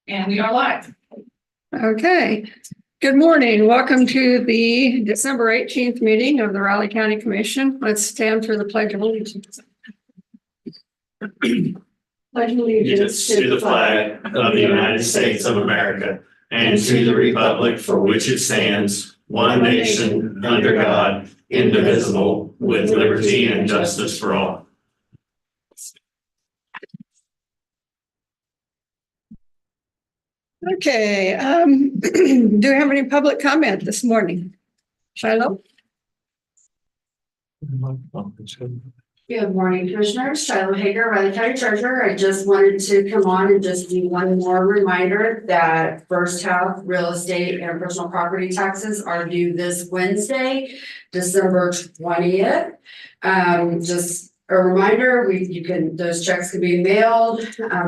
And we are live. Okay. Good morning. Welcome to the December 18th meeting of the Raleigh County Commission. Let's stand for the Pledge of Allegiance. Pledge allegiance to the flag of the United States of America and to the republic for which it stands, one nation, under God, indivisible, with liberty and justice for all. Okay. Do we have any public comment this morning? Shiloh? Good morning, Commissioners. Shiloh Hager, Raleigh County Treasurer. I just wanted to come on and just do one more reminder that first half real estate and personal property taxes are due this Wednesday, December 20th. Just a reminder, those checks can be mailed,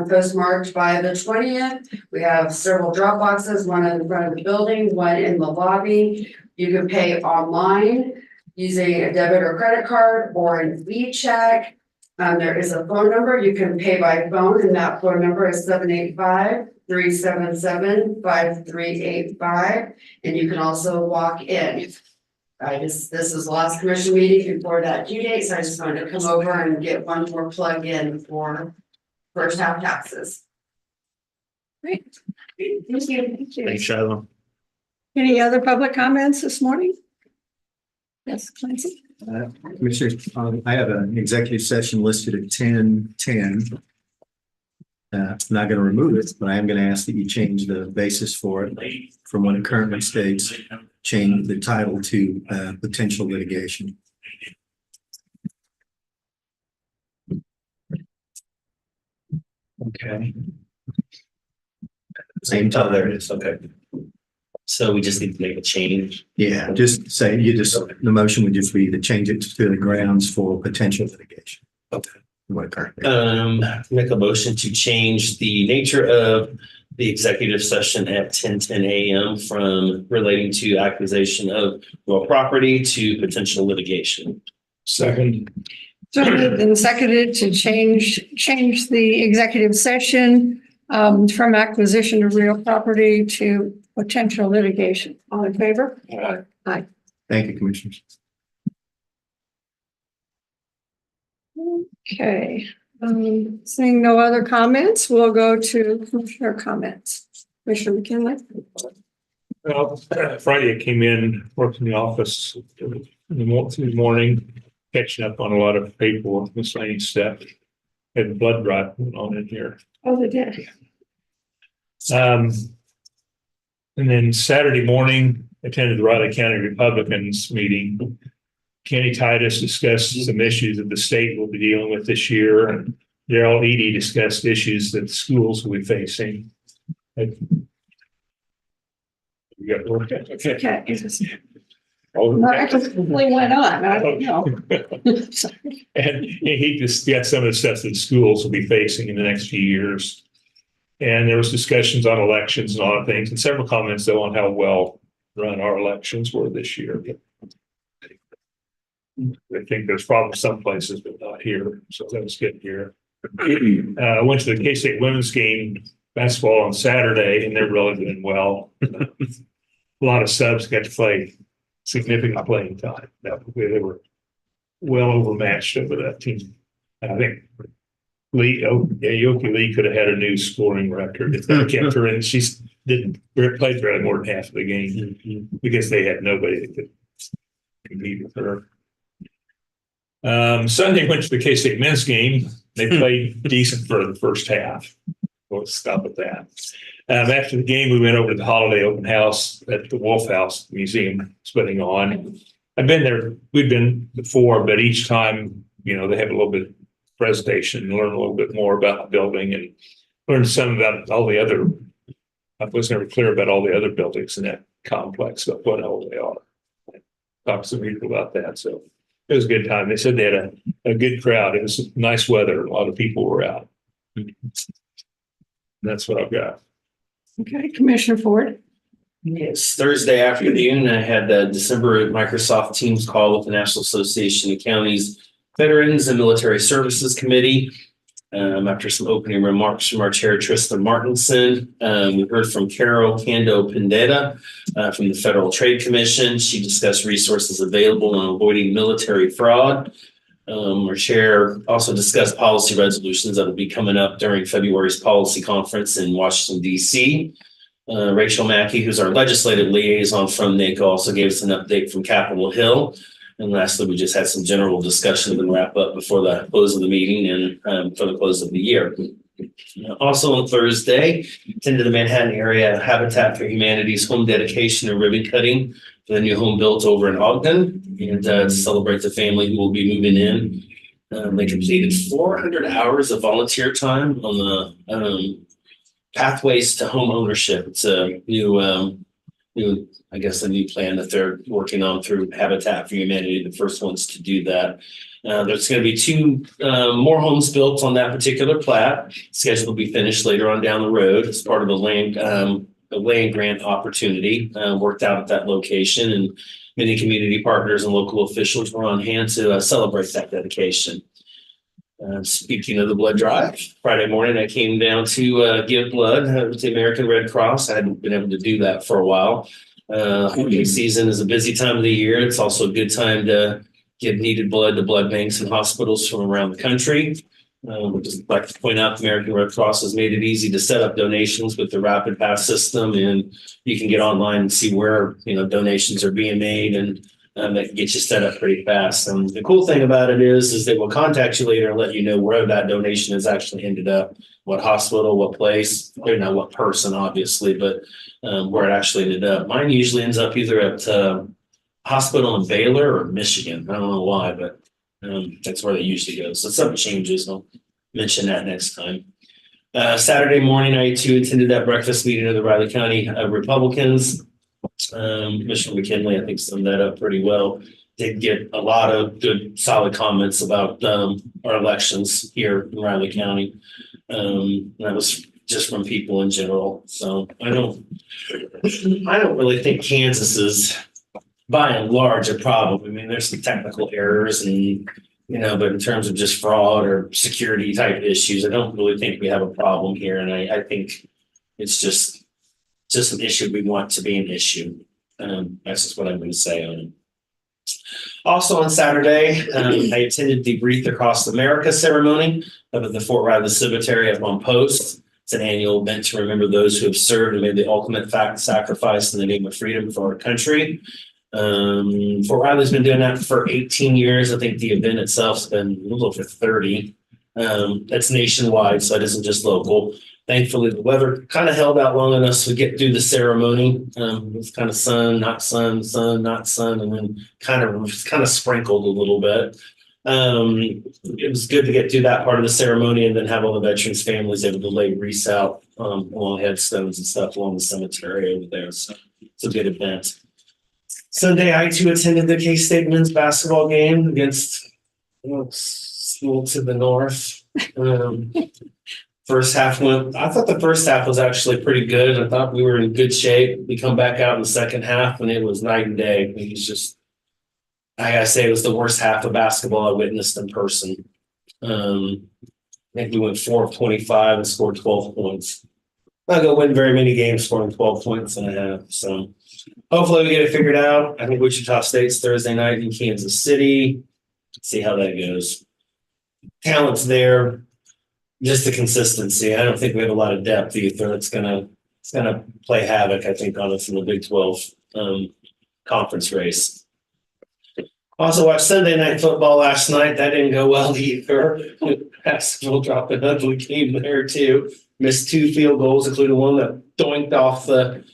postmarked by the 20th. We have several drop boxes, one in the front of the building, one in the lobby. You can pay online using a debit or credit card or an e-check. There is a phone number. You can pay by phone, and that phone number is 785-377-5385. And you can also walk in. This is the last commission meeting before that due date, so I just wanted to come over and get one more plug in for first half taxes. Great. Thank you. Thank you. Thanks, Shiloh. Any other public comments this morning? Yes, Clancy. Commissioners, I have an executive session listed at 10:10. I'm not going to remove it, but I am going to ask that you change the basis for it from what it currently states, change the title to potential litigation. Okay. Same title. There it is. Okay. So we just need to make a change. Yeah, just say the motion would just be to change it to the grounds for potential litigation. Okay. What currently? Make a motion to change the nature of the executive session at 10:10 a.m. from relating to acquisition of real property to potential litigation. Second. So moved and seconded to change the executive session from acquisition of real property to potential litigation. All in favor? Aye. Thank you, Commissioners. Okay. Seeing no other comments, we'll go to Commissioner comments. Commissioner McKinley? Well, Friday I came in, worked in the office in the morning, catching up on a lot of paperwork, miscellaneous stuff. Had blood drive going on in here. Oh, they did. And then Saturday morning, attended the Raleigh County Republicans meeting. Kenny Titus discussed some issues that the state will be dealing with this year, and Darrell Eady discussed issues that the schools will be facing. You got to work at it. Okay. Okay. Oh, Miraculously went on. I don't know. And he just got some of the stuff that schools will be facing in the next few years. And there was discussions on elections and a lot of things, and several comments though on how well run our elections were this year. I think there's probably some places, but not here. So that was good here. I went to the K-State women's game basketball on Saturday, and they're really doing well. A lot of subs got to play significant playing time. They were well overmatched over that team. I think Yoki Lee could have had a new scoring record if they kept her in. She didn't play really more than half of the game because they had nobody that could compete with her. Sunday went to the K-State men's game. They played decent for the first half. We'll stop at that. After the game, we went over to the holiday open house at the Wolf House Museum it's putting on. I've been there. We've been before, but each time, they have a little bit of presentation and learn a little bit more about the building and learn some about all the other. I was never clear about all the other buildings in that complex, but what all they are. Talked to some people about that. So it was a good time. They said they had a good crowd. It was nice weather. A lot of people were out. That's what I've got. Okay, Commissioner Ford. Yes, Thursday afternoon, I had the December Microsoft Teams call with the National Association of Counties Veterans and Military Services Committee. After some opening remarks from our chair, Tristan Martinson, we heard from Carol Cando Pendeta from the Federal Trade Commission. She discussed resources available on avoiding military fraud. Our chair also discussed policy resolutions that will be coming up during February's policy conference in Washington, D.C. Rachel Mackey, who's our legislative liaison from NACO, also gave us an update from Capitol Hill. And lastly, we just had some general discussion and wrap up before the close of the meeting and for the close of the year. Also on Thursday, attended the Manhattan area Habitat for Humanity's home dedication and ribbon cutting for the new home built over in Ogden, and to celebrate the family who will be moving in. They completed 400 hours of volunteer time on the pathways to home ownership. It's a new, I guess, a new plan that they're working on through Habitat for Humanity, the first ones to do that. There's going to be 2 more homes built on that particular plat. Scheduled to be finished later on down the road as part of the land grant opportunity worked out at that location, and many community partners and local officials were on hand to celebrate that dedication. Speaking of the blood drive, Friday morning I came down to give blood to the American Red Cross. I hadn't been able to do that for a while. Holiday season is a busy time of the year. It's also a good time to give needed blood to blood banks and hospitals from around the country. We'd just like to point out the American Red Cross has made it easy to set up donations with the Rapid Pass system, and you can get online and see where donations are being made, and that can get you set up pretty fast. And the cool thing about it is they will contact you later and let you know where that donation has actually ended up, what hospital, what place, or not what person, obviously, but where it actually ended up. Mine usually ends up either at hospital in Baylor or Michigan. I don't know why, but that's where they usually go. So something changes. I'll mention that next time. Saturday morning, I too attended that breakfast meeting of the Riley County Republicans. Commissioner McKinley, I think, summed that up pretty well. Did get a lot of good, solid comments about our elections here in Riley County. That was just from people in general. So I don't really think Kansas is, by and large, a problem. I mean, there's some technical errors and, but in terms of just fraud or security type issues, I don't really think we have a problem here. And I think it's just an issue we want to be an issue. That's just what I'm going to say on it. Also on Saturday, I attended the Wreath Across America ceremony up at the Fort Riley Cemetery up on Post. It's an annual event to remember those who have served and made the ultimate sacrifice in the name of freedom for our country. Fort Riley's been doing that for 18 years. I think the event itself's been a little over 30. That's nationwide, so it isn't just local. Thankfully, the weather kind of held out long enough to get through the ceremony. It was kind of sun, not sun, sun, not sun, and then kind of sprinkled a little bit. It was good to get through that part of the ceremony and then have all the veterans' families able to lay wreaths out along headstones and stuff along the cemetery over there. So it's a good event. Sunday, I too attended the K-State men's basketball game against school to the north. First half I thought the first half was actually pretty good. I thought we were in good shape. We come back out in the second half and it was night and day. It was just, I gotta say, it was the worst half of basketball I witnessed in person. I think we went 4 of 25 and scored 12 points. I'm not gonna win very many games scoring 12 points and a half. So hopefully we get it figured out. I think Wichita State's Thursday night in Kansas City. See how that goes. Talent's there. Just the consistency. I don't think we have a lot of depth either. It's gonna play havoc, I think, on us in the Big 12 conference race. Also watched Sunday Night Football last night. That didn't go well either. Basketball dropped an ugly game there too. Missed 2 field goals, including one that doinked off the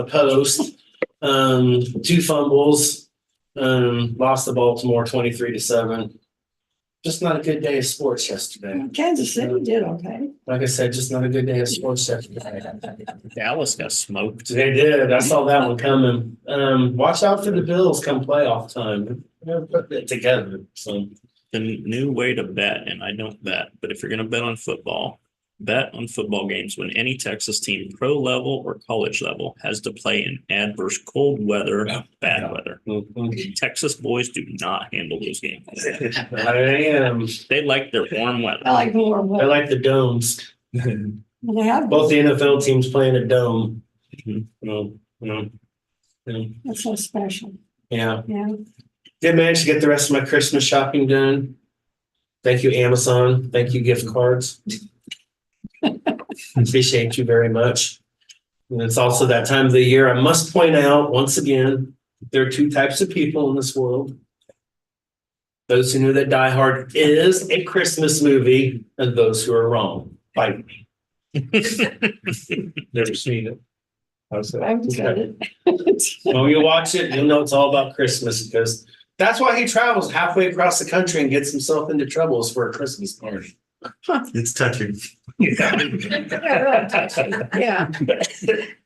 post. 2 fumbles. Lost to Baltimore 23-7. Just not a good day of sports yesterday. Kansas City did okay. Like I said, just not a good day of sports yesterday. Dallas got smoked. They did. I saw that one coming. Watch out for the Bills come playoff time. They're putting it together. So The new way to bet, and I don't bet, but if you're going to bet on football, Bet on football games when any Texas team, pro level or college level, has to play in adverse cold weather, bad weather. Texas boys do not handle those games. They like their warm weather. I like the warm I weather. like the domes. They have, Both the NFL teams playing a dome. that's so special. Yeah. Yeah. Did manage to get the rest of my Christmas shopping done. Thank you, Amazon. Thank you, gift cards. Appreciate you very much. And it's also that time of the year. I must point out once again, there are two types of people in this world. Those who know that Die Hard is a Christmas movie, and those who are wrong. Fight me. Never seen it. How's I that? haven't said it. When you watch it, you'll know it's all about Christmas because that's why he travels halfway across the country and gets himself into troubles for a Christmas party. It's touching. Yeah.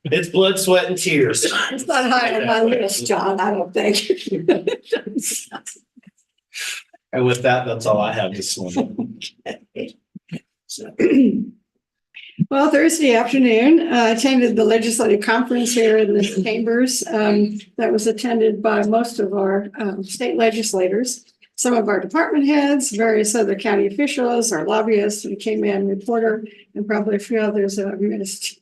It's blood, sweat, and tears. It's not high on my list, John, I don't think. And with that, that's all I have this morning. Well, Thursday afternoon, attended the legislative conference here in the chambers that was attended by most of our state legislators, some of our department heads, various other county officials, our lobbyists who came in, reporter, and probably a few others that I've missed.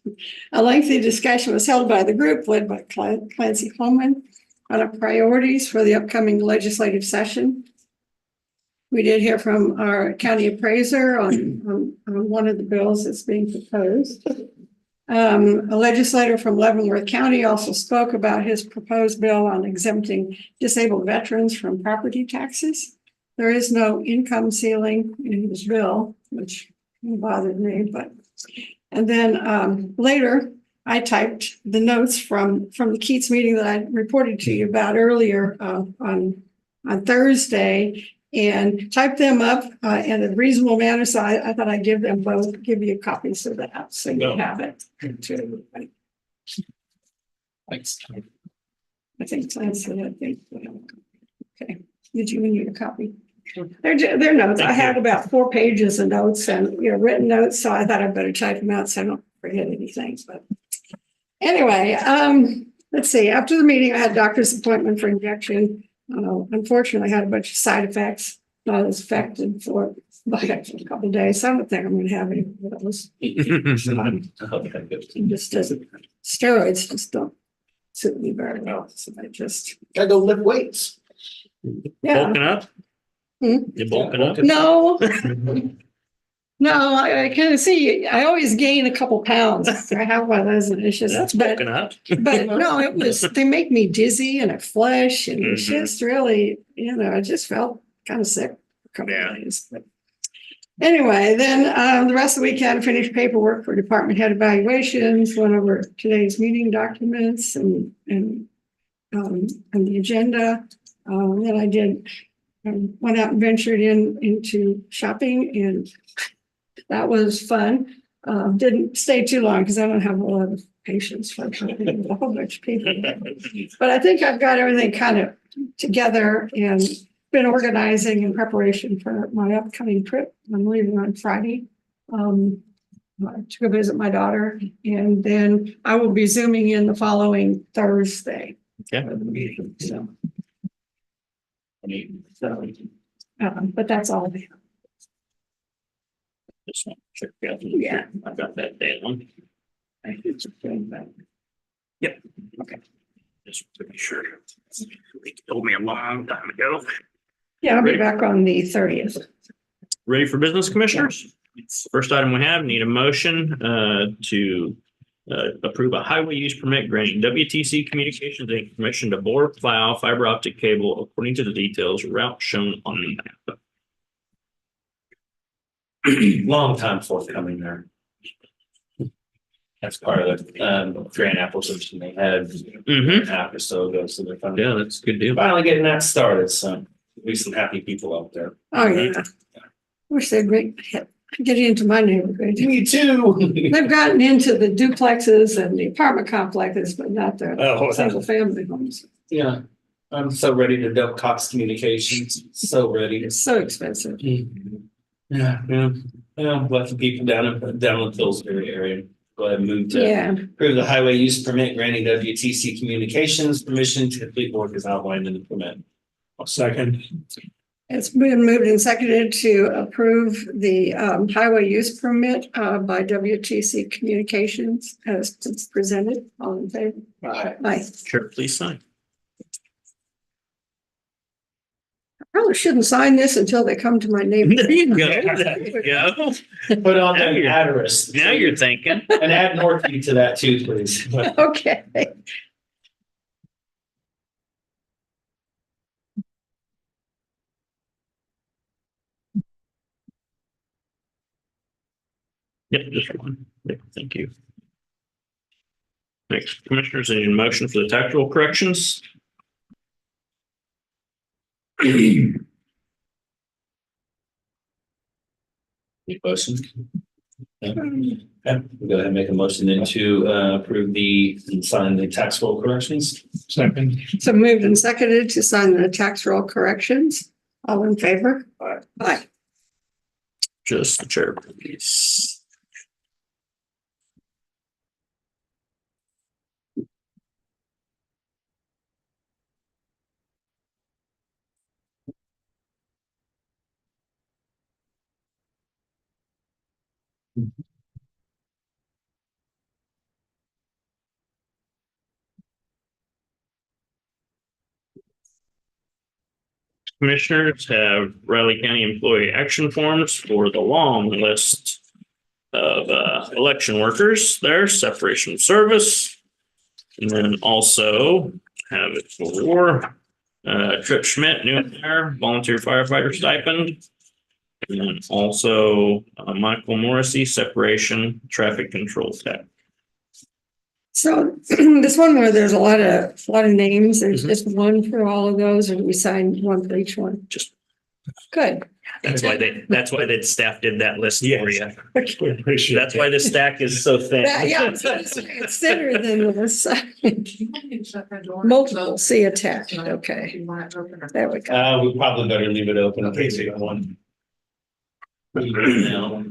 A lengthy discussion was held by the group led by Clancy Holman on our priorities for the upcoming legislative session. We did hear from our county appraiser on one of the bills that's being proposed. A legislator from Leavenworth County also spoke about his proposed bill on exempting disabled veterans from property taxes. There is no income ceiling in his bill, which bothered me, and then later I typed the notes from the Keats meeting that I reported to you about earlier on Thursday, and type them up in a reasonable manner. So I thought I'd give them both, give you copies of that, so you have it. Thanks. I think Clancy, okay. Did you need a copy? They're notes. I had about 4 pages of notes and, written notes, so I thought I'd better type them out so I don't forget anything. But anyway, let's see. After the meeting, I had a doctor's appointment for injection. Unfortunately, I had a bunch of side effects. I was affected for a couple of days. I don't think I'm going to have any of those. It just doesn't. Steroids just don't suit me very well. So I just Gotta go lift weights. Bulking up? Hmm? You bulking up? No. No, I kind of see. I always gain a couple pounds. I have one of those, and it's just That's bulking up. But no, it was, they make me dizzy and I flush and it's just really, I just felt kind of sick for a couple of days. But anyway, then the rest of the week I had to finish paperwork for department head evaluations, went over today's meeting documents and the agenda. Then I went out and ventured into shopping, and that was fun. Didn't stay too long because I don't have a lot of patience for shopping with a whole bunch of people. But I think I've got everything kind of together and been organizing in preparation for my upcoming trip. I'm leaving on Friday to go visit my daughter, and then I will be zooming in the following Thursday. Okay. For the meeting, so, but that's all. Just want to check out. Yeah. I got that down. I think it's okay, but Yep. Okay. Just to be sure. They told me a long time ago. yeah, I'll be back on the 30th. Ready for business, commissioners? First item we have, need a motion to approve a highway use permit granting WTC Communications Inc. permission to bore, plow fiber optic cable according to the details route shown on the map. Long time forthcoming there. That's part of the grant application they had half or so ago, so they're Yeah, that's a good deal. finally getting that started, so be some happy people out there. Oh, yeah. Wish they'd get into my neighborhood. Me too. They've gotten into the duplexes and the apartment complexes, but not the single family homes. Yeah, I'm so ready to dump Cox Communications, so ready. It's so expensive. Yeah, Let the people down in the Pillsbury area. Go ahead and move to Yeah, approve the highway use permit granting WTC Communications permission to complete work as outlined in the permit. I'll second. it's been moved and seconded to approve the highway use permit by WTC Communications as it's presented. All in favor? Aye. Chair, please sign. Probably shouldn't sign this until they come to my neighborhood. There you go. There you go. Put on Now the you're- address. Now you're thinking. And add Northview to that too, please. Okay. Yep, just one. Yep, thank you. Next, commissioners, any motion for the tactical corrections? Motion. Yeah. We'll go ahead and make a motion then to approve and sign the tax roll corrections. Second. So moved and seconded to sign the tax roll corrections. All in favor? Aye. Just the chair, please. Commissioners have Riley County employee action forms for the long list of election workers there, separation of service. And then also have it for Trip Schmidt, new hire, volunteer firefighter stipend. And then also Michael Morrissey, separation traffic control tech. So this one where there's a lot of names, there's just one for all of those, or do we sign one for each one? Just Good. that's why the staff did that list for you. We appreciate That's why the stack is so thin. Yeah, it's thinner than this. Multiple C attached. Okay, there we go. We probably better leave it open in case you got one. Now.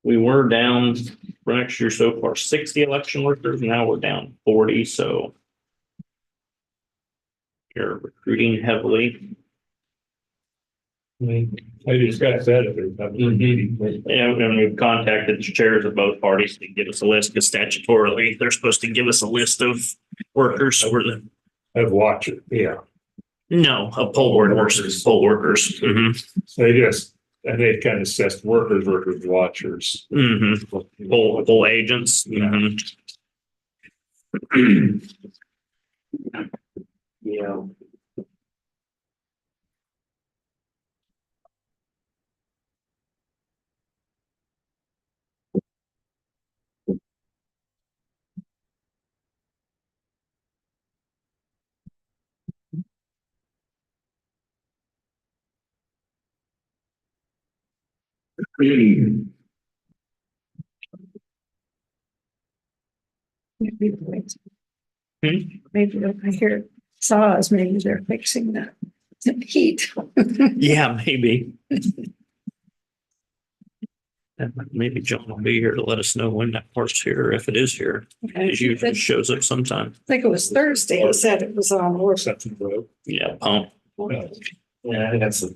We were down for next year so far 60 election workers. Now we're down 40. So you're recruiting heavily. I discussed that at the meeting. And we've contacted the chairs of both parties to give us a list because statutorily they're supposed to give us a list of workers for the I've watched it, yeah. no, of poll workers, poll workers. And they kind of assessed workers, watchers. Poll agents. Mhm. Yeah. Maybe I hear saws, maybe they're fixing the heat. Yeah, maybe. Maybe John will be here to let us know when that part's here, if it is here. It usually I shows up sometime. think it was Thursday, he said it was on order. Something broke. Yeah, pump. Yeah, I think that's the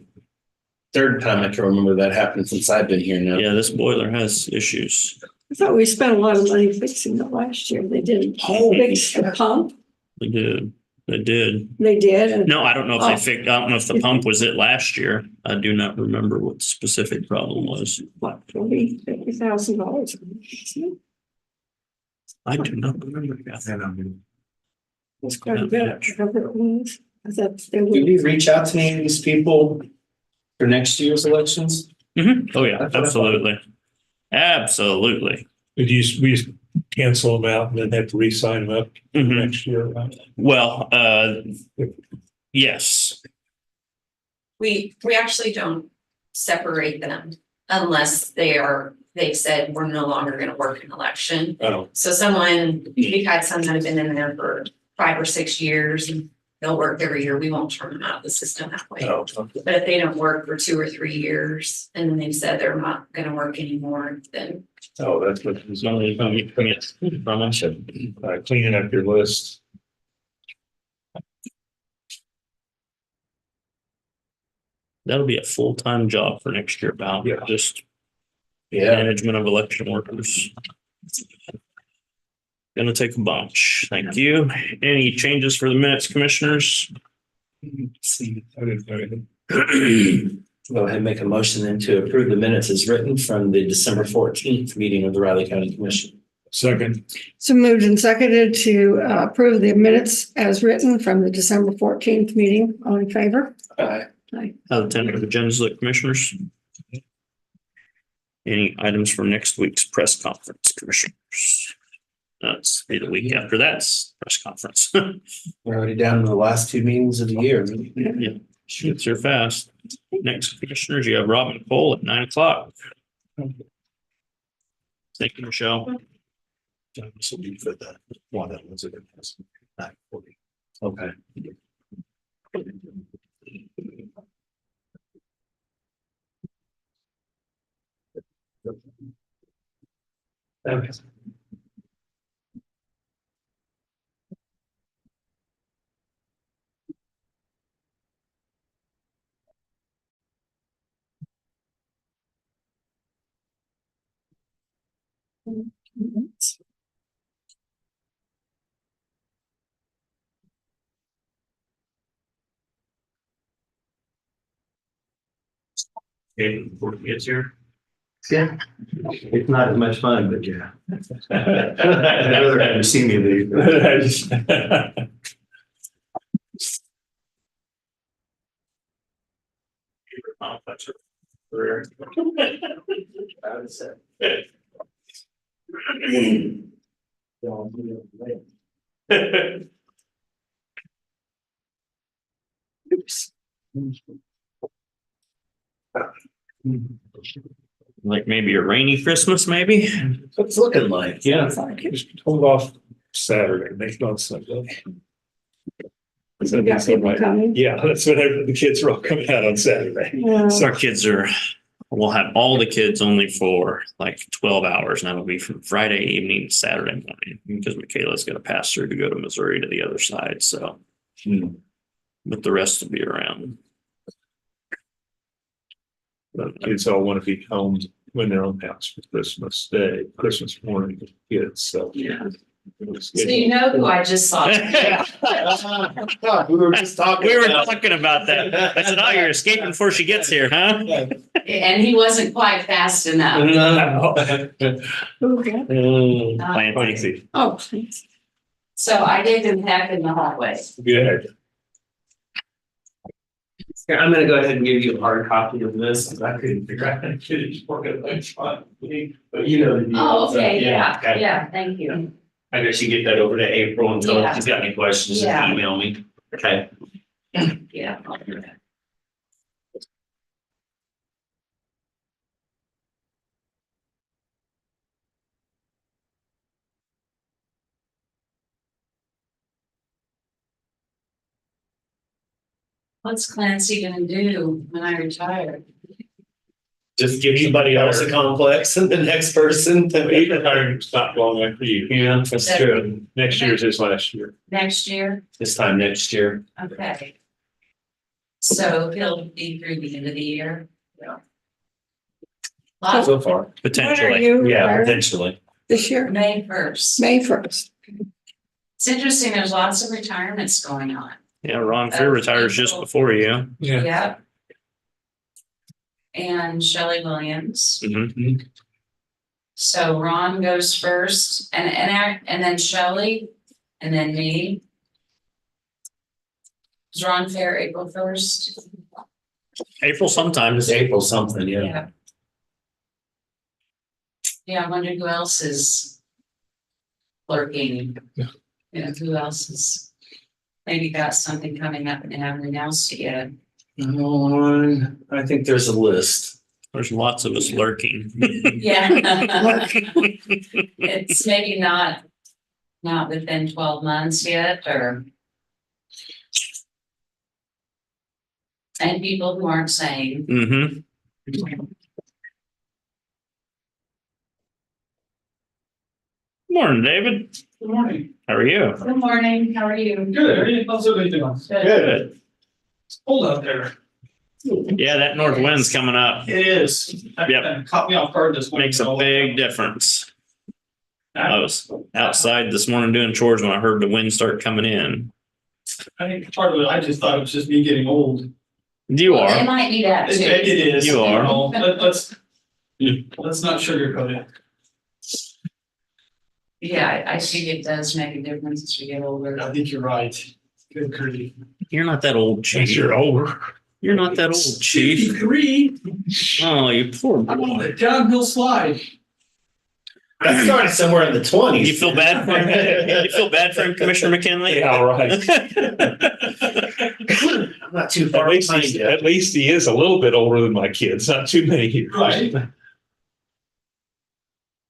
third time I can remember that happened since I've been here now. Yeah, this boiler has issues. I thought we spent a lot of money fixing it last year. They didn't fix the pump. They did. They did. They did. And No, I don't know if they fixed, I don't know if the pump was it last year. I do not remember what the specific problem was. what, $50,000? I do not remember that. It's quite a bit, whatever it was. I thought they Did were, you reach out to any of these people for next year's elections? Oh, yeah, absolutely. Absolutely. We just cancel them out and then have to re-sign them up Mhm. next year. Well, yes. We actually don't separate them unless they've said we're no longer gonna work an election. Oh, So we've had some that have been in there for 5 or 6 years and they'll work every year. We won't turn them out of the system that way. Oh, But if they don't work for 2 or 3 years and then they've said they're not gonna work anymore, then oh, that's what it's Some of these commits from us. cleaning up your list. That'll be a full-time job for next year, Val. Yeah. Just Yeah. management of election workers. Gonna take a bunch. Thank you. Any changes for the minutes, commissioners? See, I didn't know anything. Go ahead and make a motion then to approve the minutes as written from the December 14th meeting of the Riley County Commission. Second, So moved and seconded to approve the minutes as written from the December 14th meeting. All in favor? How the tentative agendas look, commissioners? Any items for next week's press conference, commissioners? That's be the week after that's press conference. We're already down to the last 2 meetings of the year. Yeah, shoots here fast. Next, commissioners, you have Robin Cole at 9:00. Thank you, Michelle. This will be for the one that was at 9:40. Okay. Okay. Okay, before he gets here. Yeah. It's not as much fun, but yeah. I'd rather have you see me leave. Like maybe a rainy Christmas, maybe? What's it looking like? Yeah. just hold off Saturday, make it on Sunday. We got people coming. Yeah, that's whenever the kids are all coming out on Saturday. Yeah. So our kids we'll have all the kids only for like 12 hours. And that'll be from Friday evening to Saturday morning because Michaela's got to pass through to go to Missouri to the other side. So, but the rest will be around. But kids all want to be home when they're on house for Christmas Day, Christmas morning with kids, so. Yeah. so you know who I just saw. We were just talking. We were talking about that. I said, oh, you're escaping before she gets here, huh? And he wasn't quite fast enough. Okay. Plant Pixie. Oh, thanks. So I gave him heck in the hallway. Good. Here, I'm gonna go ahead and give you a hard copy of this, because I couldn't figure out how to get it to work at lunchtime. But you know. the deal. Oh, So, okay, yeah, okay. yeah, thank you. I guess you get that over to April and tell her if Yeah. she's got any questions, just Yeah. email me. Okay. Yeah. I'll do that. What's Clancy gonna do when I retire? Just give somebody else a complex and the next person. He's retiring not long after you. Yeah, that's true. Next year is his last year. Next year? This time next year. Okay. So he'll be through the end of the year? Yeah. Lot, So far. When are Potentially. you Yeah, retiring potentially. this year? May 1st. May 1st. It's interesting, there's lots of retirements going on. Yeah, Ron Fear retires just before you. Yep. And Shelley Williams. Mhm. So Ron goes first and then Shelley and then me. Is Ron Fair April 1st? April sometimes. April something, yeah. Yeah. Yeah, I wonder who else is lurking. Yeah. You know, who else is maybe got something coming up and haven't announced it yet. I think there's a list. There's lots of us lurking. Yeah. It's maybe not within 12 months yet, or And people who aren't saying. Mm-hmm. Morning, David. Good morning. How are you? Good morning, how are you? Good. How's everybody doing? Good. It's cold out there. Yeah, that north wind's coming up. It is. Yep. Caught me off guard this morning. Makes a big difference. I was outside this morning doing chores when I heard the wind start coming in. I think part of it, I just thought it was just me getting old. You Well, It are. might be that It too. it is. You are. know, let's not sugarcoat it. Yeah, I think it does make a difference as we get older. I think you're right. Good Curdy. You're not that old, Since Chief. you're older. You're not that old, Chief. 53. Oh, you poor I'm on boy. the downhill slide. I started somewhere in the twenties. You feel bad for him? You feel bad for him, Commissioner McKinley? Yeah, right. I'm not too far At least, behind you. at least he is a little bit older than my kids, not too many years. Right.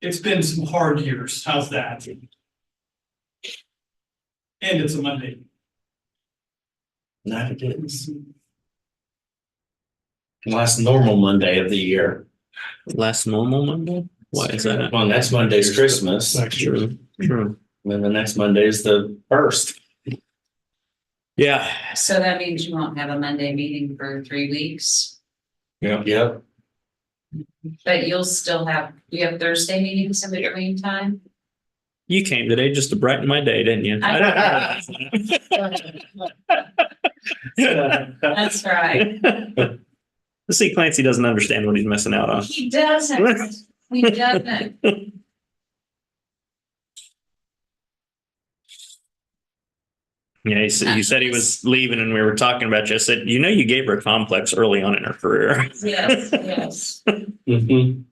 It's been some hard years. How's that? And it's a Monday. Not it is. Last normal Monday of the year. Last normal Monday? Why is that? Well, next Monday's Christmas. Next year. True, true. And then the next Monday is the first. Yeah, So that means you won't have a Monday meeting for 3 weeks, Yep. but you'll still have, you have Thursday meetings in between time? you came today just to brighten my day, didn't you? That's right. See, Clancy doesn't understand what he's missing out on. He doesn't. He doesn't. Yeah, he said he was leaving and we were talking about you. I said, you know, you gave her a complex early on in her career. Yes, yes. Mhm.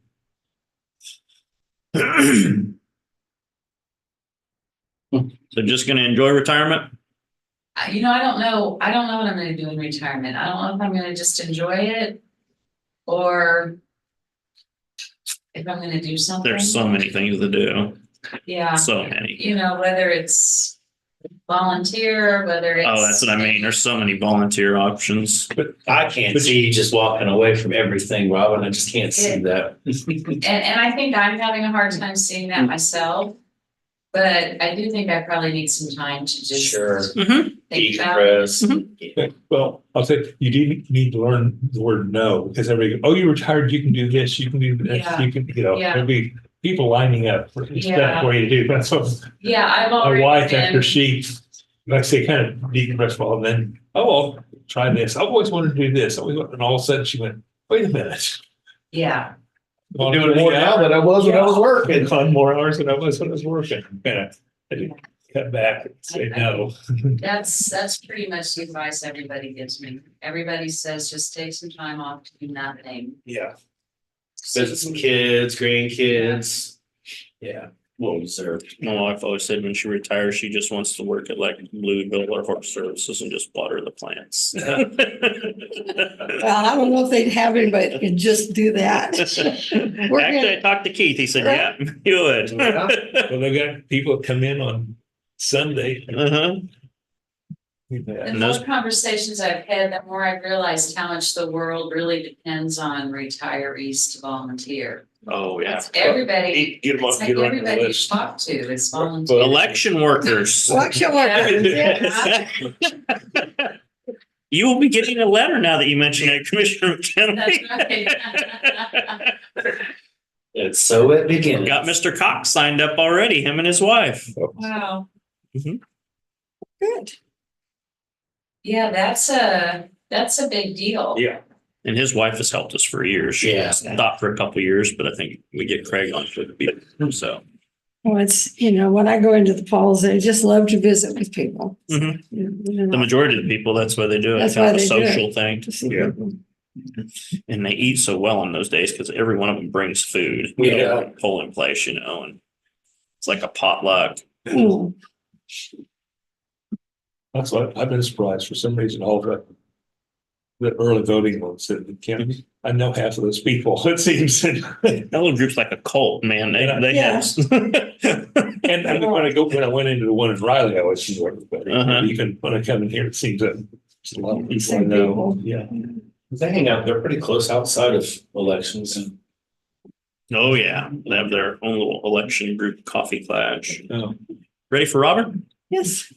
So just gonna enjoy retirement? You know, I don't know what I'm gonna do in retirement. I don't know if I'm gonna just enjoy it. Or. If I'm gonna do something. There's so many things to do, Yeah, so many. you know, whether it's volunteer, whether it's. Oh, that's what I mean. There's so many volunteer options. I can't see you just walking away from everything, Robin. I just can't see that. And I think I'm having a hard time seeing that myself. But I do think I probably need some time to just. Sure. Think about it. Decompress. Well, I'll say, you do need to learn the word no, because everybody, oh, you're retired, you can do this, you can do that, Yeah. you can, Yeah. there'll be people lining up for Yeah. that way to do. That's what Yeah, I've my already wife, been. after she, like I say, kind of decompressed, well, then, oh, I'll try this. I've always wanted to do this. And all of a sudden she went, wait a minute. Yeah, I'm doing more now than I was when I was working. On more hours than I was when I was working. Kind of, I did cut back and say no. that's pretty much the advice everybody gives me. Everybody says just take some time off to do nothing. Yeah. Visit some kids, grandkids. Yeah, well deserved. My wife always said when she retires, she just wants to work at like Blueville or Horse Services and just water the plants. Well, I don't know if they'd have anybody that could just do that. We're Actually, I gonna- talked to Keith. He said, yeah, you would. Yeah. Well, they got people come in on Sunday. Uh-huh. The And more those- conversations I've had, the more I've realized how much the world really depends on retirees to volunteer. Oh, yeah. It's everybody, Get them it's on, like get them on the everybody you list. talk to is volunteer. Election workers. Election workers, yeah. You will be getting a letter now that you mention it, Commissioner That's McKinley. right. And so it begins. Got Mr. Cox signed up already, him and his wife. Wow, Good. yeah, that's a big deal. Yeah. And his wife has helped us for years. She Yeah. stopped for a couple of years, but I think we get Craig on to be, so. Well, it's, you know, when I go into the falls, I just love to visit with people. Mhm. You The know, majority of the people, that's why they do it. That's Kind of why a they do it. social thing. to see Yeah. people. And they eat so well on those days because every one of them brings food. Yeah. Polling place, you know, and it's like a potluck. Mm. That's what, I've been surprised for some reason, all the early voting ones that county. I know half of those people, it seems. That little group's like a cult, man. They Yeah. have. And I mean, when I went into the one in Riley, I always knew everybody. Uh-huh. Even when I come in here, it seems that A lot of people I Same know. people. Yeah. They hang out, they're pretty close outside of elections. Oh, yeah. They have their own little election group coffee clash. Oh. Ready for Robert? Yes.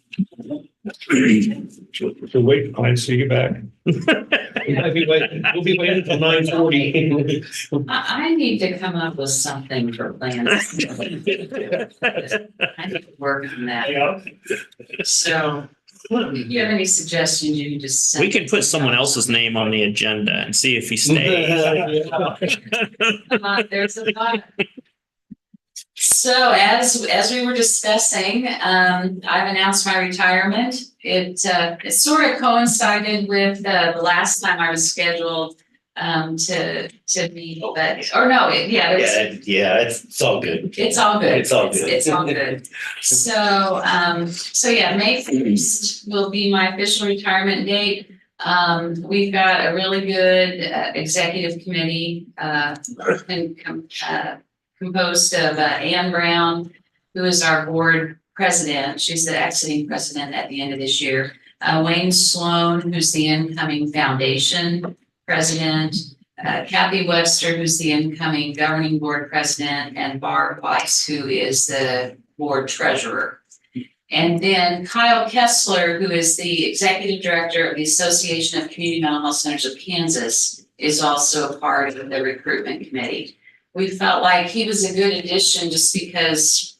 So wait, I see you get back. We'll be waiting until 9:40. I need to come up with something for plans. I need to work on that. So, if you have any suggestions, you can just send. We could put someone else's name on the agenda and see if he stays. There's a lot. So as we were discussing, I've announced my retirement. It sort of coincided with the last time I was scheduled to meet, but, or no, Yeah, it's all good. it's all good. It's all good. It's all good. So, yeah, May 1st will be my official retirement date. We've got a really good executive committee, composed of Ann Brown, who is our board president. She's the exiting president at the end of this year. Wayne Sloan, who's the incoming foundation president. Kathy Webster, who's the incoming governing board president, and Barb Weiss, who is the board treasurer. And then Kyle Kessler, who is the executive director of the Association of Community Mental Health Centers of Kansas, is also a part of the recruitment committee. We felt like he was a good addition just because,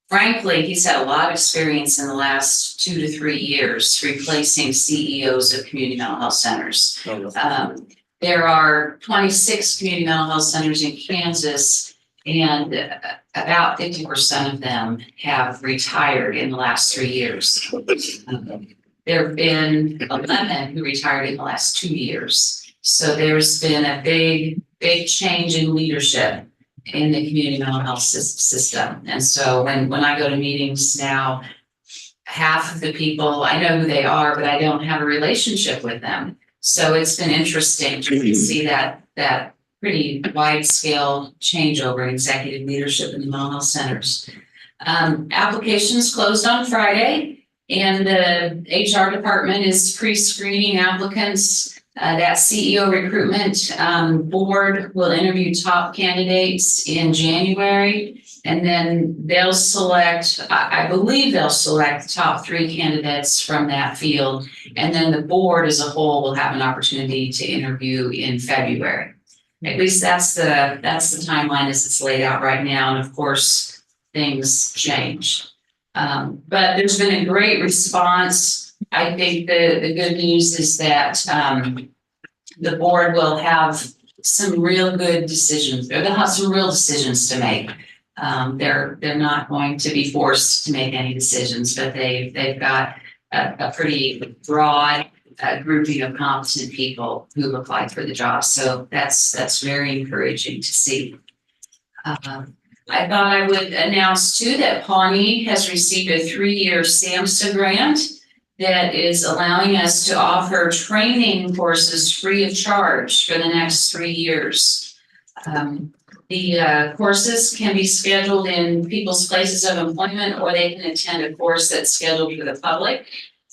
frankly, he's had a lot of experience in the last 2 to 3 years replacing CEOs of community mental health centers. There are 26 community mental health centers in Kansas, and about 50% of them have retired in the last 3 years. There have been 11 who retired in the last 2 years. So there's been a big change in leadership in the community mental health system. And so when I go to meetings now, half of the people, I know who they are, but I don't have a relationship with them. So it's been interesting to see that pretty wide scale changeover in executive leadership in the mental health centers. Applications closed on Friday, and the HR department is pre-screening applicants. That CEO recruitment board will interview top candidates in January, and then they'll select, I believe they'll select the top 3 candidates from that field. And then the board as a whole will have an opportunity to interview in February. At least that's the timeline as it's laid out right now. And of course, things change. But there's been a great response. I think the good news is that the board will have some real good decisions. They'll have some real decisions to make. They're not going to be forced to make any decisions, but they've got a pretty broad grouping of competent people who've applied for the job. So that's very encouraging to see. I thought I would announce too that Pawnee has received a 3-year SAMHSA grant that is allowing us to offer training courses free of charge for the next 3 years. The courses can be scheduled in people's places of employment, or they can attend a course that's scheduled for the public.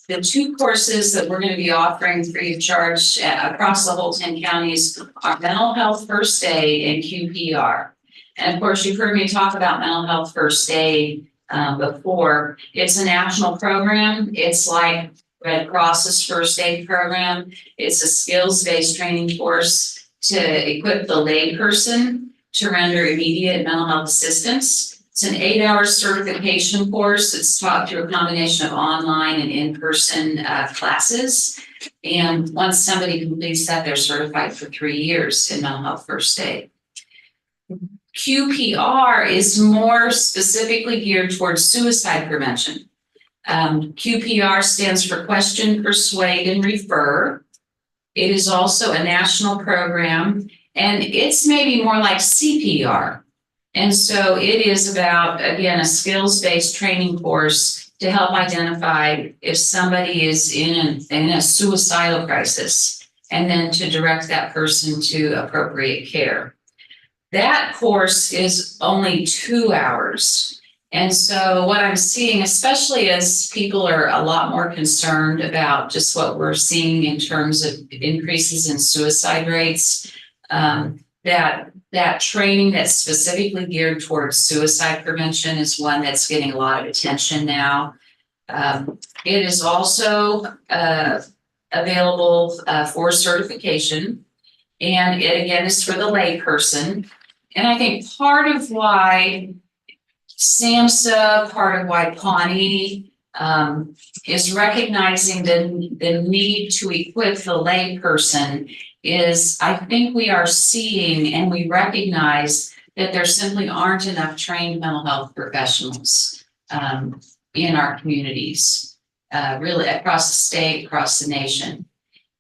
The 2 courses that we're going to be offering free of charge across the whole 10 counties are mental health first aid and QPR. And of course, you've heard me talk about mental health first aid before. It's a national program. It's like Red Cross's first aid program. It's a skills-based training course to equip the layperson to render immediate mental health assistance. It's an 8-hour certification course. It's taught through a combination of online and in-person classes. And once somebody completes that, they're certified for 3 years in mental health first aid. QPR is more specifically geared towards suicide prevention. QPR stands for Question, Persuade, and Refer. It is also a national program, and it's maybe more like CPR. And so it is about, again, a skills-based training course to help identify if somebody is in a suicidal crisis, and then to direct that person to appropriate care. That course is only 2 hours, And so what I'm seeing, especially as people are a lot more concerned about just what we're seeing in terms of increases in suicide rates, that training that's specifically geared towards suicide prevention is one that's getting a lot of attention now. It is also available for certification, and it again is for the layperson. And I think part of why SAMHSA, part of why Pawnee is recognizing the need to equip the layperson is I think we are seeing and we recognize that there simply aren't enough trained mental health professionals in our communities, really across the state, across the nation.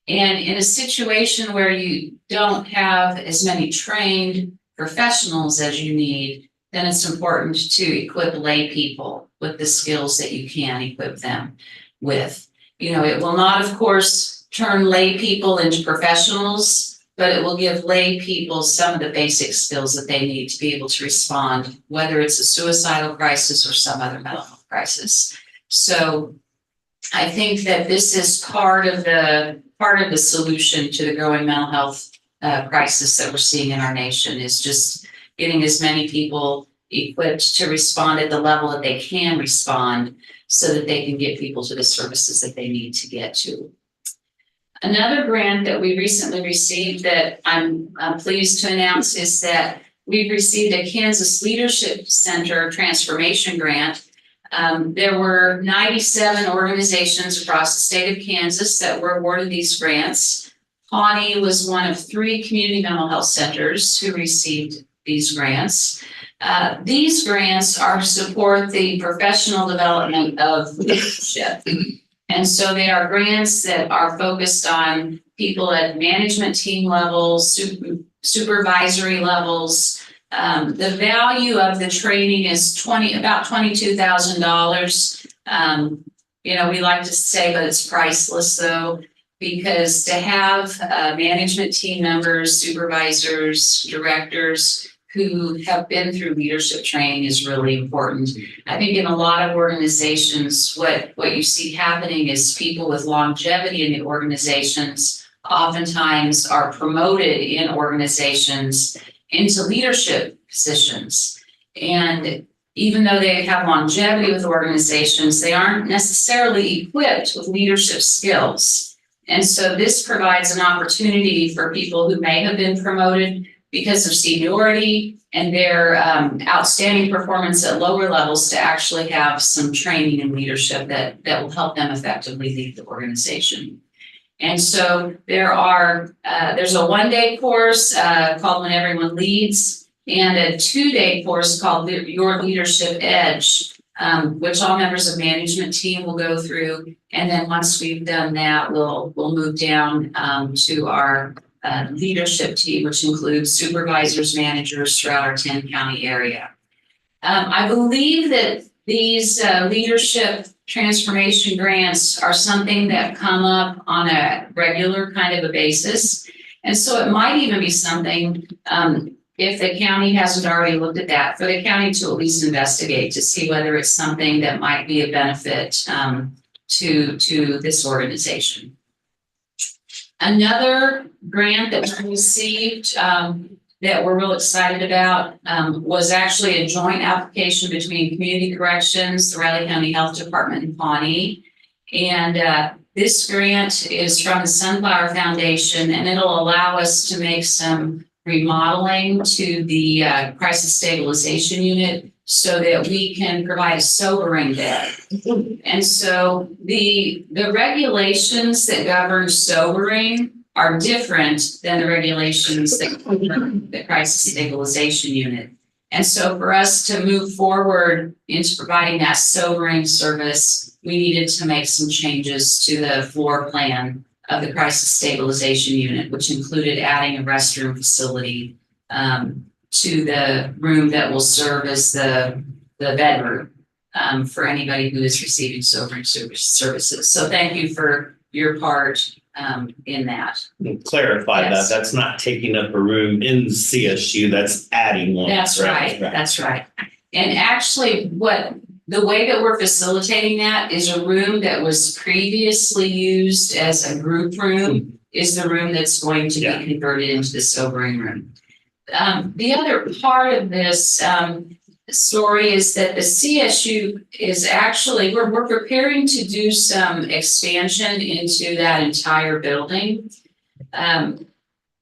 And in a situation where you don't have as many trained professionals as you need, then it's important to equip lay people with the skills that you can equip them with. You know, it will not, of course, turn lay people into professionals, but it will give lay people some of the basic skills that they need to be able to respond, whether it's a suicidal crisis or some other mental health crisis. So I think that this is part of the solution to the growing mental health crisis that we're seeing in our nation, is just getting as many people equipped to respond at the level that they can respond so that they can get people to the services that they need to get to. Another grant that we recently received that I'm pleased to announce is that we've received a Kansas Leadership Center Transformation Grant. There were 97 organizations across the state of Kansas that were awarded these grants. Pawnee was one of 3 community mental health centers who received these grants. These grants are to support the professional development of leadership. And so they are grants that are focused on people at management team levels, supervisory levels. The value of the training is about $22,000. You know, we like to say, but it's priceless though, because to have management team members, supervisors, directors who have been through leadership training is really important. I think in a lot of organizations, what you see happening is people with longevity in the organizations oftentimes are promoted in organizations into leadership positions. And even though they have longevity with organizations, they aren't necessarily equipped with leadership skills. And so this provides an opportunity for people who may have been promoted because of seniority and their outstanding performance at lower levels to actually have some training in leadership that will help them effectively lead the organization. And so there's a 1-day course called When Everyone Leads, and a 2-day course called Your Leadership Edge, which all members of management team will go through. And then once we've done that, we'll move down to our leadership team, which includes supervisors, managers throughout our 10-county area. I believe that these leadership transformation grants are something that come up on a regular kind of a basis. And so it might even be something, if the county hasn't already looked at that, for the county to at least investigate to see whether it's something that might be a benefit to this organization. Another grant that we received that we're real excited about was actually a joint application between Community Corrections, the Riley County Health Department, and Pawnee. And this grant is from the Sunflower Foundation, and it'll allow us to make some remodeling to the crisis stabilization unit so that we can provide a sobering bed. And so the regulations that govern sobering are different than the regulations that govern the crisis stabilization unit. And so for us to move forward into providing that sobering service, we needed to make some changes to the floor plan of the crisis stabilization unit, which included adding a restroom facility to the room that will serve as the bedroom for anybody who is receiving sobering services. So thank you for your part in that. Clarify Yes. that. That's not taking up a room in CSU, that's adding one. That's right. Right. That's right. And actually, the way that we're facilitating that is a room that was previously used as a group room is the room that's going to be converted into the sobering room. The other part of this story is that the CSU is actually, we're preparing to do some expansion into that entire building.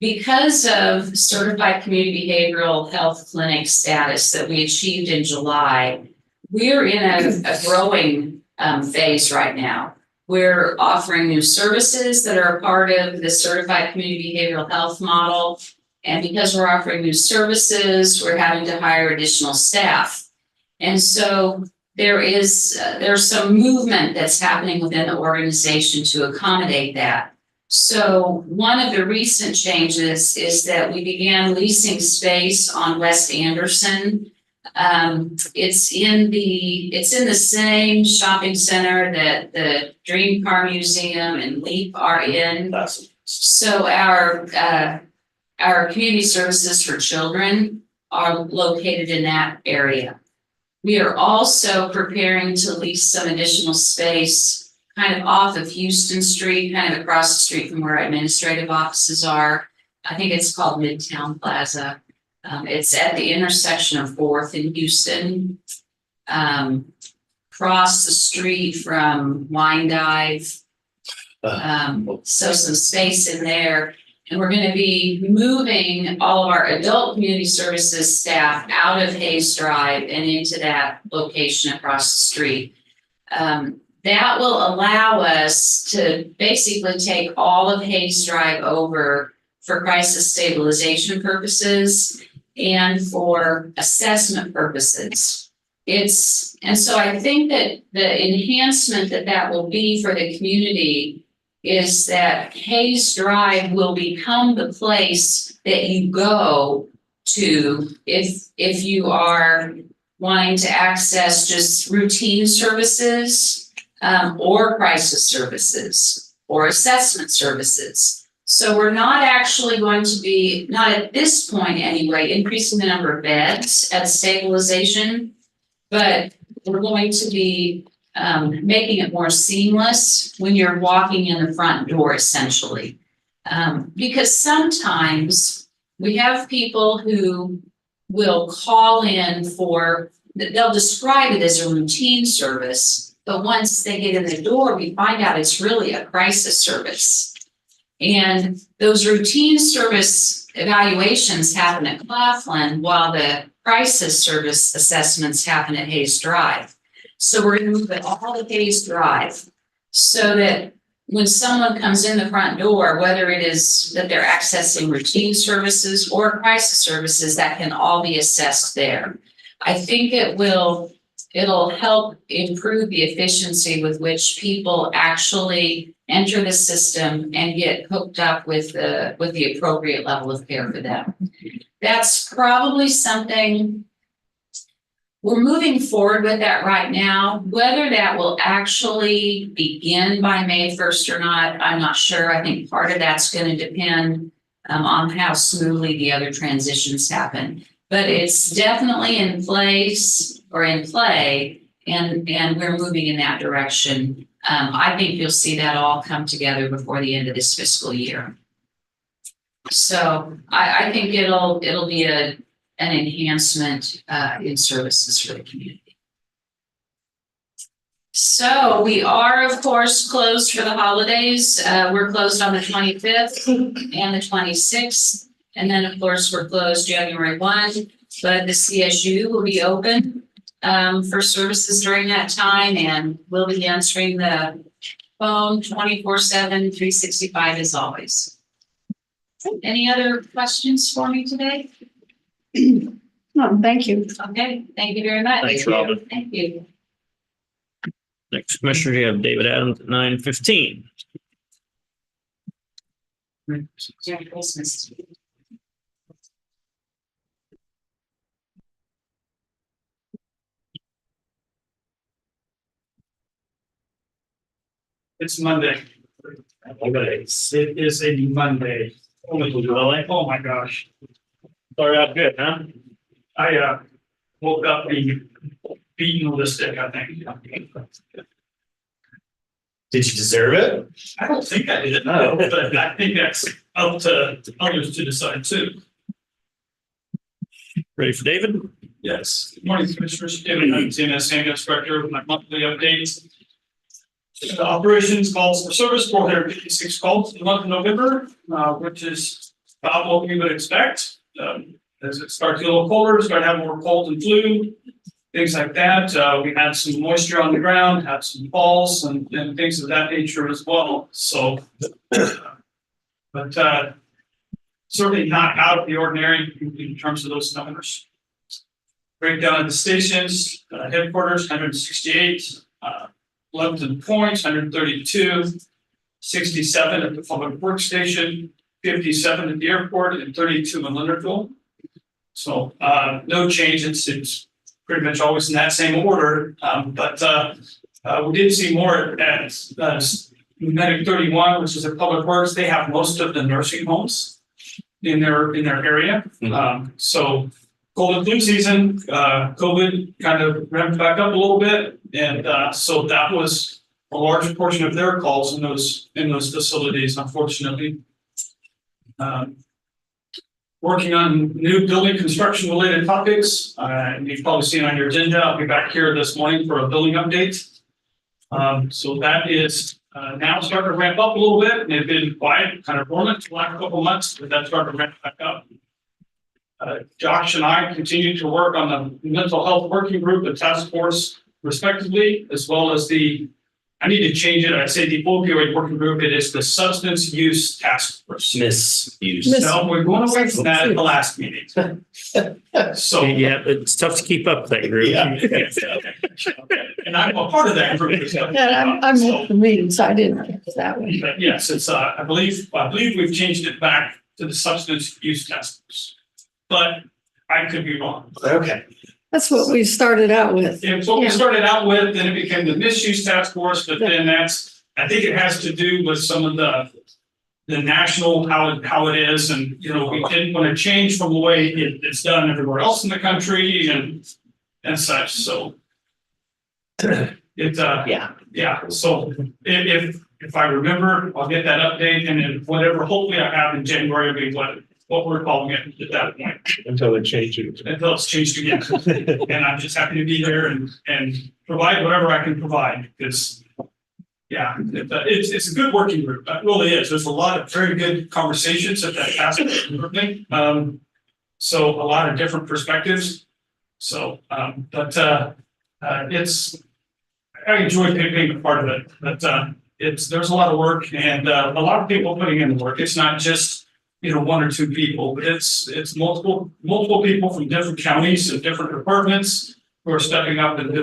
Because of certified community behavioral health clinic status that we achieved in July, we're in a growing phase right now. We're offering new services that are a part of the certified community behavioral health model. And because we're offering new services, we're having to hire additional staff. And so there's some movement that's happening within the organization to accommodate that. So one of the recent changes is that we began leasing space on West Anderson. It's in the same shopping center that the Dream Car Museum and LEAP are in. So our community services for children are located in that area. We are also preparing to lease some additional space kind of off of Houston Street, kind of across the street from where our administrative offices are. I think it's called Midtown Plaza. It's at the intersection of 4th and Houston. Across the street from Wine Dive. So some space in there. And we're going to be moving all of our adult community services staff out of Hayes Drive and into that location across the street. That will allow us to basically take all of Hayes Drive over for crisis stabilization purposes and for assessment purposes. And so I think that the enhancement that will be for the community is that Hayes Drive will become the place that you go to if you are wanting to access just routine services, or crisis services or assessment services. So we're not actually going to be, not at this point anyway, increasing the number of beds at stabilization, but we're going to be making it more seamless when you're walking in the front door, essentially. Because sometimes we have people who will call in they'll describe it as a routine service, but once they get in the door, we find out it's really a crisis service. And those routine service evaluations happen at Claflin while the crisis service assessments happen at Hayes Drive. So we're going to move it all to Hayes Drive so that when someone comes in the front door, whether it is that they're accessing routine services or crisis services, that can all be assessed there. I think it'll help improve the efficiency with which people actually enter the system and get hooked up with the appropriate level of care for them. That's probably something we're moving forward with that right now. Whether that will actually begin by May 1st or not, I'm not sure. I think part of that's going to depend on how smoothly the other transitions happen. But it's definitely in place or in play, and we're moving in that direction. I think you'll see that all come together before the end of this fiscal year. So I think it'll be an enhancement in services for the community. So we are, of course, closed for the holidays. We're closed on the 25th and the 26th. And then, of course, we're closed January 1, but the CSU will be open for services during that time, and we'll be answering the phone 24/7, 365 as always. Any other questions for me today? No, thank you. Okay, thank you very much. Thanks, Robin. Thank you. Next commissioner, you have David Adams at 9:15. Merry Christmas. It's Monday. It is a Monday. Oh my gosh. Sorry, out good, huh? I woke up being beaten with a stick, I think. Did you deserve it? I don't think I did, Oh. but I think that's up to others to decide too. Ready for David? Yes. Good morning, Commissioners. David Huntington, as Sand Inspector, with my monthly updates. The operations calls for service, 456 calls in the month of November, which is about what we would expect. As it starts to get a little colder, start having more cold and flu, things like that. We had some moisture on the ground, had some falls and things of that nature as well. So, but certainly not out of the ordinary in terms of those numbers. Breakdown of the stations, headquarters, 168, Lebanon Point, 132, 67 at the public works station, 57 at the airport, and 32 in Leonardville. So no change. It's pretty much always in that same order. But we did see more at Medic 31, which is at Public Works. They have most of the nursing homes in their area. So cold and flu season, COVID kind of ramped back up a little bit, and so that was a large portion of their calls in those facilities, unfortunately. Working on new building construction related topics. You've probably seen on your agenda, I'll be back here this morning for a building update. So that is now starting to ramp up a little bit. They've been quiet, kind of dormant the last couple of months, but that's starting to ramp back up. Josh and I continue to work on the mental health working group and task force respectively, as well as I need to change it. I say the opioid working group. It is the substance use task force. Misuse. No, we're going away from that at the last meeting. So. Yeah, it's tough to keep up that group. Yeah. And I'm a part of that group. Yeah, I'm with the meeting, so I didn't think it that way. But yes, it's, I believe we've changed it back to the substance use task force, but I could be wrong. Okay. That's what we started out with. It's what we Yeah. started out with, then it became the misuse task force, but then I think it has to do with some of the national, how it is, and, you know, we didn't want to change from the way it's done everywhere else in the country and such, so. Yeah, so if I remember, I'll get that update, and then whatever, hopefully I have in January will be what we're calling it at that point. Until they change it. Until it's changed again. And I'm just happy to be there and provide whatever I can provide, because yeah, it's a good working group. It really is. There's a lot of very good conversations at that task force. So a lot of different perspectives. So, but I enjoy being a part of it, but there's a lot of work and a lot of people putting in the work. It's not just, you know, one or two people, but it's multiple people from different counties and different departments who are stepping up and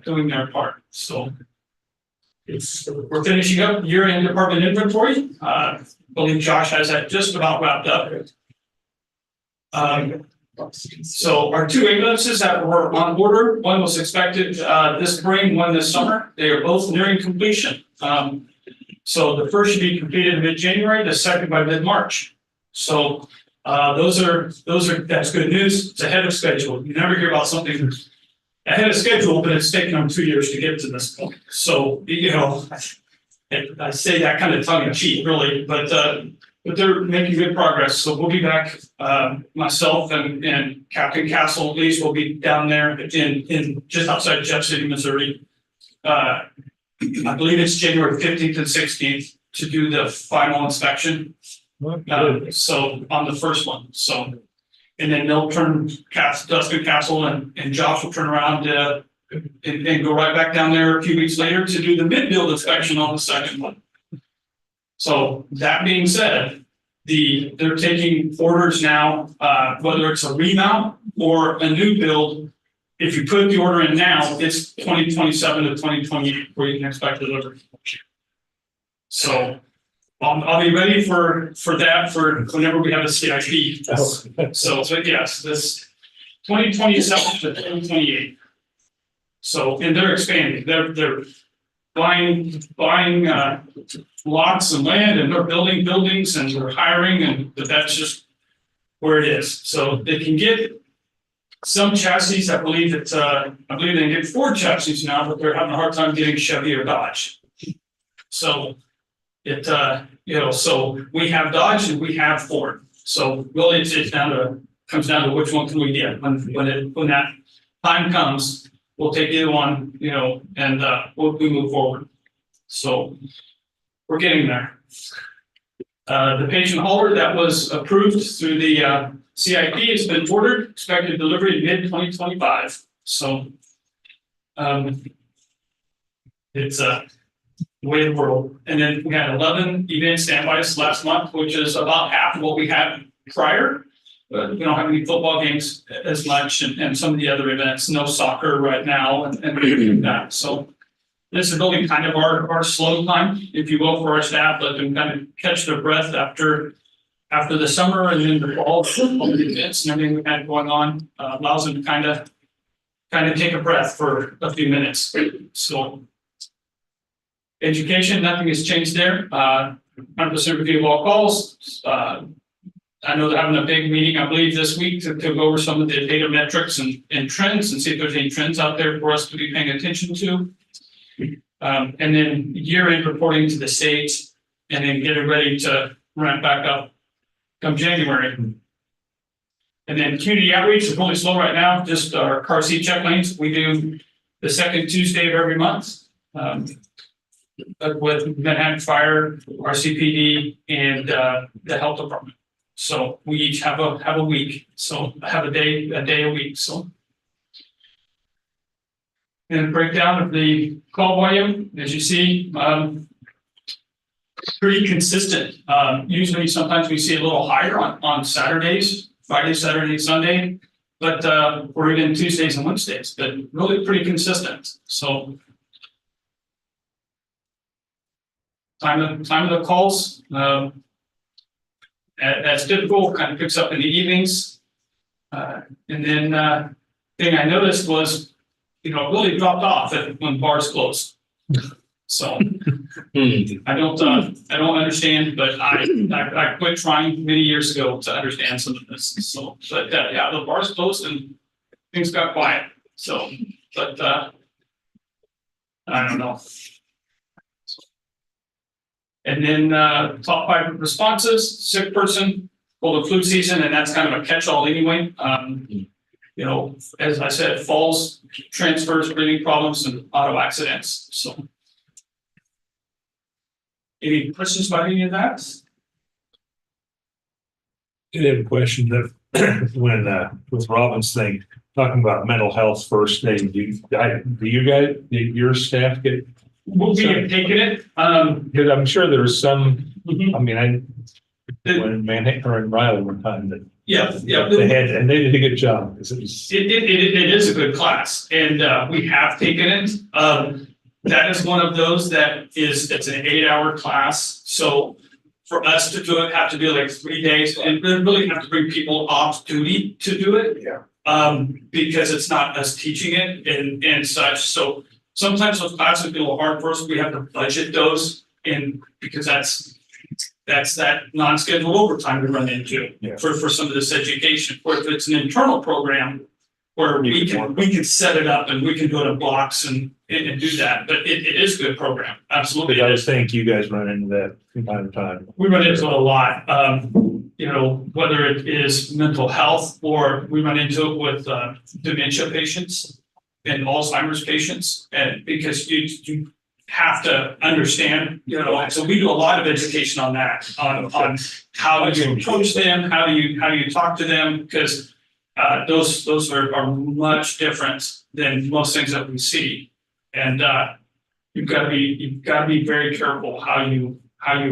doing their part. So we're finishing up year-end department inventory. I believe Josh has that just about wrapped up. So our two ambulances that were on order, one was expected this spring, one this summer. They are both nearing completion. So the first should be completed in mid-January, the second by mid-March. So that's good news. It's ahead of schedule. You never hear about something ahead of schedule, but it's taken them 2 years to get to this point. So, you know, I say that kind of tongue in cheek, really, but they're making good progress. So we'll be back, myself and Captain Castle, at least, will be down there in just outside Jeff City, Missouri. I believe it's January 15th and 16th to do the final inspection. So on the first one, so, and then they'll turn Dustin Castle and Josh will turn around and go right back down there a few weeks later to do the mid-build inspection on the second one. So that being said, they're taking orders now, whether it's a remount or a new build. If you put the order in now, it's 2027 to 2028 where you can expect delivery. So I'll be ready for that for whenever we have a CIP. So yes, this 2027 to 2028. So, and they're expanding, they're buying lots and land, and they're building buildings, and they're hiring, but that's just where it is. So they can get some chassis, I believe that, I believe they get Ford chassis now, but they're having a hard time getting Chevy or Dodge. So it, so we have Dodge and we have Ford. So really it's comes down to which one can we get when that time comes, we'll take either one, and, we move forward. So we're getting there. The patient hauler that was approved through the, CIP has been ordered, expected delivery mid-2025. So, it's the way of the world. And then we had 11 event standbys last month, which is about half of what we had prior. But we don't have any football games as much and some of the other events, no soccer right now and that. So this is really kind of our slow time, if you will, for our staff, let them kind of catch their breath after the summer and then the fall, all the events and everything we had going on, allows them to kind of take a breath for a few minutes. So education, nothing has changed there. 100% review of all calls. I know they're having a big meeting, I believe, this week to go over some of the data metrics and trends and see if there's any trends out there for us to be paying attention to. And then year-end reporting to the state and then getting ready to ramp back up come January. And then community outreach is really slow right now, just our car seat check lanes. We do the second Tuesday of every month. With Manhattan Fire, RCPD, and the health department. So we each have a week. So have a day a week. So and breakdown of the call volume, as you see, pretty consistent. Usually, sometimes we see a little higher on Saturdays, Friday, Saturday, Sunday, but or even Tuesdays and Wednesdays. But really pretty consistent. So. Time of the calls, as typical, kind of picks up in the evenings. And then thing I noticed was, it really dropped off when bars closed. So I don't understand, but I quit trying many years ago to understand some of this. So, but yeah, the bars closed and things got quiet. So, but I don't know. And then top 5 responses, sick person, cold and flu season, and that's kind of a catch-all anyway. As I said, falls, transfers, breathing problems, and auto accidents. So, any questions about any of that? I have a question that when with Robin's thing, talking about mental health first thing, your staff get? We'll be taking it. Because I'm sure there's some. Mhm. I mean, when Manhattan or in Riley one time that Yeah. they had and they did a good job. It is a good class, and we have taken it. That is one of those it's an 8-hour class. So for us to do it, have to do like 3 days, and we really have to bring people off duty to do it. Yeah. Because it's not us teaching it and such. So sometimes those classes can be a little hard for us. We have to budget those, and because that's that non-scheduled overtime we run into for some of this education. Or if it's an internal program where we can set it up and we can go to blocks and do that. But it is a good program. Absolutely. I think you guys run into that from time to time. We run into it a lot. Whether it is mental health or we run into it with dementia patients and Alzheimer's patients, and because you have to understand, so we do a lot of education on that, on how you approach them, how you talk to them, because those are much different than most things that we see, and you've got to be very careful how you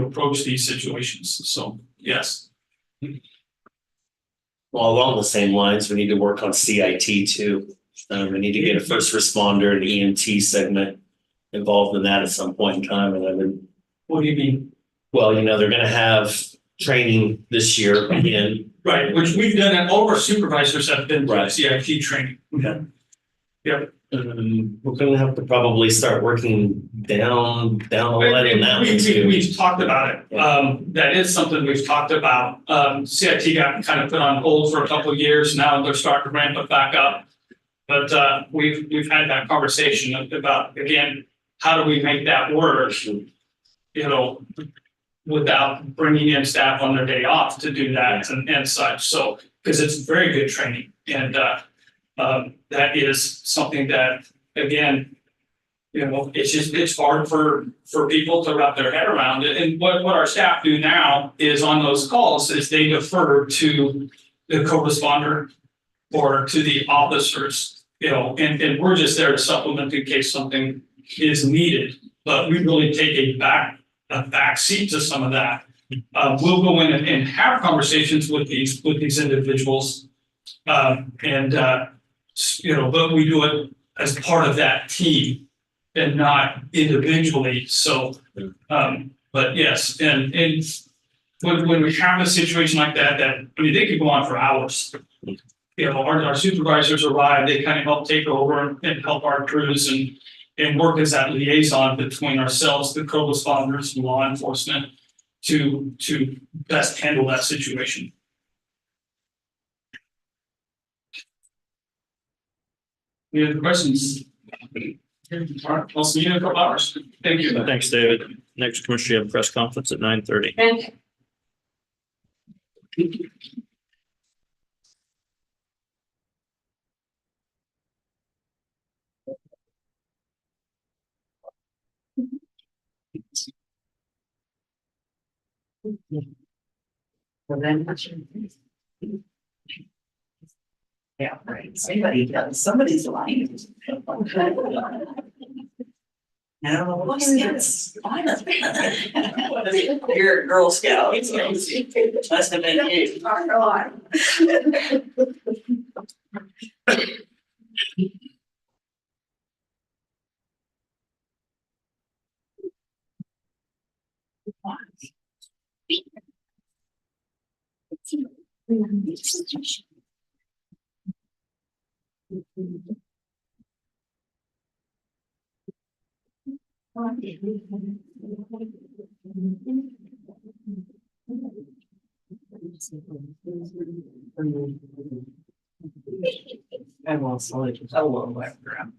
approach these situations. So yes. Well, along the same lines, we need to work on CIT too. We need to get a first responder and EMT segment involved in that at some point in time. And What do you mean? Well, they're going to have training this year again. Right, which we've done, and all of our supervisors have been through Right. CIT training. Okay. Yep. We're gonna have to probably start working down the line on that one too. We've talked about it. That is something we've talked about. CIT got kind of put on hold for a couple of years. Now they're starting to ramp it back up. But we've had that conversation about, again, how do we make that work? Without bringing in staff on their day off to do that and such. So, because it's very good training, and that is something that, again, it's hard for people to wrap their head around it. And what our staff do now is on those calls is they defer to the co-responder or to the officers, and we're just there to supplement in case something is needed. But we really take a back seat to some of that. We'll go in and have conversations with these individuals. But we do it as part of that team and not individually. So, but yes, and when we have a situation like that, they could go on for hours. Our supervisors arrive, they kind of help take over and help our crews and work as that liaison between ourselves, the co-responders, and law enforcement to best handle that situation. Any other questions? All right, I'll see you in a couple hours. Thank you. Thanks, David. Next, Commissioner, you have a press conference at 9:30. Yeah, right. Somebody's lying. I don't know what it's. You're a Girl Scout. Must have been you. I won't slow it. I won't let her.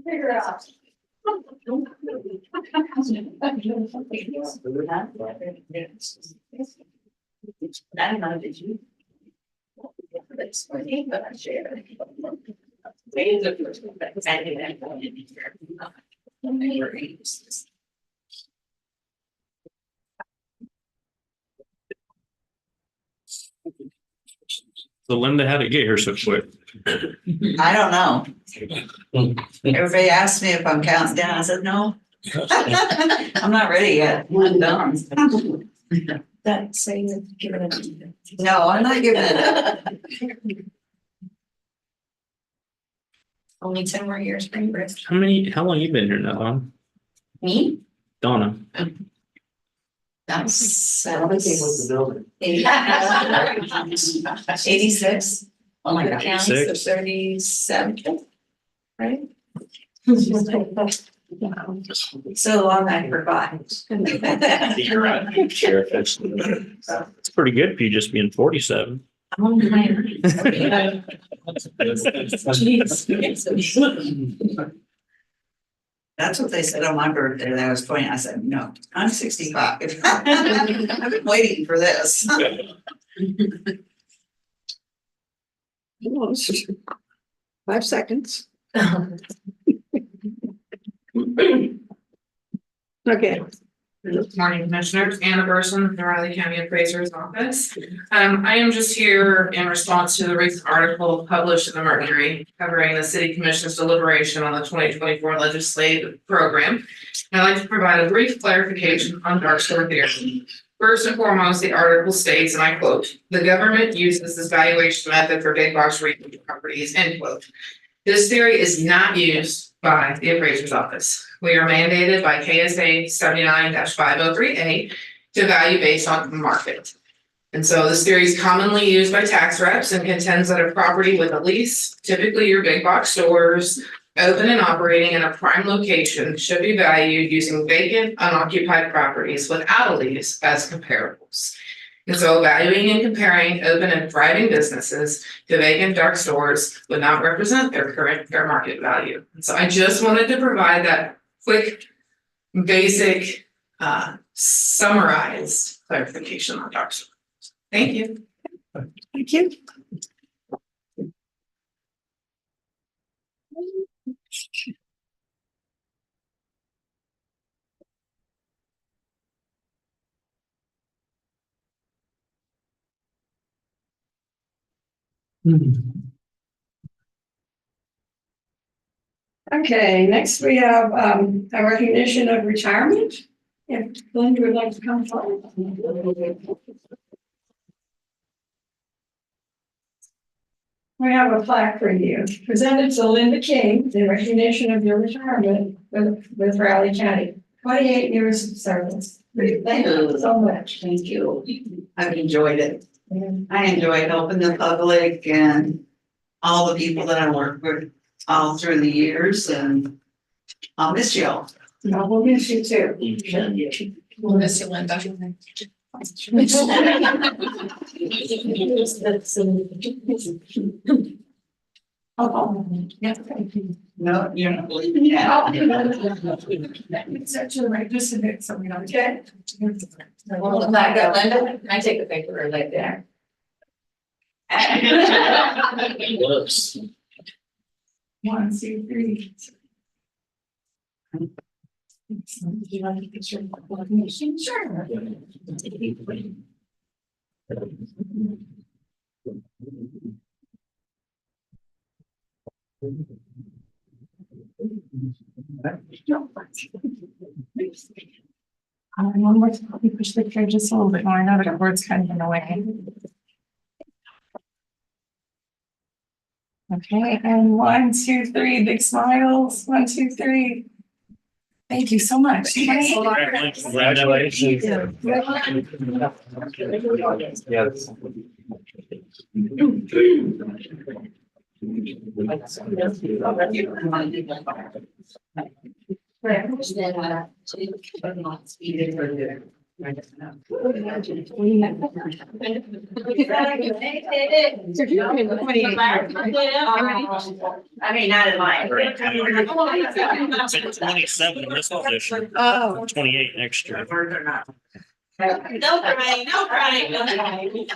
Figure out. I don't know, did you? That's funny, but I share it. So Linda, how'd it get here so quick? I don't know. Everybody asked me if I'm counting down. I said, no. I'm not ready yet. I'm done. That saying that give it a. No, I'm not giving it up. Only 10 more years, spring break. How long you been here now, Donna? Me? Donna? That's the building. 86. Oh my God. So 86. 37, right? So long I forgot. Sheriff, it's pretty good for you just being 47. That's what they said on my birthday, that I was 20. I said, no, I'm 65. I've been waiting for this. Almost. 5 seconds. Okay. Good morning, Commissioners. Anna Burson, the Riley County Appraiser's Office. I am just here in response to the recent article published in the Mercury covering the City Commission's deliberation on the 2024 legislative program. I'd like to provide a brief clarification on dark store theory. First and foremost, the article states, and I quote, "The government uses this valuation method for big box retail properties," end quote. This theory is not used by the Appraiser's Office. We are mandated by KSA 79-503A to value based on the market. And so this theory is commonly used by tax reps and contends that a property with a lease, typically your big box stores, open and operating in a prime location, should be valued using vacant, unoccupied properties without a lease as comparables. And so valuing and comparing open and thriving businesses to vacant dark stores would not represent their current fair market value. And so I just wanted to provide that quick, basic, summarized clarification on dark stores. Thank you. Thank you. Okay, next we have a recognition of retirement. If Linda would like to come forward. We have a plaque for you, presented to Linda King in recognition of your retirement with Raleigh County. 28 years of service. Thank you so much. Thank you. I've enjoyed it. I enjoy helping the public and all the people that I work with all through the years, and I'll miss y'all. No, we'll miss you too. We'll miss you, Linda. Oh, yeah, thank you. No, you're not leaving yet. It's actually right, just a bit, so we don't get. Well, if I go, Linda, can I take a picture right there? Whoops. 1, 2, 3. Do you want a picture of the coordination? Sure. One more time, you push the picture just a little bit more. I know the word's kind of in the way. Okay, and 1, 2, 3, big smiles. 1, 2, 3. Thank you so much. Congratulations. I mean, not in mine. It's at 27 in this position, Oh. 28 next year. No crying, no crying, no crying.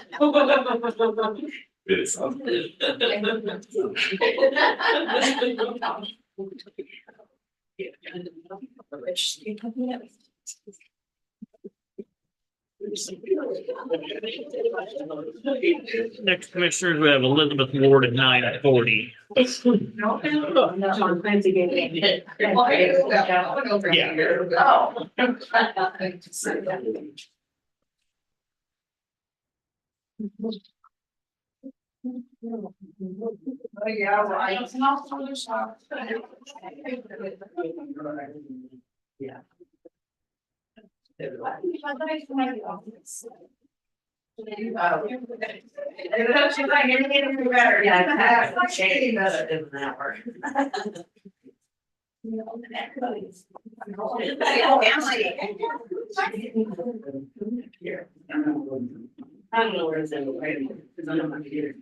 Next, commissioners, we have Elizabeth Ward at 9:40. Yeah. I don't know where it's in, right? Because I don't have to get it.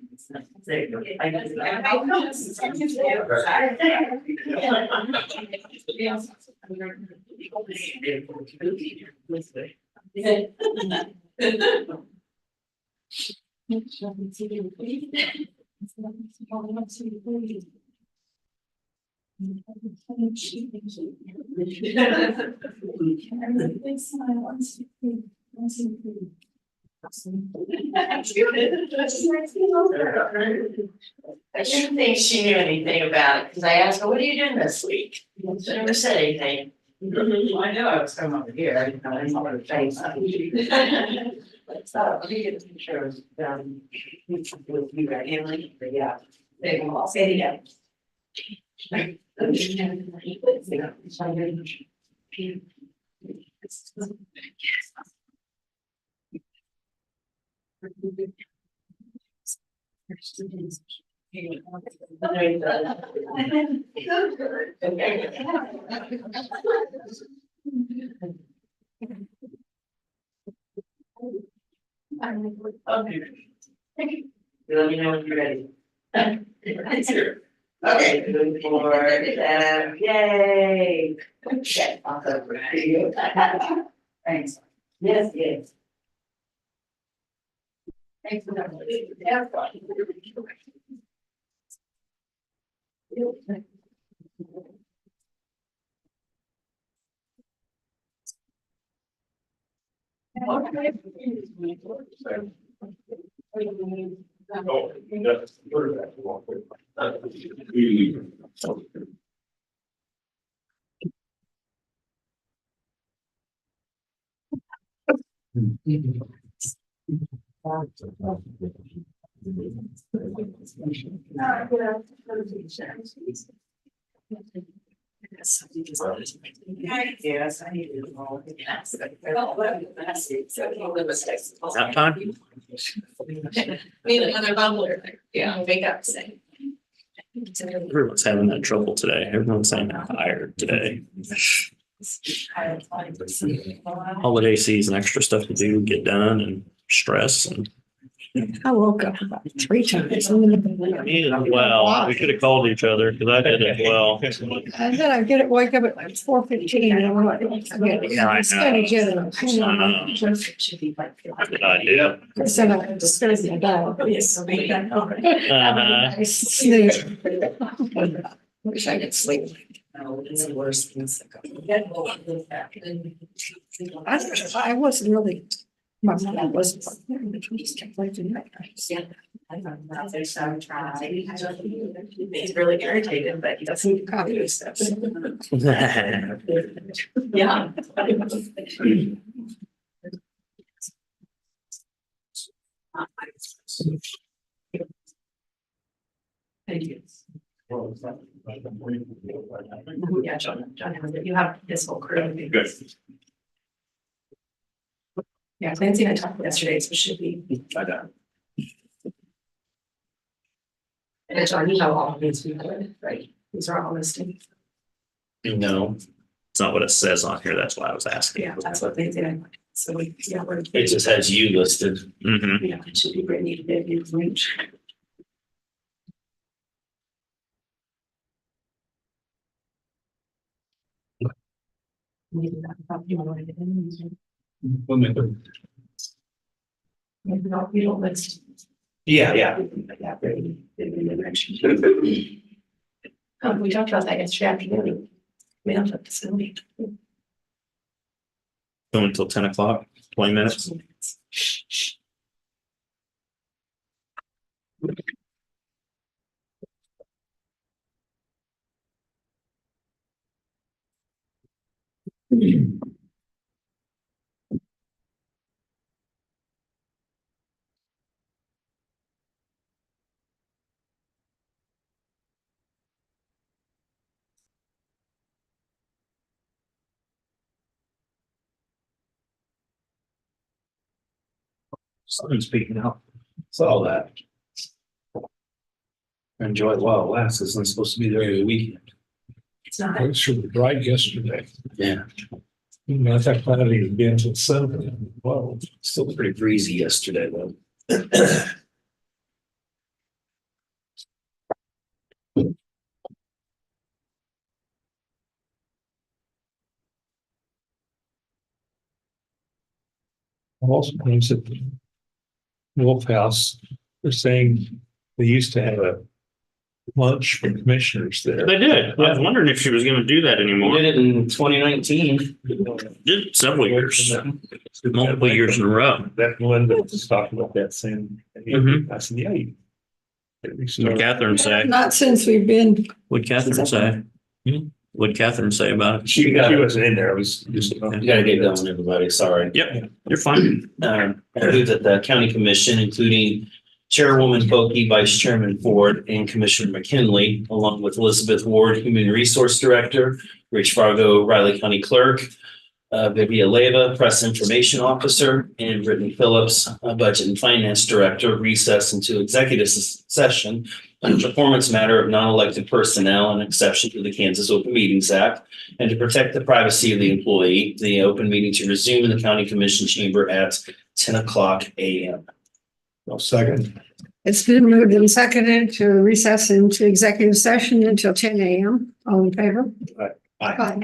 I didn't think she knew anything about it, because I asked her, what are you doing this week? She never said anything. I know I was coming over here, I didn't know any more of the face. Let me get a picture of, with you, right, Emily, but yeah, they will all say it again. Okay. Let me know when you're ready. Okay, move forward, yay. Okay, I'll go for you. Thanks. Yes, yes. Thanks for that. Yeah. Yes, I need to. Nap time? Need another bubbler. Yeah, wake up, say. Everyone's having that trouble today. Everyone's saying they're tired today. Holiday season, extra stuff to do, get done and stress and. I woke up about 3 times. Well, we should have called each other because I did as well. And then wake up at like 4:15 and I'm like, Yeah, I it's gonna know. get it. Good idea. Because then I disturbed my dog. Uh-huh. I snooze. Wish I could sleep. I wasn't really, my mom wasn't. Just kept waking up. He's really irritated, but he doesn't copy his stuff. Yeah. Thank you. Yeah, John has it. You have this whole crew. Good. Yeah, Clancy and I talked yesterday, so it should be. And John, you have all of these, right? These are all listed. No, it's not what it says on here. That's why I was asking. Yeah, that's what they did. So we, yeah, we're. It just has you listed. Mm-hmm. Yeah, it should be Brittany to get you reach. Maybe that probably won't get in. Maybe not, you don't list. Yeah, yeah. Yeah, Brittany, didn't mention. We talked about that yesterday afternoon. We don't have to send me. Going until 10 o'clock, 20 minutes. Sun's peeking out. Saw that. Enjoy it while it lasts. It's not supposed to be there every weekend. It's not. It was super bright yesterday. Yeah. Matter of fact, I haven't even been to the seven. Whoa. Still pretty breezy yesterday though. Also, claims that the Wolf House, they're saying they used to have a lunch for commissioners there. They did. I was wondering if she was gonna do that We anymore. did it in 2019. Did several years, multiple years in a row. That Linda was talking about that saying, Mhm. I said, yeah. What'd Catherine say? Not since we've been, What'd Catherine say? What'd Catherine say about it? She wasn't in there. I was just. You gotta get going, everybody. Sorry. Yep, you're fine. I move that the county commission, including Chairwoman BOCC, Vice Chairman Ford, and Commissioner McKinley, along with Elizabeth Ward, Human Resource Director, Rich Fargo, Riley County Clerk, Vivian Leyva, Press Information Officer, and Brittany Phillips, Budget and Finance Director, recess into executive session on a performance matter of non-elected personnel, an exception to the Kansas Open Meetings Act, and to protect the privacy of the employee, the open meeting to resume in the county commission chamber at 10 o'clock a.m. Well, second. it's been moved and seconded to recess into executive session until 10 a.m. All in favor? Aye. Aye.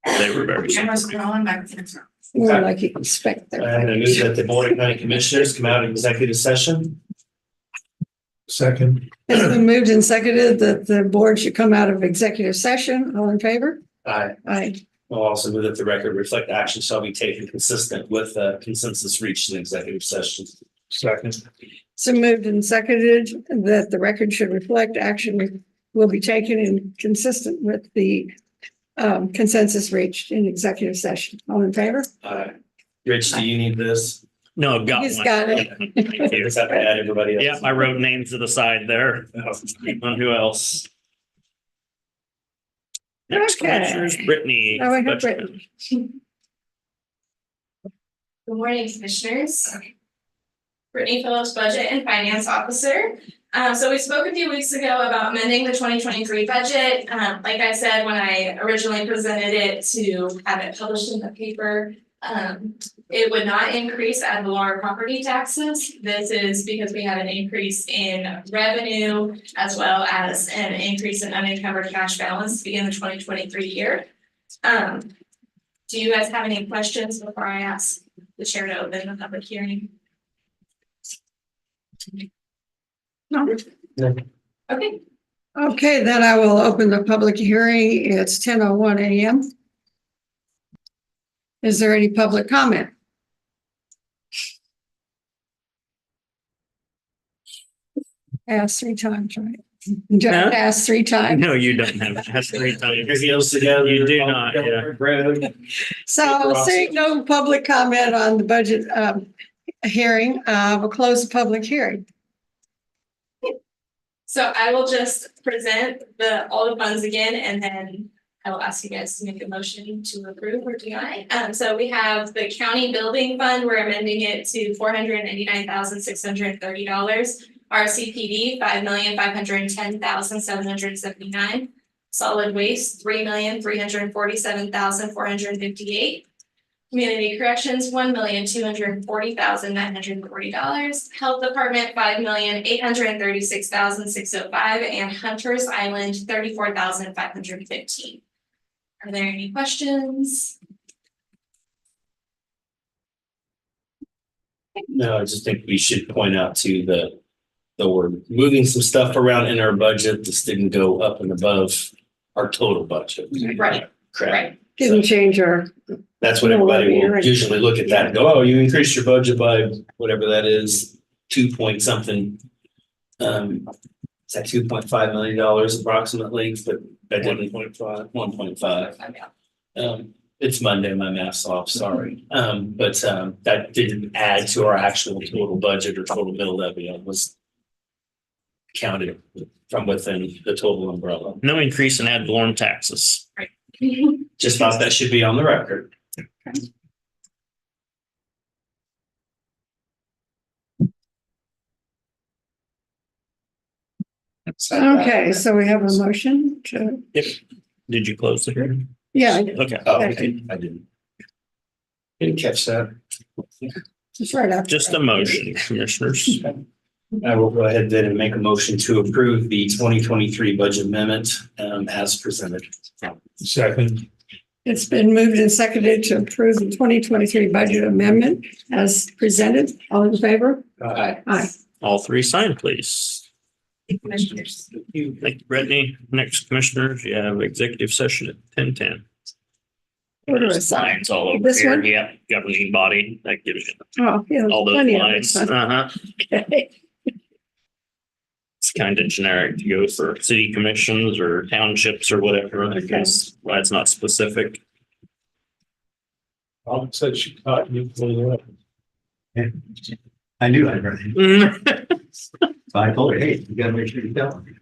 They were very Cameras supportive. rolling back to the More like you expect I'm going to move that the Board of County Commissioners come out of executive session. Second. It's been moved and seconded that the board should come out of executive session. All in favor? I Aye. will also move that the record reflect action shall be taken consistent with consensus reached in executive session. Second. So moved and seconded that the record should reflect action will be taken and consistent with the consensus reached in executive session. All in favor? Rich, do you need this? No, I've got one. He's got it. Thank You you. just have to add everybody else. Yeah, I wrote names to the side there. On who else? Next Okay. commissioners, Brittany. Oh, I have Budget. Brittany. Good morning, commissioners. Brittany Phillips, Budget and Finance Officer. So we spoke a few weeks ago about amending the 2023 budget. Like I said, when I originally presented it to have it published in the paper, it would not increase ad valorem property taxes. This is because we have an increase in revenue as well as an increase in unencumbered cash balance to begin the 2023 year. Do you guys have any questions before I ask the chair to open the public hearing? No. Okay, Okay, then I will open the public hearing. It's 10:01 a.m. Is there any public comment? Ask 3 times, right? Just Huh? ask 3 times. No, you don't have it. That's 3 Your times. heels together. You do not, yeah. Road. So seeing no public comment on the budget hearing, we'll close the public hearing. so I will just present all the funds again, and then I will ask you guys to make a motion to approve or deny. So we have the county building fund, we're amending it to $499,630. RCPD, $5,510,779. Solid waste, $3,347,458. Community corrections, $1,240,940. Health department, $5,836,605, and Hunter's Island, $34,515. Are there any questions? No, I just think we should point out too that we're moving some stuff around in our budget. This didn't go up and above our total budget. Right, Correct. right. Didn't change our, That's what everybody will usually look at that and go, oh, you increased your budget by whatever that is, 2 point something. Is that $2.5 million approximately, but I didn't 1.5. It's Monday, my math's off, sorry. But that didn't add to our actual total budget or total mill levy. It was counted from within the total umbrella. No increase in ad valorem taxes. Just thought that should be on the record. okay, so we have a motion to, Did you close the hearing? yeah, Okay. Oh, I didn't. Didn't catch that. it's right after. Just a motion, commissioners. I will go ahead then and make a motion to approve the 2023 budget amendment as presented. Second. It's been moved and seconded to approve the 2023 budget amendment as presented. All in favor? Aye. All 3 sign, please. Commissioners. Thank you, Brittany. Next, commissioners, you have executive session at 10:10. What do I There's sign? lines all over This here. one? Yeah, governing body. That gives you Oh, yeah. all those plenty of lines. it. Okay. It's kind of generic to go for city commissions or townships or whatever. I guess why it's not specific. I'll say she caught you. I knew I'd read it. So I told her, hey, you gotta make sure you tell me.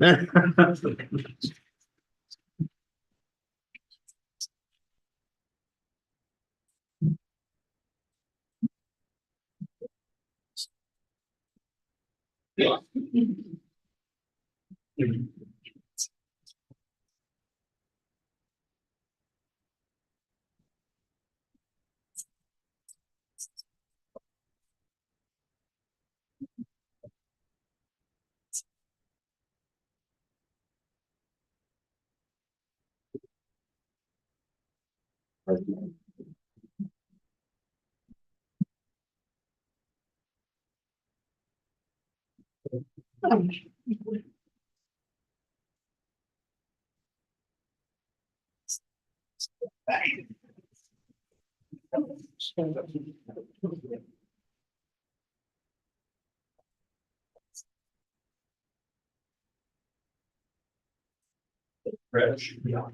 Yeah.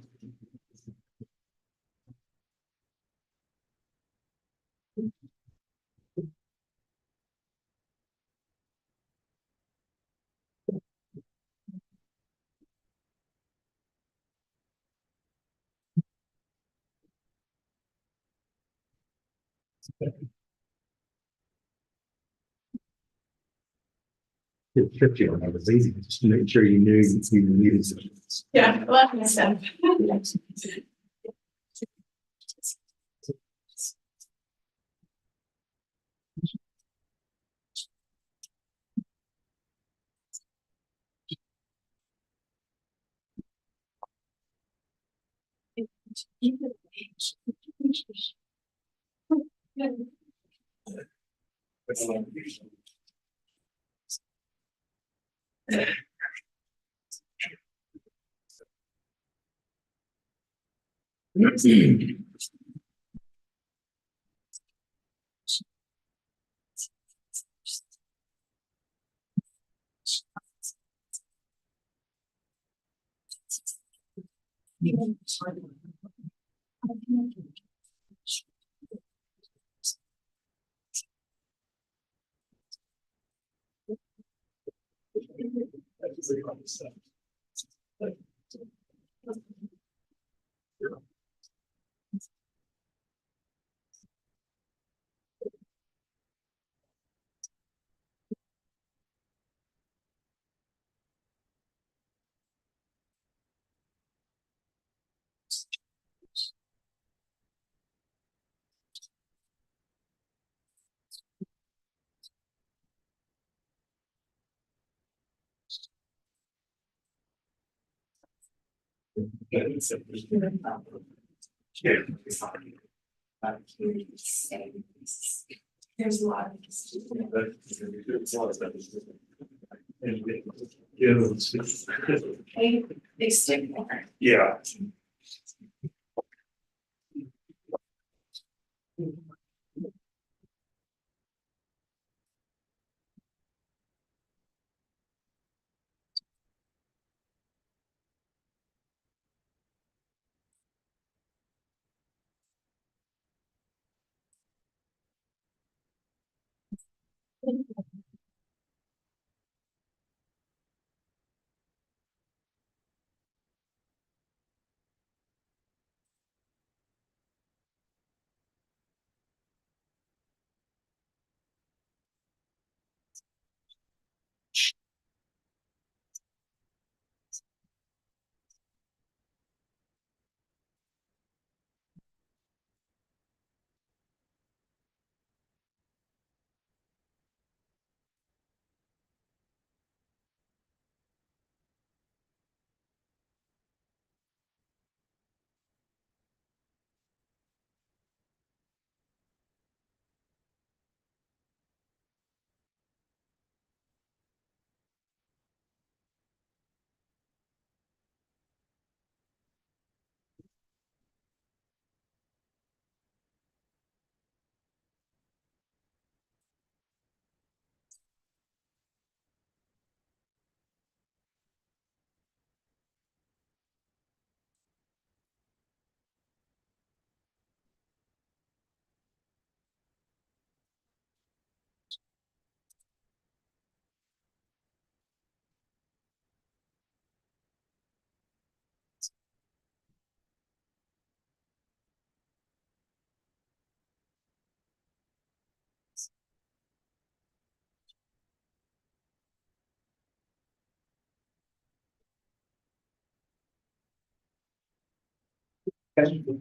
It tripped you. It was easy. Just to make sure you knew you needed something. Yeah, well, that's stuff. There's a lot of. They stick more. Yeah.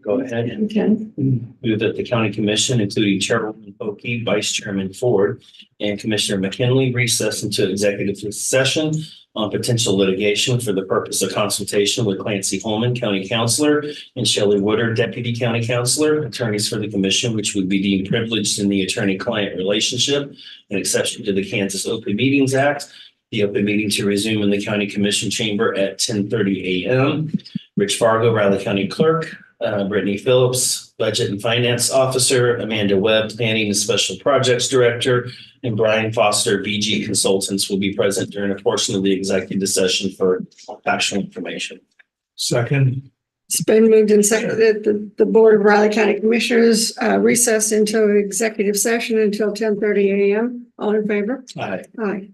Go ahead. Okay. Move that the county commission, including Chairwoman Oki, Vice Chairman Ford, and Commissioner McKinley recess into executive session on potential litigation for the purpose of consultation with Clancy Holman, County Counselor, and Shelley Woodard, Deputy County Counselor, attorneys for the commission, which would be deemed privileged in the attorney-client relationship, an exception to the Kansas Open Meetings Act. The open meeting to resume in the County Commission Chamber at 10:30 a.m. Rich Fargo, Riley County Clerk, Brittany Phillips, Budget and Finance Officer, Amanda Webb, Planning and Special Projects Director, and Brian Foster, BG Consultants will be present during a portion of the executive session for factual information. Second. It's been moved and seconded that the Board of Riley County Commissioners recess into executive session until 10:30 a.m. All in favor? Aye. Aye.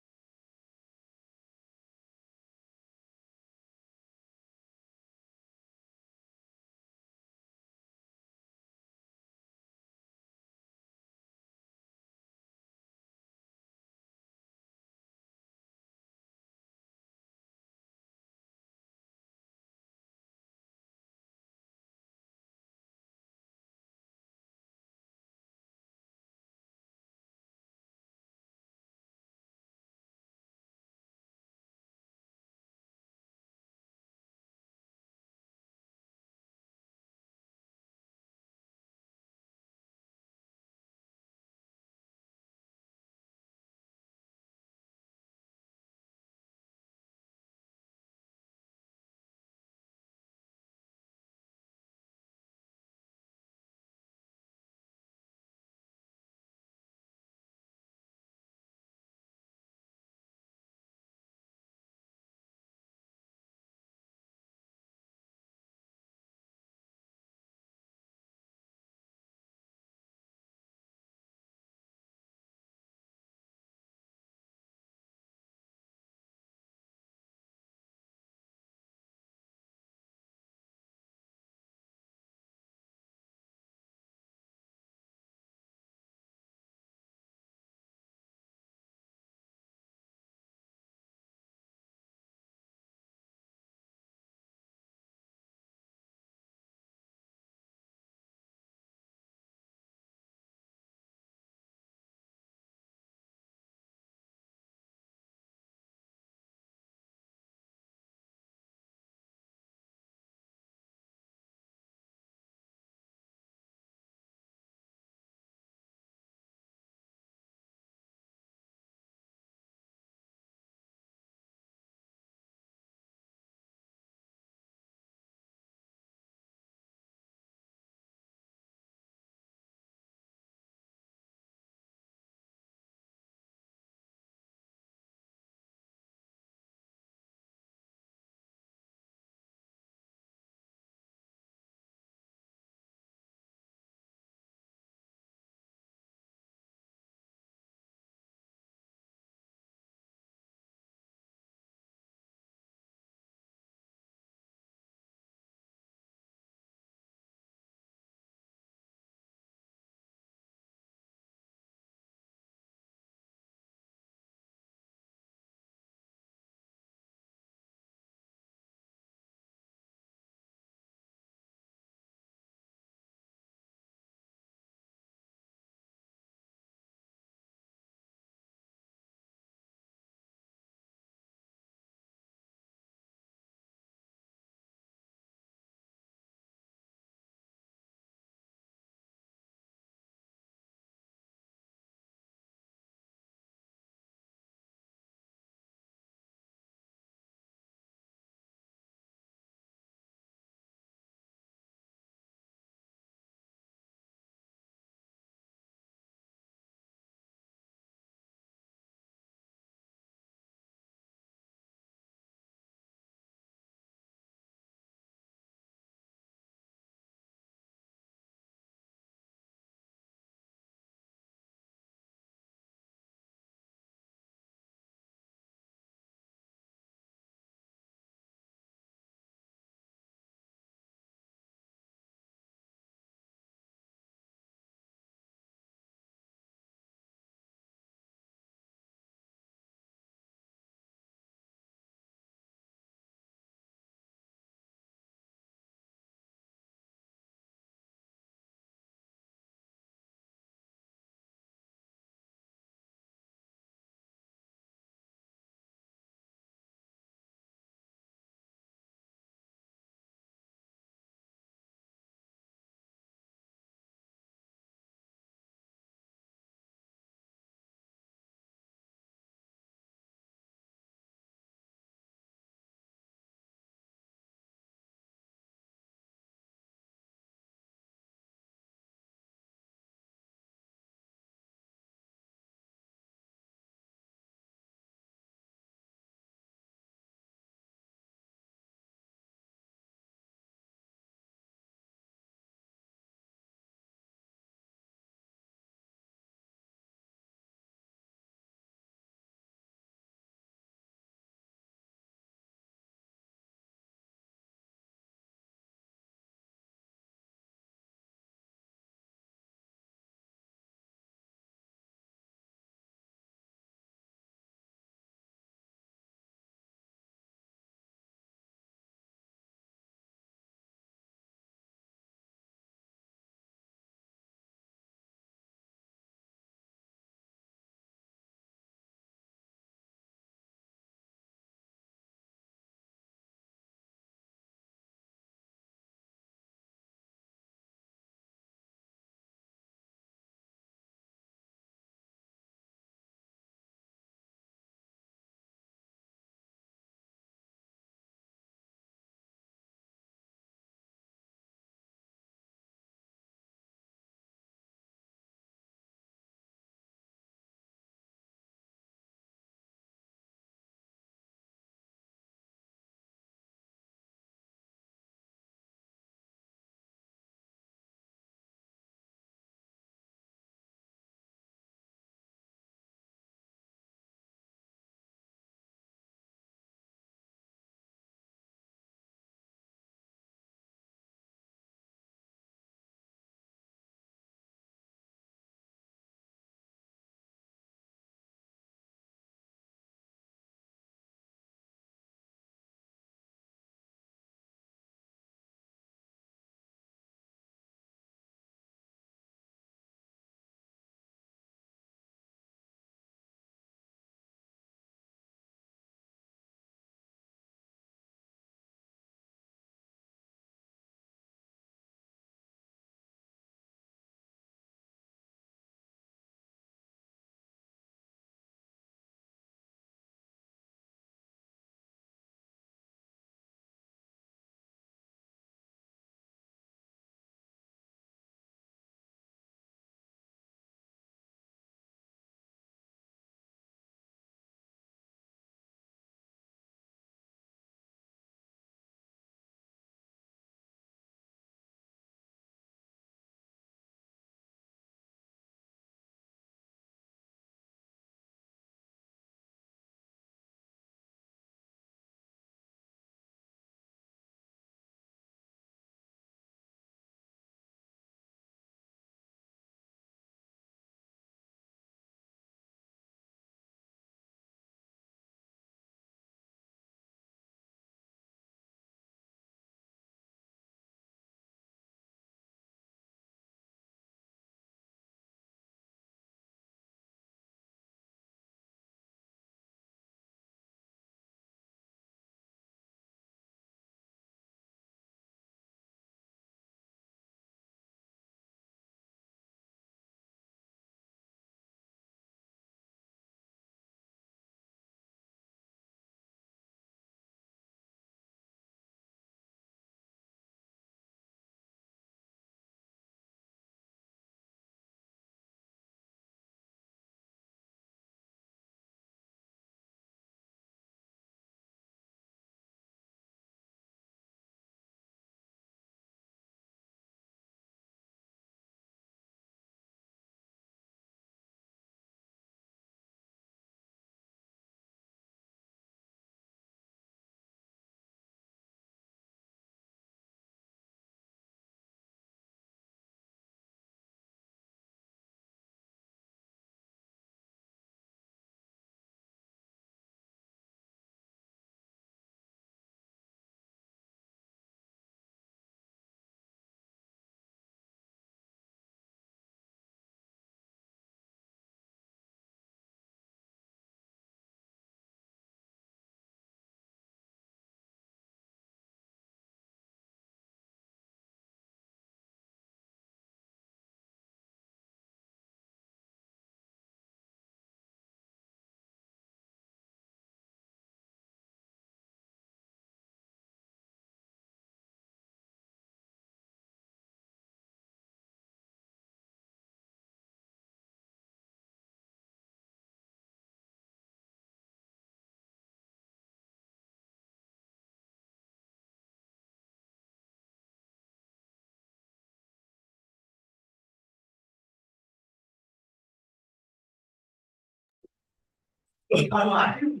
online.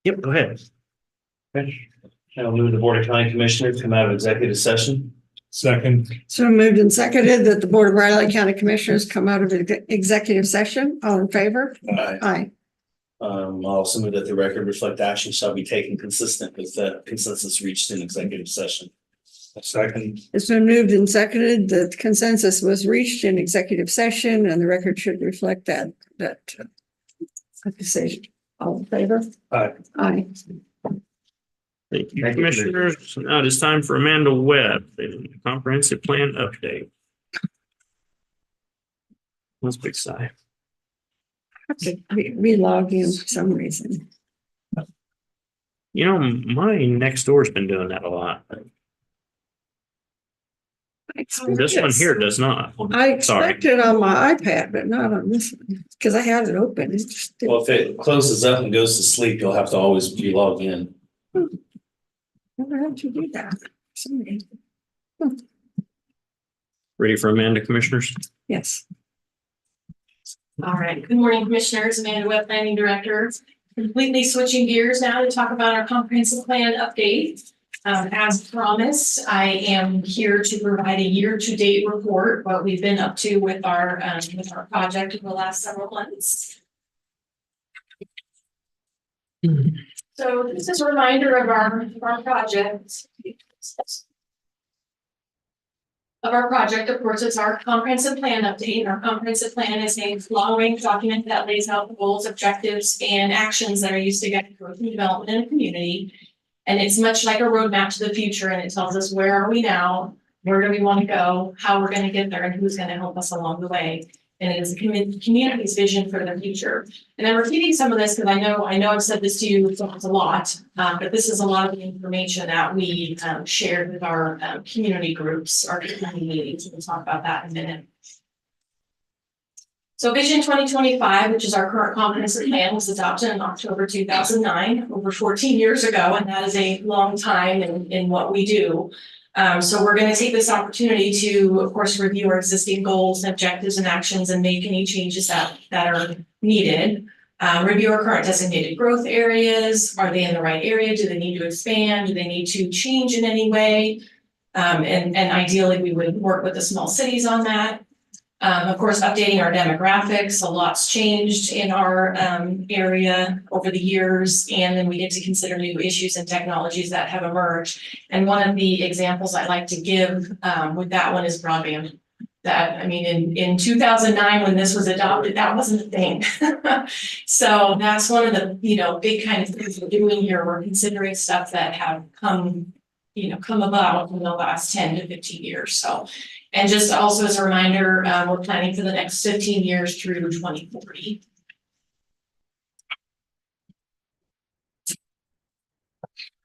Yep, go ahead. I'll move the Board of County Commissioners come out of executive session. Second. So moved and seconded that the Board of Riley County Commissioners come out of executive session. All in favor? Aye. I'll also move that the record reflect action shall be taken consistent with the consensus reached in executive session. Second. It's been moved and seconded that consensus was reached in executive session and the record should reflect that decision. All in favor? Aye. Aye. Thank you, Thank you, Commissioners. So now it is time for Amanda Webb, the comprehensive plan update. Let's big sigh. I have to relog in for some reason. You know, my next door's been doing that a lot. This one here does not. I Sorry. expect it on my iPad, but not on this one, because I have it open. It's just. Well, if it closes up and goes to sleep, you'll have to always be logged in. Never had you do that. For some reason. Ready for Amanda, Commissioners? Yes. All right, good morning, Commissioners. Amanda Webb, Planning Director. Completely switching gears now to talk about our comprehensive plan update. As promised, I am here to provide a year-to-date report, what we've been up to with our project over the last several months. So this is a reminder of our project. Of course, it's our comprehensive plan update. Our comprehensive plan is a long-range document that lays out the goals, objectives, and actions that are used to get growth and development in a community. And it's much like a roadmap to the future, and it tells us where are we now, where do we want to go, how we're going to get there, and who's going to help us along the way. And it is the community's vision for the future. And I'm repeating some of this because I know I've said this to you a lot, but this is a lot of the information that we shared with our community groups, our community meetings. We'll talk about that in a minute. So Vision 2025, which is our current comprehensive plan, was adopted in October 2009, over 14 years ago, and that is a long time in what we do. So we're going to take this opportunity to, of course, review our existing goals, objectives, and actions, and make any changes that are needed. Review our current designated growth areas. Are they in the right area? Do they need to expand? Do they need to change in any way? And ideally, we would work with the small cities on that. Of course, updating our demographics. A lot's changed in our area over the years, and then we get to consider new issues and technologies that have emerged. And one of the examples I like to give with that one is broadband. That, I mean, in 2009, when this was adopted, that wasn't a thing. So that's one of the, big kind of things we're doing here. We're considering stuff that have come about in the last 10 to 15 years. So, and just also as a reminder, we're planning for the next 15 years through 2040.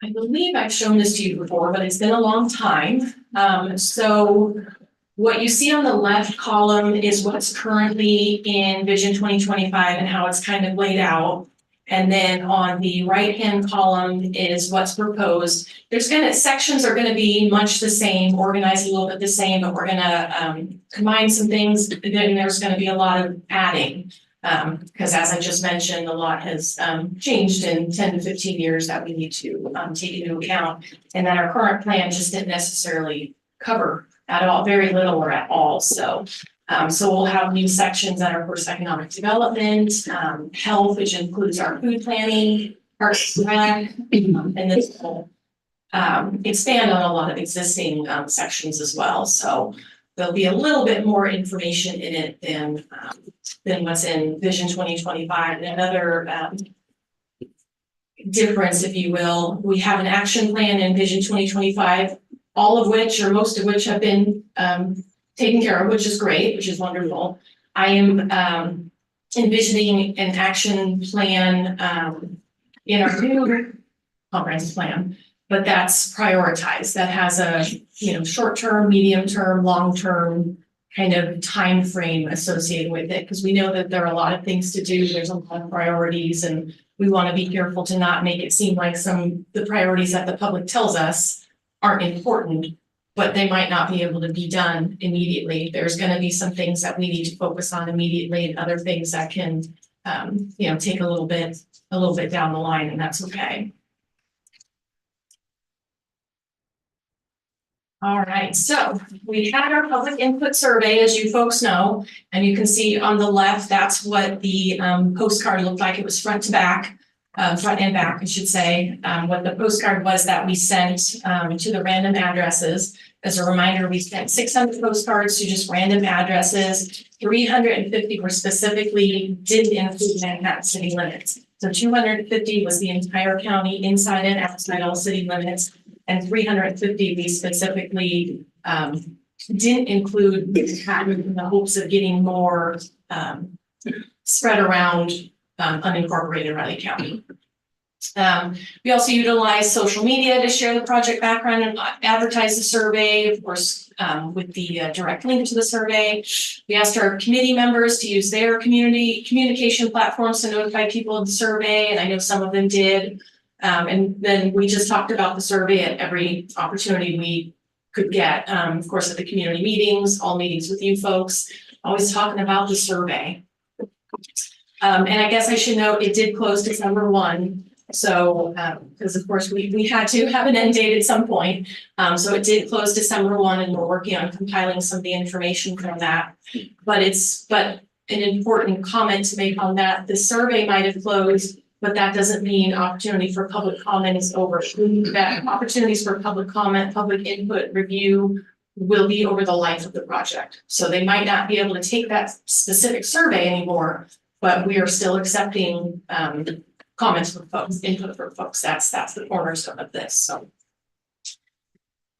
I believe I've shown this to you before, but it's been a long time. So what you see on the left column is what's currently in Vision 2025 and how it's kind of laid out. And then on the right-hand column is what's proposed. Sections are gonna be much the same, organized a little bit the same, but we're gonna combine some things. Then there's gonna be a lot of adding. Because as I just mentioned, a lot has changed in 10 to 15 years that we need to take into account. And that our current plan just didn't necessarily cover at all, very little or at all. So we'll have new sections that are, of course, economic development, health, which includes our food planning, parks and rec, and this will expand on a lot of existing sections as well. So there'll be a little bit more information in it than what's in Vision 2025. And another difference, if you will, we have an action plan in Vision 2025, all of which or most of which have been taken care of, which is great, which is wonderful. I am envisioning an action plan in our new comprehensive plan, but that's prioritized. That has a short-term, medium-term, long-term kind of time frame associated with it, because we know that there are a lot of things to do. There's a lot of priorities, and we want to be careful to not make it seem like the priorities that the public tells us aren't important. but they might not be able to be done immediately. There's gonna be some things that we need to focus on immediately and other things that can, take a little bit down the line, and that's okay. All right, so we had our public input survey, as you folks know, and you can see on the left, that's what the postcard looked like. It was front to back, front and back, I should say. What the postcard was that we sent to the random addresses. As a reminder, we sent 600 postcards to just random addresses. 350 were specifically didn't include Manhattan city limits. So 250 was the entire county inside and outside all city limits. And 350 we specifically didn't include Manhattan in the hopes of getting more spread around unincorporated Riley County. We also utilized social media to share the project background and advertise the survey, of course, with the direct link to the survey. We asked our committee members to use their community communication platforms to notify people of the survey, and I know some of them did. And then we just talked about the survey at every opportunity we could get. Of course, at the community meetings, all meetings with you folks, always talking about the survey. And I guess I should note, it did close December 1. So, because of course we had to have an end date at some point. So it did close December 1, and we're working on compiling some of the information from that. But an important comment to make on that, the survey might have closed, but that doesn't mean opportunity for public comment is over. That opportunities for public comment, public input, review will be over the life of the project. So they might not be able to take that specific survey anymore, but we are still accepting comments from folks, input from folks. That's the cornerstone of this.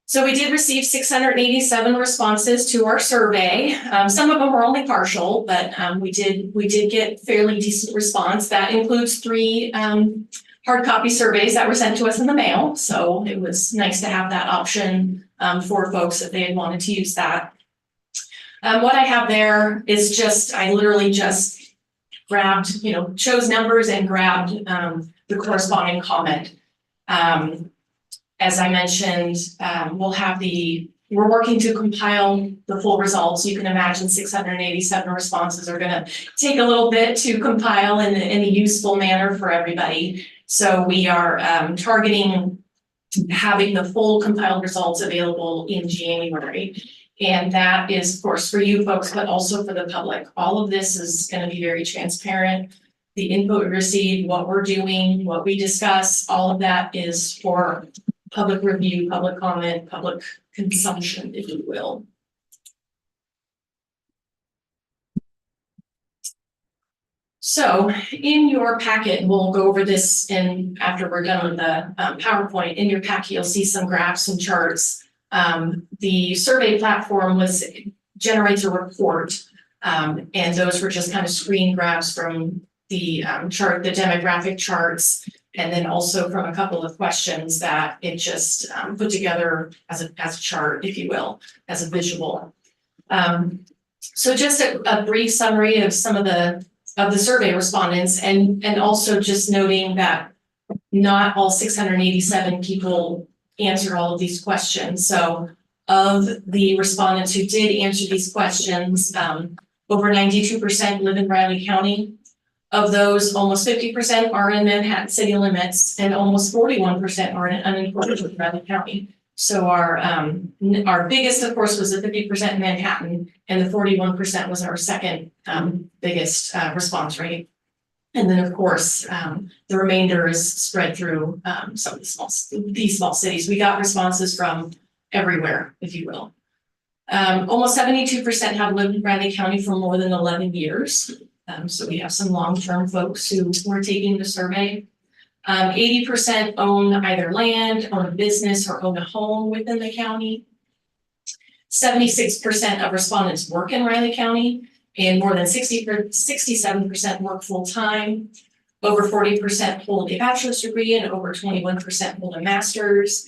So we did receive 687 responses to our survey. Some of them were only partial, but we did get fairly decent response. That includes 3 hard copy surveys that were sent to us in the mail. So it was nice to have that option for folks if they had wanted to use that. What I have there is I literally just grabbed, chose numbers and grabbed the corresponding comment. As I mentioned, we're working to compile the full results. You can imagine 687 responses are gonna take a little bit to compile in a useful manner for everybody. So we are targeting having the full compiled results available in January. And that is, of course, for you folks, but also for the public. All of this is going to be very transparent. The input we receive, what we're doing, what we discuss, all of that is for public review, public comment, public consumption, if you will. So in your packet, we'll go over this after we're done with the PowerPoint. In your packet, you'll see some graphs and charts. The survey platform generates a report, and those were just kind of screen grabs from the the demographic charts, and then also from a couple of questions that it just put together as a chart, if you will, as a visual. So just a brief summary of some of the survey respondents, and also just noting that not all 687 people answered all of these questions. So of the respondents who did answer these questions, over 92% live in Riley County. Of those, almost 50% are in Manhattan city limits, and almost 41% are in unincorporated Riley County. So our biggest, of course, was the 50% in Manhattan, and the 41% was our second biggest response rate. And then, of course, the remainder is spread through some of these small cities. We got responses from everywhere, if you will. Almost 72% have lived in Riley County for more than 11 years. So we have some long-term folks who were taking the survey. 80% own either land, own a business, or own a home within the county. 76% of respondents work in Riley County, and more than 67% work full-time. Over 40% hold a bachelor's degree, and over 21% hold a master's.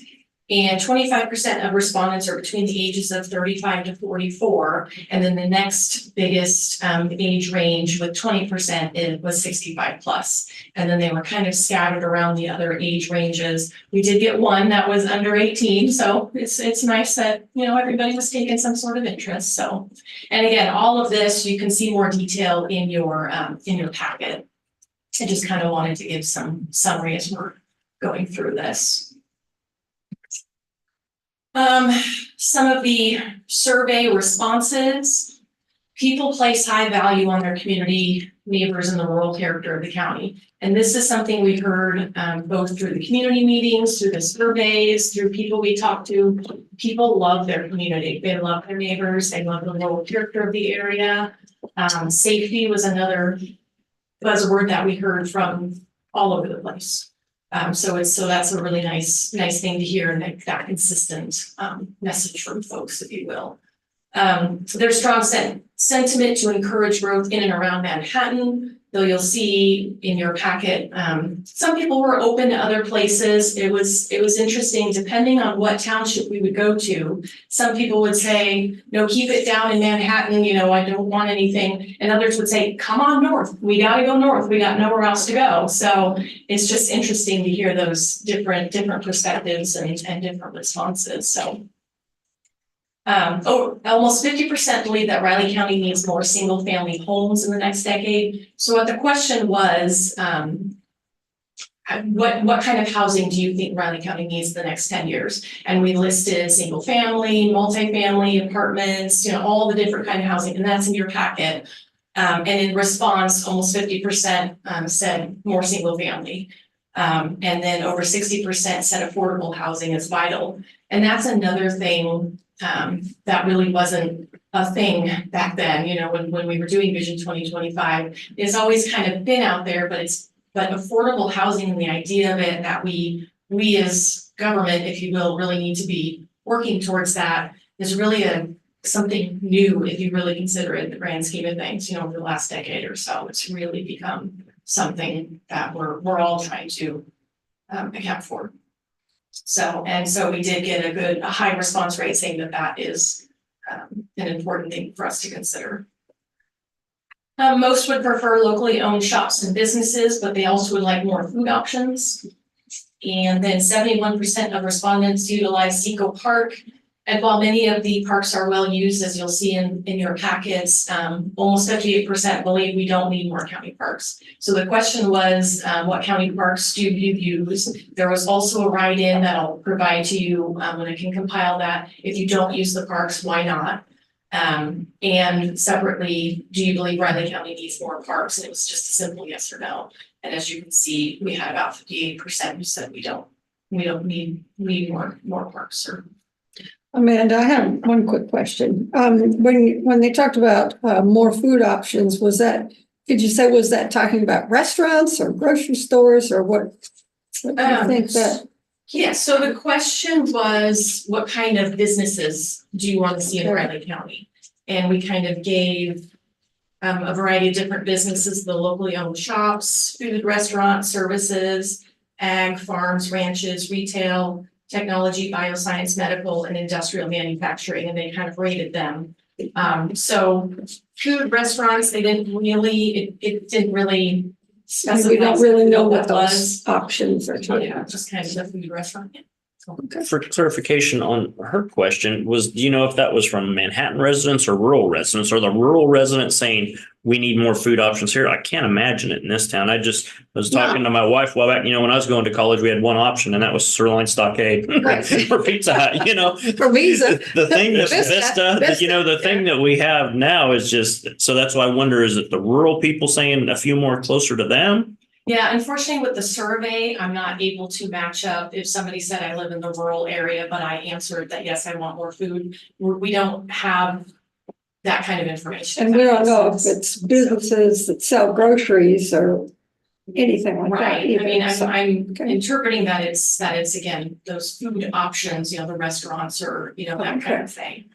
And 25% of respondents are between the ages of 35 to 44. And then the next biggest age range with 20% was 65 plus. And then they were kind of scattered around the other age ranges. We did get one that was under 18. So it's nice that, you know, everybody was taking some sort of interest. So, and again, all of this, you can see more detail in your packet. I just kind of wanted to give some summary as we're going through this. Some of the survey responses, people place high value on their community neighbors and the rural character of the county. And this is something we heard both through the community meetings, through the surveys, through people we talked to. People love their community. They love their neighbors. They love the rural character of the area. Safety was another buzzword that we heard from all over the place. So that's a really nice thing to hear, and that consistent message from folks, if you will. So there's strong sentiment to encourage growth in and around Manhattan. Though you'll see in your packet, some people were open to other places. It was interesting, depending on what township we would go to. Some people would say, no, keep it down in Manhattan, you know, I don't want anything. And others would say, come on north, we gotta go north, we got nowhere else to go. So it's just interesting to hear those different perspectives and different responses, so. Almost 50% believe that Riley County needs more single-family homes in the next decade. So what the question was, what kind of housing do you think Riley County needs in the next 10 years? And we listed single-family, multifamily, apartments, you know, all the different kind of housing, and that's in your packet. And in response, almost 50% said more single-family. And then over 60% said affordable housing is vital. And that's another thing that really wasn't a thing back then, you know, when we were doing Vision 2025. It's always kind of been out there, but affordable housing and the idea of it, that we as government, if you will, really need to be working towards that, is really something new if you really consider it in the grand scheme of things, you know, over the last decade or so. It's really become something that we're all trying to account for. So we did get a high response rate saying that is an important thing for us to consider. Most would prefer locally owned shops and businesses, but they also would like more food options. And then 71% of respondents utilize Eco Park. And while many of the parks are well used, as you'll see in your packets, almost 58% believe we don't need more county parks. So the question was, what county parks do you use? There was also a write-in that I'll provide to you when I can compile that. If you don't use the parks, why not? And separately, do you believe Riley County needs more parks? And it was just a simple yes or no. And as you can see, we had about 58% who said we don't need more parks. Or Amanda, I have one quick question. When they talked about more food options, was that talking about restaurants or grocery stores, or what do you think that? Yeah, so the question was, what kind of businesses do you want to see in Riley County? And we kind of gave a variety of different businesses, the locally owned shops, food, restaurants, services, ag, farms, ranches, retail, technology, bioscience, medical, and industrial manufacturing, and they kind of rated them. So food, restaurants, they didn't really, it didn't really specify. We don't really know what those options are. Yeah, just kind of the food restaurant. Okay. For clarification on her question, do you know if that was from Manhattan residents or rural residents? Or the rural residents saying we need more food options here? I can't imagine it in this town. I was talking to my wife while back, you know, when I was going to college, we had one option, and that was sirloin stockade for Pizza Hut, you know. For Visa. The thing that's Vista, you know, the thing that we have now is just, so that's why I wonder, is it the rural people saying a few more closer to them? Yeah, unfortunately with the survey, I'm not able to match up if somebody said I live in the rural area, but I answered that, yes, I want more food. We don't have that kind of information. And we don't know if it's businesses that sell groceries or anything like that. Right, I mean, I'm okay. interpreting that it's again, those food options, you know, the restaurants or, you know, that kind of thing.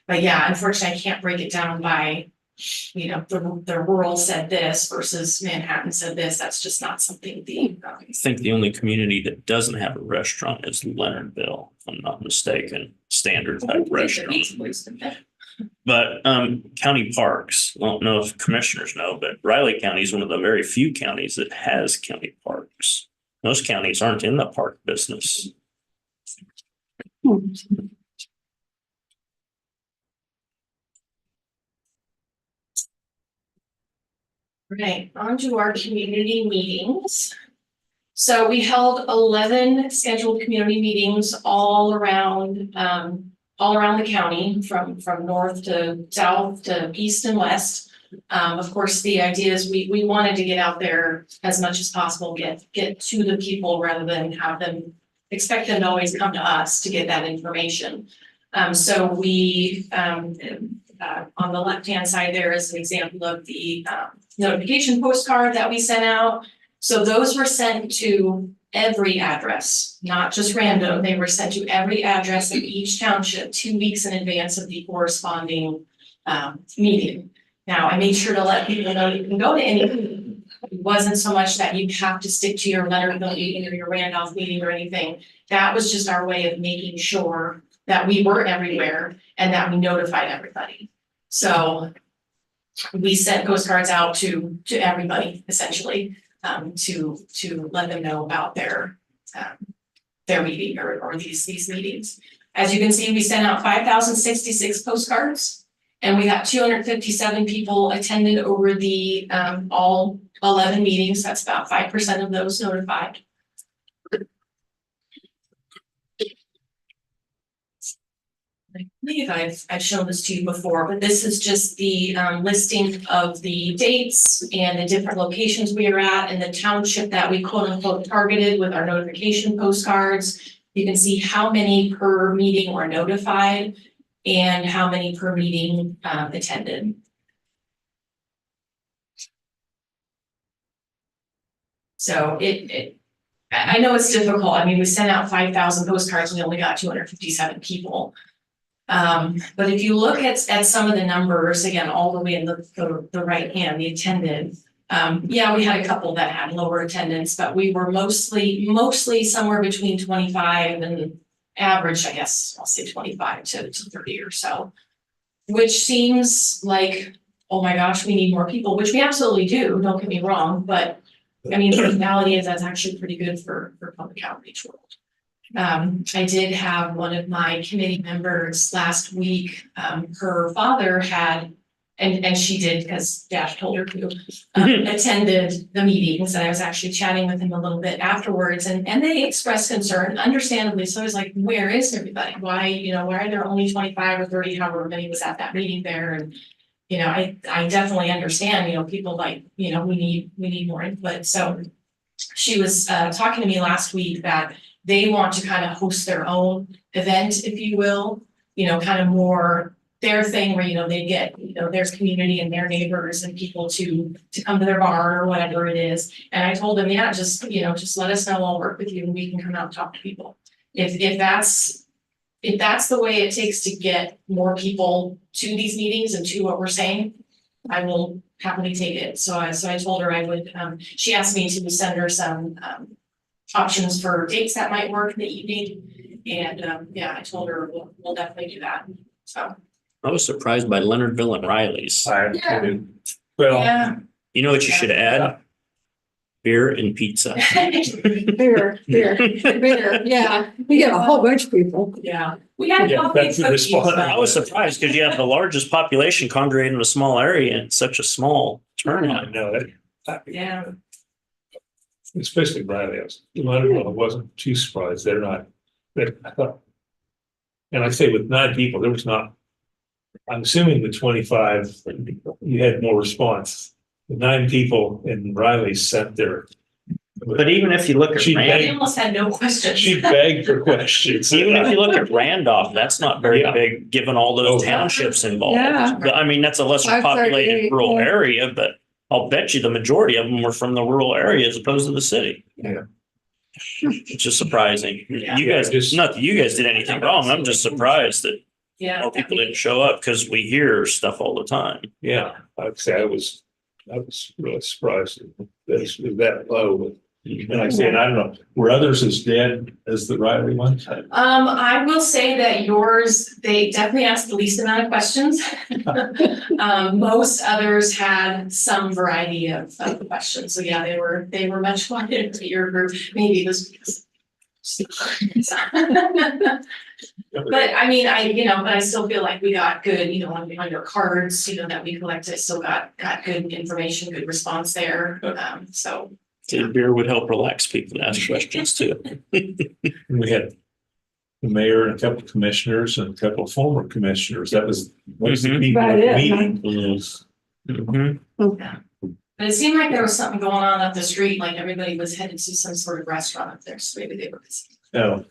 But yeah, unfortunately, I can't break it down by the rural said this versus Manhattan said this. That's just not something I think the only community that doesn't have a restaurant is Leonardville, if I'm not mistaken, standard type restaurant. But county parks, I don't know if commissioners know, but Riley County is one of the very few counties that has county parks. Most counties aren't in the park business. Right, on to our community meetings. So we held 11 scheduled community meetings all around the county, from north to south to east and west. Of course, the idea is we wanted to get out there as much as possible, get to the people rather than have them expect them to always come to us to get that information. So we, on the left-hand side, there is an example of the notification postcard that we sent out. So those were sent to every address, not just random. They were sent to every address in each township 2 weeks in advance of the corresponding meeting. Now, I made sure to let people know you can go to any meeting. It wasn't so much that you have to stick to your Leonardville meeting or your Randolph meeting or anything. That was just our way of making sure that we were everywhere and that we notified everybody. So we sent postcards out to everybody essentially, to let them know about their meeting or these meetings. As you can see, we sent out 5,066 postcards, and we got 257 people attended over the all 11 meetings. That's about 5% of those notified. I believe I've shown this to you before, but this is just the listing of the dates and the different locations we are at and the township that we quote unquote targeted with our notification postcards. You can see how many per meeting were notified and how many per meeting attended. So I know it's difficult. I mean, we sent out 5,000 postcards and we only got 257 people. But if you look at some of the numbers, again, all the way in the right hand, the attended, yeah, we had a couple that had lower attendance, but we were mostly somewhere between 25 and average, I guess, I'll say 25 to 30 or so, which seems like, oh my gosh, we need more people, which we absolutely do, don't get me wrong, but I mean, the reality is that's actually pretty good for public outreach world. I did have one of my committee members last week, her father had, and she did because Dash told her to, attended the meetings, and I was actually chatting with him a little bit afterwards, and they expressed concern, understandably. So I was like, where is everybody? Why are there only 25 or 30, however many was at that meeting there? And I definitely understand, people like, we need more input. So she was talking to me last week that they want to kind of host their own event, if you will, kind of more their thing where, they get, their community and their neighbors and people to come to their barn or whatever it is. And I told them, yeah, just let us know, I'll work with you and we can come out and talk to people. If that's the way it takes to get more people to these meetings and to what we're saying, I will happily take it. So I told her I would, she asked me to send her some options for dates that might work in the evening. And yeah, I told her we'll definitely do that. So I was surprised by Leonardville and Riley's. Yeah. Well, yeah. You know what you should add? Beer and pizza. Beer, yeah, we get a whole bunch of people. Yeah. We had Yeah, coffee and that's the cookies, response. but- I was surprised because you have the largest population congregated in a small area and such a small turnout. I know that. Yeah. Especially Riley, I wasn't too surprised. They're not, I thought. And I say with 9 people, there was not, I'm assuming the 25, you had more response. The 9 people in Riley sent their. But even if you look at She They Randolph, almost had no questions. She begged for questions. even if you look at Randolph, that's not very Yeah. big, given all those Oh. townships involved. Yeah. But, I mean, that's a lesser 538, populated rural yeah. area, but I'll bet you the majority of them were from the rural area as opposed to the city. Yeah. It's just surprising. Yeah. You guys, Just- not that you guys did anything wrong. I'm just surprised that More people didn't show up because we hear stuff all the time. Yeah, I'd say I was really surprised that it's that low. And I said, I don't know, were others as dead as the Riley ones? I will say that yours, they definitely asked the least amount of questions. Most others had some variety of questions. So yeah, they were much quieter to your group. Maybe this. But I mean, but I still feel like we got good, on your cards, that we collected, still got good information, good response there. So. The beer would help relax people to ask questions too. We had the mayor and a couple of commissioners and a couple of former commissioners. That was most of the people at the meeting. Mhm. But it seemed like there was something going on up the street, like everybody was headed to some sort of restaurant up there, so maybe they were busy. Oh,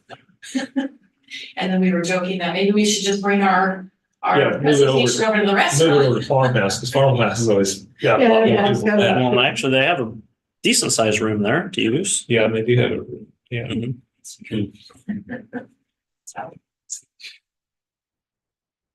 And then we were joking that maybe we should just bring our Yeah, move it over presentation over to the move it restaurant. over to farmhouse, because farmhouse is always, Yeah, it's got a- Well, actually, they have a decent sized room there to use. yeah, they do have it. Yeah. So.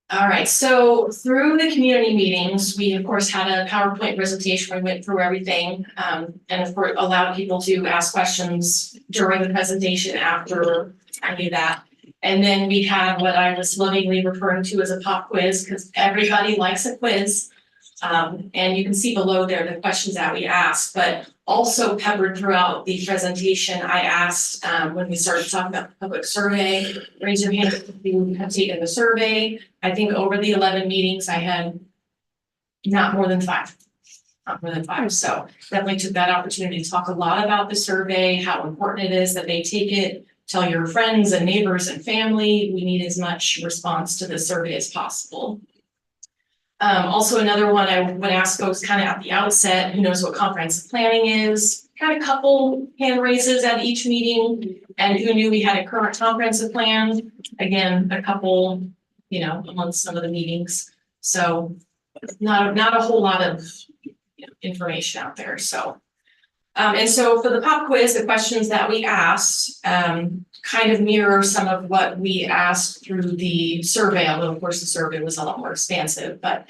All right, so through the community meetings, we of course had a PowerPoint presentation, we went through everything, and of course allowed people to ask questions during the presentation after I knew that. And then we had what I was lovingly referring to as a pop quiz, because everybody likes a quiz. And you can see below there the questions that we asked, but also peppered throughout the presentation, I asked, when we started talking about the public survey, raise your hand if you have taken the survey. I think over the 11 meetings, I had not more than five. So definitely took that opportunity to talk a lot about the survey, how important it is that they take it, tell your friends and neighbors and family. We need as much response to the survey as possible. Also another one I would ask folks kind of at the outset, who knows what comprehensive planning is, had a couple hand raises at each meeting, and who knew we had a current comprehensive plan, again, a couple, amongst some of the meetings. So not a whole lot of information out there, so. And so for the pop quiz, the questions that we asked, kind of mirror some of what we asked through the survey, although of course the survey was a lot more expansive, but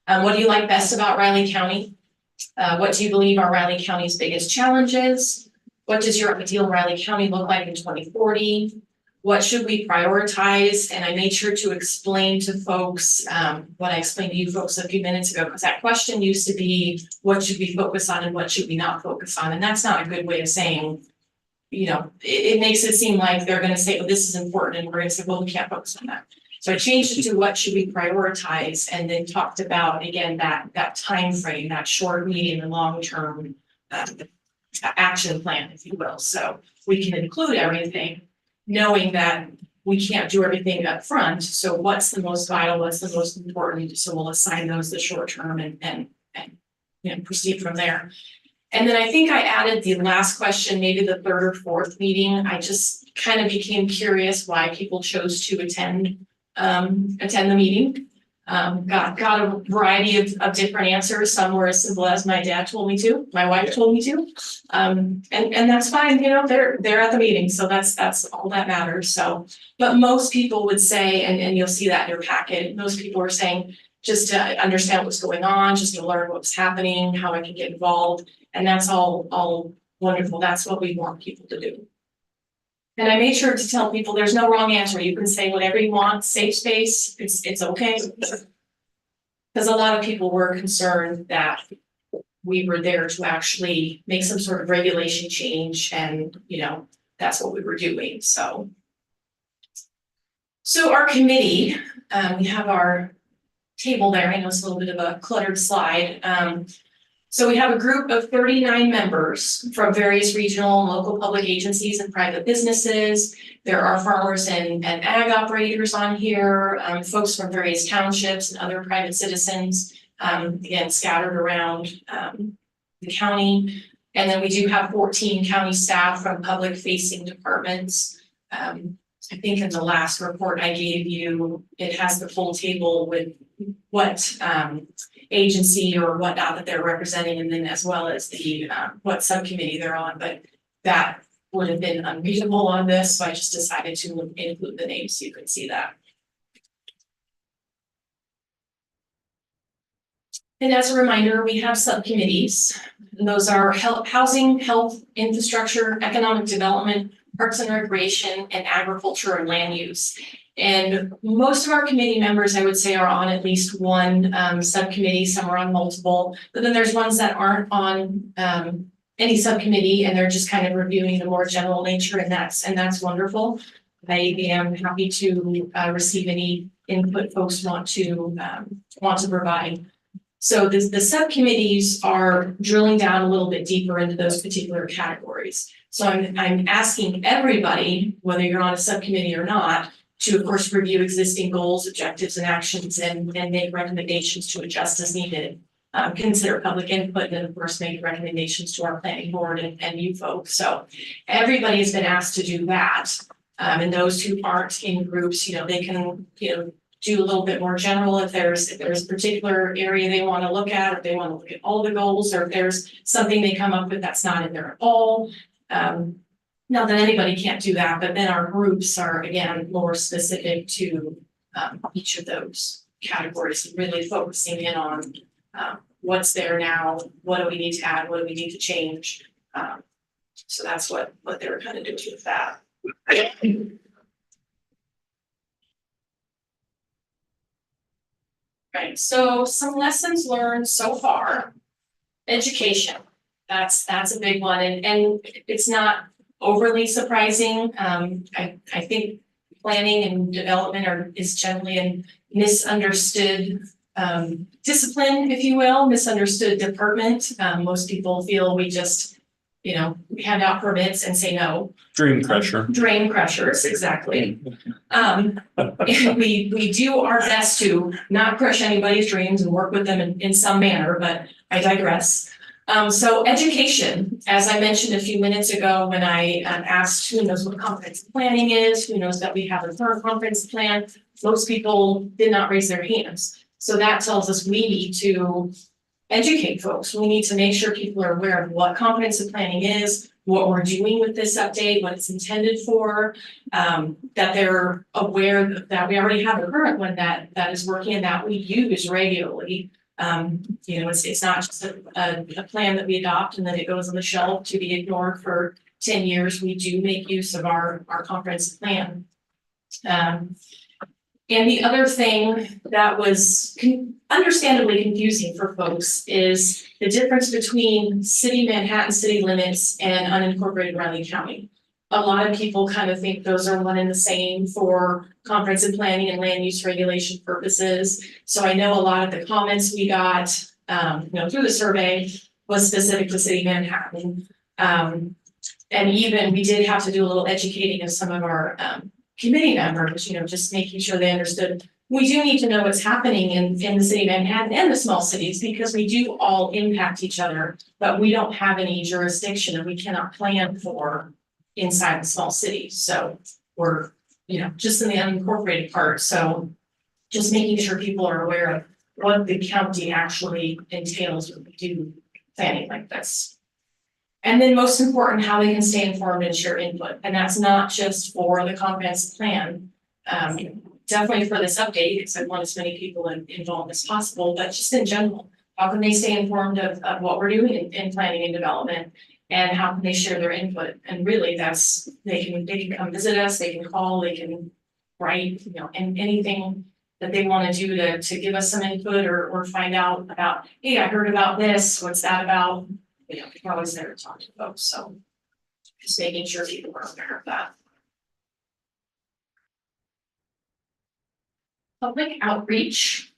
what do you like best about Riley County? What do you believe are Riley County's biggest challenges? What does your ideal Riley County look like in 2040? What should we prioritize? And I made sure to explain to folks what I explained to you folks a few minutes ago, because that question used to be, what should we focus on and what should we not focus on? And that's not a good way of saying, it makes it seem like they're going to say, well, this is important, and we're going to say, well, we can't focus on that. So I changed it to what should we prioritize, and then talked about, again, that time frame, that short, medium, and long-term action plan, if you will. So we can include everything, knowing that we can't do everything up front. So what's the most vital, what's the most important? So we'll assign those the short term and proceed from there. And then I think I added the last question, maybe the third or fourth meeting. I just kind of became curious why people chose to attend the meeting. Got a variety of different answers. Some were as simple as my dad told me to, my wife told me to. And that's fine, they're at the meeting, so that's all that matters. So, but most people would say, and you'll see that in your packet, most people are saying just to understand what's going on, just to learn what's happening, how I can get involved. And that's all wonderful. That's what we want people to do. And I made sure to tell people there's no wrong answer. You can say whatever you want, safe space, it's okay. Because a lot of people were concerned that we were there to actually make some sort of regulation change, and that's what we were doing. So our committee, we have our table there. I know it's a little bit of a cluttered slide. So we have a group of 39 members from various regional and local public agencies and private businesses. There are farmers and ag operators on here, folks from various townships and other private citizens, again, scattered around the county. And then we do have 14 county staff from public facing departments. I think in the last report I gave you, it has the full table with what agency or whatnot that they're representing, and then as well as the what subcommittee they're on, but that would have been unreasonable on this, so I just decided to include the names so you could see that. And as a reminder, we have subcommittees. And those are housing, health, infrastructure, economic development, parks and recreation, and agriculture and land use. And most of our committee members, I would say, are on at least one subcommittee, some are on multiple, but then there's ones that aren't on any subcommittee and they're just kind of reviewing the more general nature, and that's wonderful. I am happy to receive any input folks want to provide. So the subcommittees are drilling down a little bit deeper into those particular categories. So I'm asking everybody, whether you're on a subcommittee or not, to of course review existing goals, objectives, and actions, and make recommendations to adjust as needed. Consider public input, and of course make recommendations to our planning board and you folks. So everybody has been asked to do that. And those who aren't in groups, they can, do a little bit more general if there's a particular area they want to look at, or they want to look at all the goals, or if there's something they come up with that's not in there at all. Not that anybody can't do that, but then our groups are, again, more specific to each of those categories, really focusing in on what's there now, what do we need to add, what do we need to change. So that's what they were kind of doing with that. Right, so some lessons learned so far. Education, that's a big one, and it's not overly surprising. I think planning and development is generally a misunderstood discipline, if you will, misunderstood department. Most people feel we just, we hand out permits and say no. Dream crusher. Dream crushers, exactly. We do our best to not crush anybody's dreams and work with them in some manner, but I digress. So education, as I mentioned a few minutes ago, when I asked who knows what comprehensive planning is, who knows that we have a current comprehensive plan, most people did not raise their hands. So that tells us we need to educate folks. We need to make sure people are aware of what comprehensive planning is, what we're doing with this update, what it's intended for, that they're aware that we already have a current one that is working and that we use regularly. It's not just a plan that we adopt and then it goes on the shelf to be ignored for 10 years. We do make use of our comprehensive plan. And the other thing that was understandably confusing for folks is the difference between city Manhattan city limits and unincorporated Riley County. A lot of people kind of think those are one and the same for comprehensive planning and land use regulation purposes. So I know a lot of the comments we got, through the survey was specific to city Manhattan. And even we did have to do a little educating of some of our committee members, just making sure they understood. We do need to know what's happening in the city of Manhattan and the small cities, because we do all impact each other, but we don't have any jurisdiction and we cannot plan for inside the small cities. So we're, just in the unincorporated part. So just making sure people are aware of what the county actually entails when we do planning like this. And then most important, how they can stay informed and share input. And that's not just for the comprehensive plan. Definitely for this update, because I want as many people involved as possible, but just in general, how can they stay informed of what we're doing in planning and development, and how can they share their input? And really that's, they can come visit us, they can call, they can write, and anything that they want to do to give us some input or find out about, hey, I heard about this, what's that about? We're always there to talk to folks, so just making sure people are aware of that. Public outreach.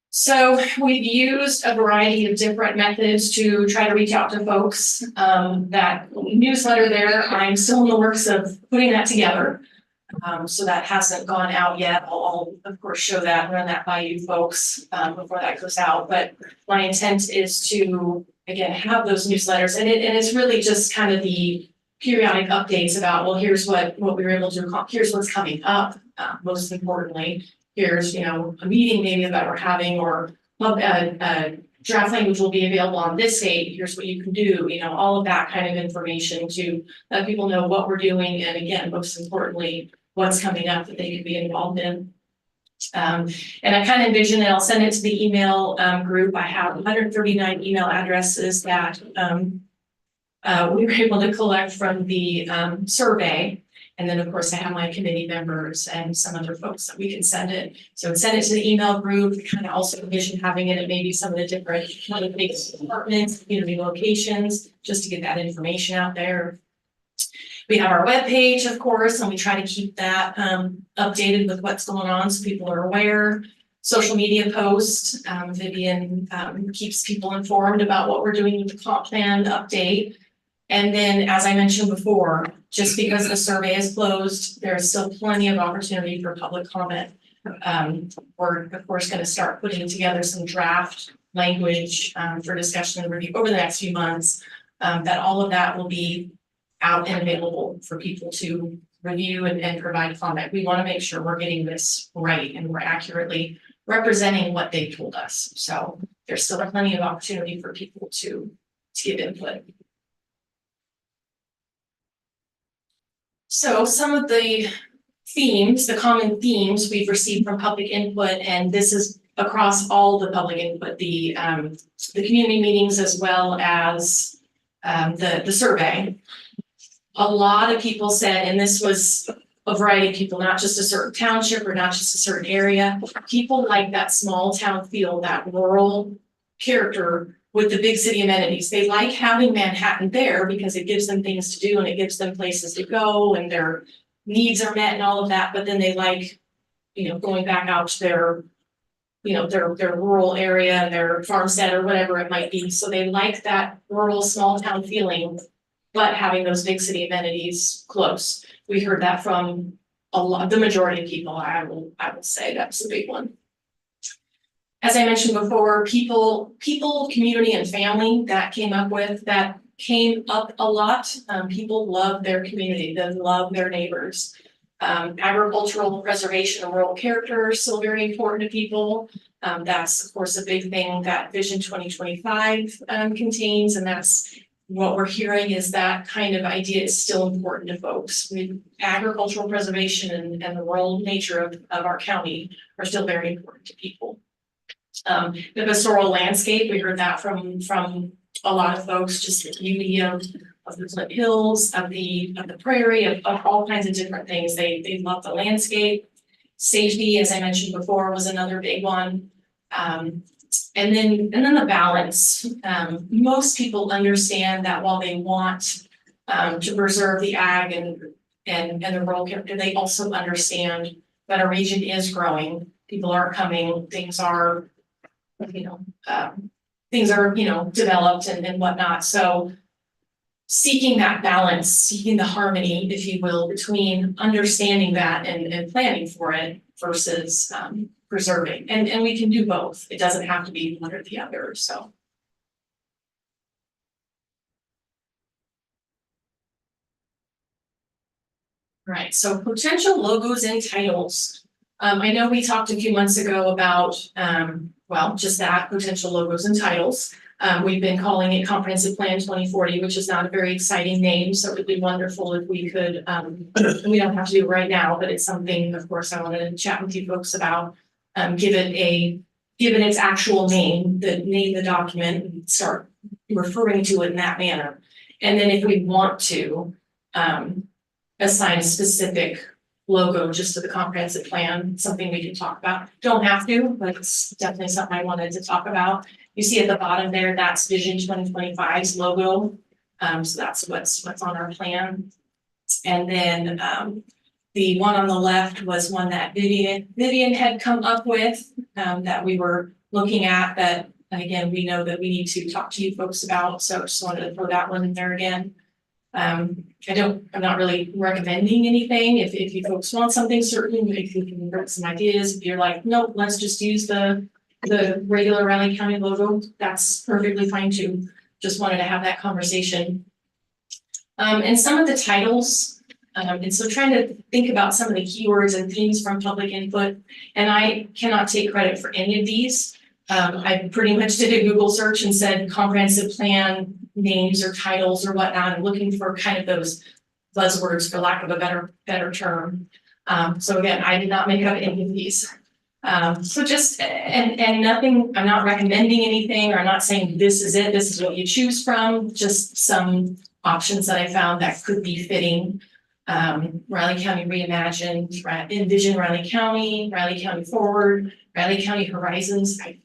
So we've used a variety of different methods to try to reach out to folks. That newsletter there, I'm still in the works of putting that together. So that hasn't gone out yet. I'll of course show that, run that by you folks before that goes out. But my intent is to, again, have those newsletters, and it's really just kind of the periodic updates about, well, here's what we were able to, here's what's coming up. Most importantly, here's, a meeting maybe that we're having, or draft language will be available on this date. Here's what you can do, all of that kind of information to let people know what we're doing. And again, most importantly, what's coming up that they can be involved in. And I kind of envision it, I'll send it to the email group. I have 139 email addresses that we were able to collect from the survey. And then, of course, I have my committee members and some other folks that we can send it. So send it to the email group, kind of also envision having it at maybe some of the different departments, community locations, just to get that information out there. We have our webpage, of course, and we try to keep that updated with what's going on so people are aware. Social media posts, Vivian keeps people informed about what we're doing with the comp plan update. And then, as I mentioned before, just because the survey is closed, there's still plenty of opportunity for public comment. We're of course going to start putting together some draft language for discussion and review over the next few months. That all of that will be out and available for people to review and provide comment. We want to make sure we're getting this right and we're accurately representing what they told us. So there's still plenty of opportunity for people to give input. So some of the themes, the common themes we've received from public input, and this is across all the public input, the community meetings as well as the survey. A lot of people said, and this was a variety of people, not just a certain township or not just a certain area. People like that small town feel, that rural character with the big city amenities. They like having Manhattan there because it gives them things to do and it gives them places to go and their needs are met and all of that. But then they like, going back out to their, their rural area and their farmstead or whatever it might be. So they like that rural small town feeling, but having those big city amenities close. We heard that from the majority of people. I will say that's the big one. As I mentioned before, people, community, and family that came up a lot. People love their community, they love their neighbors. Agricultural preservation and rural character is still very important to people. That's of course a big thing that Vision 2025 contains, and that's what we're hearing is that kind of idea is still important to folks. Agricultural preservation and the rural nature of our county are still very important to people. The pastoral landscape, we heard that from a lot of folks, just the beauty of the Flint Hills, of the prairie, of all kinds of different things. They love the landscape. Safety, as I mentioned before, was another big one. And then the balance. Most people understand that while they want to preserve the ag and the rural character, they also understand that our region is growing. People are coming, things are developed and whatnot. So seeking that balance, seeking the harmony, if you will, between understanding that and planning for it versus preserving. And we can do both. It doesn't have to be one or the other. So. Right. So potential logos and titles. I know we talked a few months ago about, just that, potential logos and titles. We've been calling it Comprehensive Plan 2040, which is not a very exciting name. So it would be wonderful if we could, we don't have to do it right now, but it's something, of course, I want to chat with you folks about. Give it its actual name, name the document, and start referring to it in that manner. And then if we want to assign a specific logo just to the comprehensive plan, something we can talk about. Don't have to, but it's definitely something I wanted to talk about. You see at the bottom there, that's Vision 2025's logo. So that's what's on our plan. And then the one on the left was one that Vivian had come up with that we were looking at that, again, we know that we need to talk to you folks about. So just wanted to throw that one in there again. I'm not really recommending anything. If you folks want something certain, if you can bring some ideas, if you're like, nope, let's just use the regular Riley County logo, that's perfectly fine too. Just wanted to have that conversation. And some of the titles, and so trying to think about some of the keywords and themes from public input, and I cannot take credit for any of these. I pretty much did a Google search and said comprehensive plan names or titles or whatnot, and looking for kind of those buzzwords, for lack of a better term. So again, I did not make up any of these. So just, and nothing, I'm not recommending anything, or I'm not saying this is it, this is what you choose from, just some options that I found that could be fitting. Riley County Reimagined, Envision Riley County Forward, Riley County Horizons. I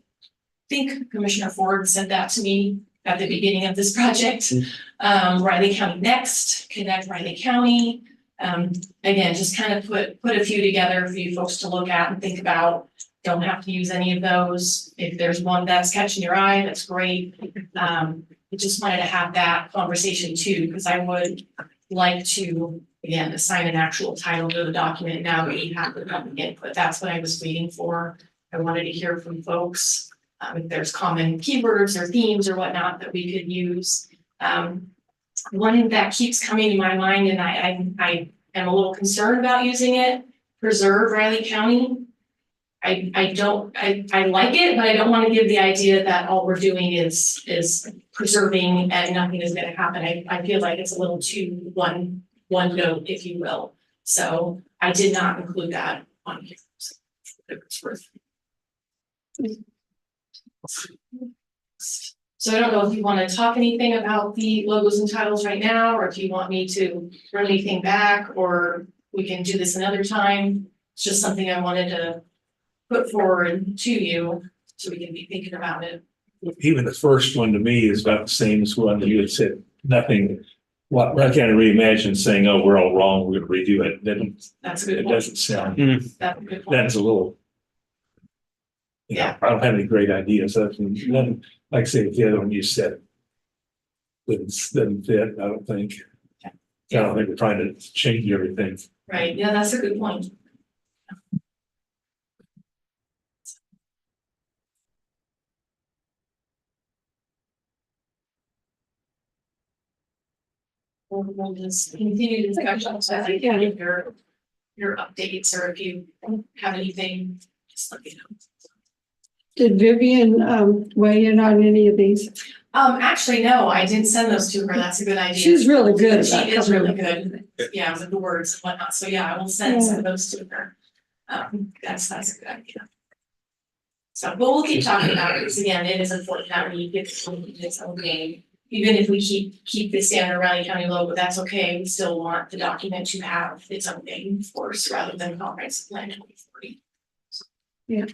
think Commissioner Ford said that to me at the beginning of this project. Riley County Next, Connect Riley County. Again, just kind of put a few together for you folks to look at and think about. Don't have to use any of those. If there's one that's catching your eye, that's great. I just wanted to have that conversation too, because I would like to, again, assign an actual title to the document now that you have the public input. That's what I was waiting for. I wanted to hear from folks, if there's common keywords or themes or whatnot that we could use. One that keeps coming to my mind, and I am a little concerned about using it, preserve Riley County. I like it, but I don't want to give the idea that all we're doing is preserving and nothing is gonna happen. I feel like it's a little too one note, if you will. So I did not include that on here. So it's worth. So I don't know if you want to talk anything about the logos and titles right now, or if you want me to run anything back, or we can do this another time. It's just something I wanted to put forward to you so we can be thinking about it. Even the first one to me is about the same as one that you had said, nothing. What I kind of reimagine saying, oh, we're all wrong, we're gonna redo it. Then That's a good it point. doesn't sound, That's a good point. that's a little. I don't have any great ideas. Nothing, like I say, with the other one you said. Doesn't fit, I don't think. I don't think we're trying to change everything. Right, yeah, that's a good point. We'll just continue the discussion, so I think your updates, or if you have anything, just let me know. Did Vivian weigh in on any of these? Actually, no, I did send those to her, that's a good idea. She's really good. She about is really covering good, yeah, with the words and whatnot, so yeah, I will send those to her. That's a good idea. So, but we'll keep talking about it, because again, it is important that we get its own name. Even if we keep the standard Riley County logo, that's okay, we still want the document to have its own name, of course, rather than comprehensive plan 2040. Yeah.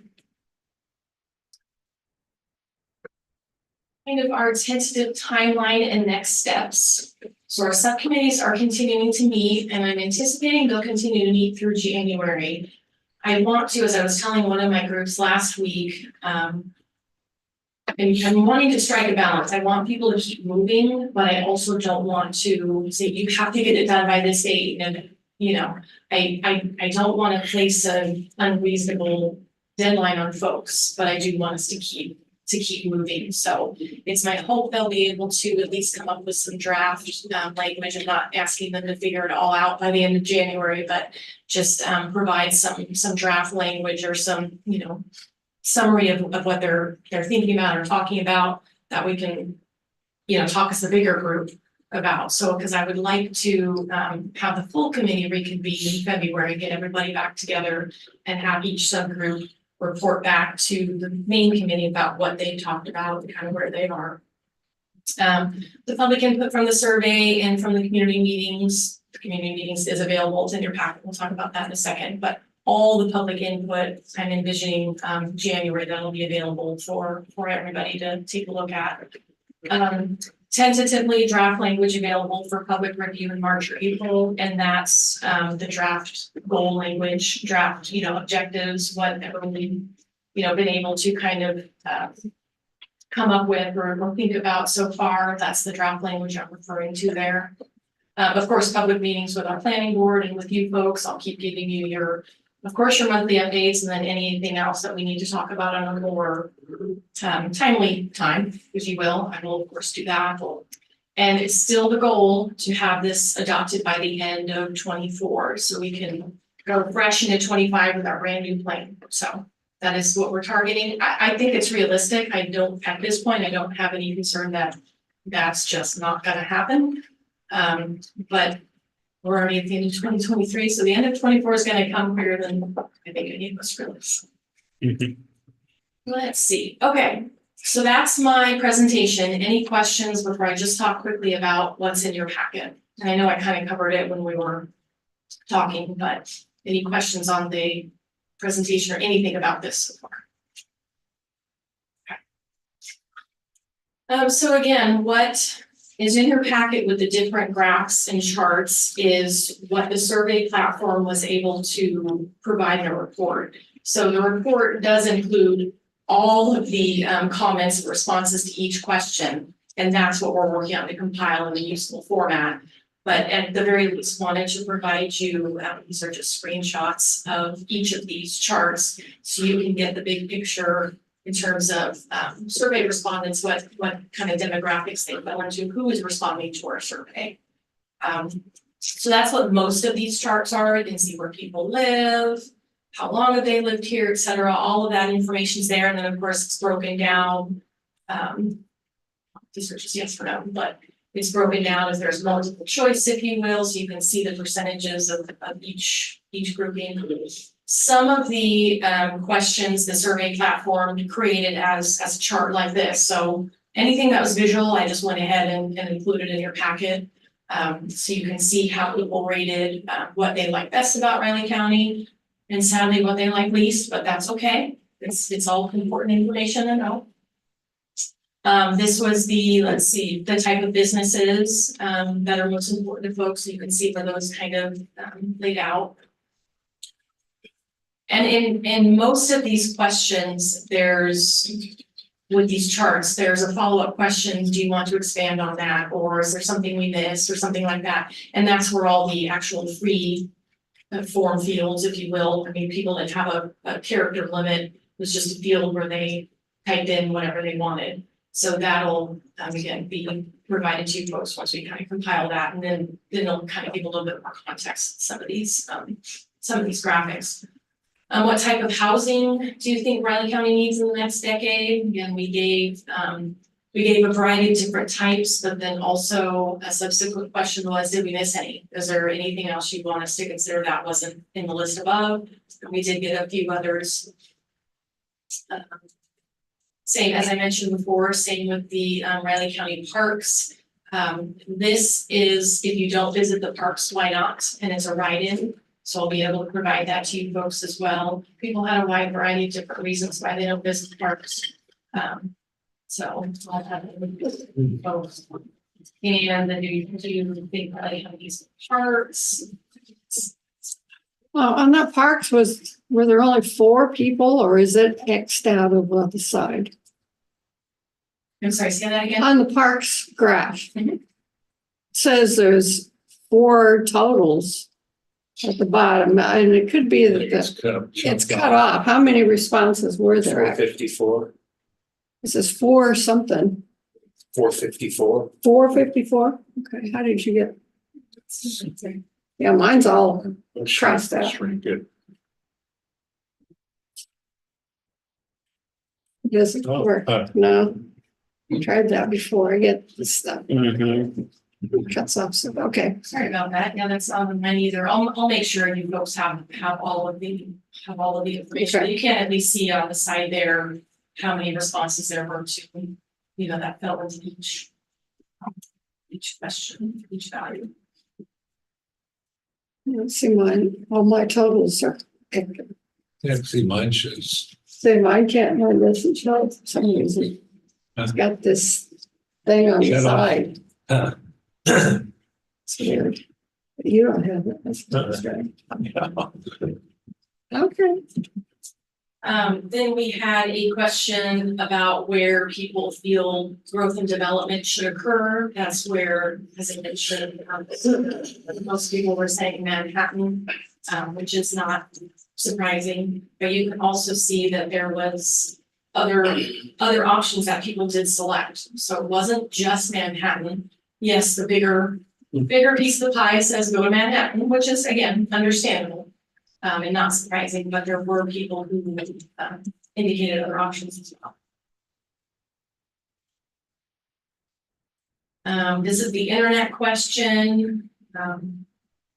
Kind of our tentative timeline and next steps. So our subcommittees are continuing to meet, and I'm anticipating they'll continue to meet through January. I want to, as I was telling one of my groups last week, and I'm wanting to strike a balance. I want people to keep moving, but I also don't want to say you have to get it done by this date. And I don't want to place an unreasonable deadline on folks, but I do want us to keep moving. So it's my hope they'll be able to at least come up with some draft language. I'm not asking them to figure it all out by the end of January, but just provide some draft language or some, summary of what they're thinking about or talking about that we can, talk as a bigger group about. So, because I would like to have the full committee reconvene in February, get everybody back together and have each subgroup report back to the main committee about what they talked about and kind of where they are. The public input from the survey and from the community meetings is available. It's in your packet. We'll talk about that in a second, but all the public input, I'm envisioning January that'll be available for everybody to take a look at. Tentatively draft language available for public review in March or April, and that's the draft goal language, draft, objectives, whatever we've, been able to kind of come up with or think about so far. That's the draft language I'm referring to there. Of course, public meetings with our planning board and with you folks. I'll keep giving you your monthly updates, and then anything else that we need to talk about on a more timely time, if you will. I will of course do that. And it's still the goal to have this adopted by the end of 24, so we can go fresh into 25 with our brand new plan. So that is what we're targeting. I think it's realistic. At this point, I don't have any concern that that's just not gonna happen. But we're already at the end of 2023, so the end of 24 is going to come quicker than I think any of us realize. Let's see, okay, so that's my presentation. Any questions before I just talk quickly about what's in your packet? And I know I kind of covered it when we were talking, but any questions on the presentation or anything about this so far? So again, what is in your packet with the different graphs and charts is what the survey platform was able to provide in a report. So the report does include all of the comments and responses to each question, and that's what we're working on to compile in a useful format. But at the very least, wanted to provide you, these are just screenshots of each of these charts, so you can get the big picture in terms of survey respondents, what kind of demographics they fell into, who is responding to our survey. So that's what most of these charts are. You can see where people live, how long have they lived here, et cetera. All of that information is there. And then of course it's broken down. These are just yes or no, but it's broken down as there's multiple choice, if you will, so you can see the percentages of each grouping. Some of the questions the survey platform created as a chart like this. So anything that was visual, I just went ahead and included in your packet. So you can see how people rated what they like best about Riley County, and sadly what they like least, but that's okay. It's all important information to know. This was the, let's see, the type of businesses that are most important to folks. So you can see where those kind of laid out. And in most of these questions, with these charts, there's a follow-up question. Do you want to expand on that? Or is there something we missed or something like that? And that's where all the actual free form fields, if you will. I mean, people that have a character limit was just a field where they typed in whatever they wanted. So that'll, again, be provided to you folks once we kind of compile that, and then it'll kind of give a little bit more context to some of these graphics. What type of housing do you think Riley County needs in the next decade? Again, we gave a variety of different types, but then also a subsequent question was, did we miss any? Is there anything else you want us to consider that wasn't in the list above? We did get a few others. Same as I mentioned before, same with the Riley County parks. This is, if you don't visit the parks, why not? And it's a write-in. So I'll be able to provide that to you folks as well. People had a wide variety of different reasons why they don't visit the parks. So I'll have folks. And then do you think Riley have these parks? Well, on that parks were there only 4 people, or is it X'd out of the side? I'm sorry, say that again. On the parks graph, says there's 4 totals at the bottom, and it could be that it's cut off. How many responses were there? 454. It says 4 something. 454. 454? Okay, how did you get? Yeah, mine's all crossed out. That's pretty good. Doesn't Oh, work. No. I tried that before. I get this stuff. Cuts off stuff. Okay. Sorry about that. Yeah, that's on mine either. I'll make sure you folks have all of the information. Okay. You can at least see on the side there how many responses there were to, that fell into each question, each value. Let's see mine. All my totals are. Yeah, see, mine shows. Say mine can't, mine doesn't show for some reason. It's got this thing on the Shut off. side. It's weird. But you don't have it. That's right. Okay. Then we had a question about where people feel growth and development should occur. That's where, as I mentioned, most people were saying Manhattan, which is not surprising. But you can also see that there was other options that people did select. So it wasn't just Manhattan. Yes, the bigger piece of the pie says go to Manhattan, which is again understandable. And not surprising, but there were people who indicated other options as well. This is the internet question.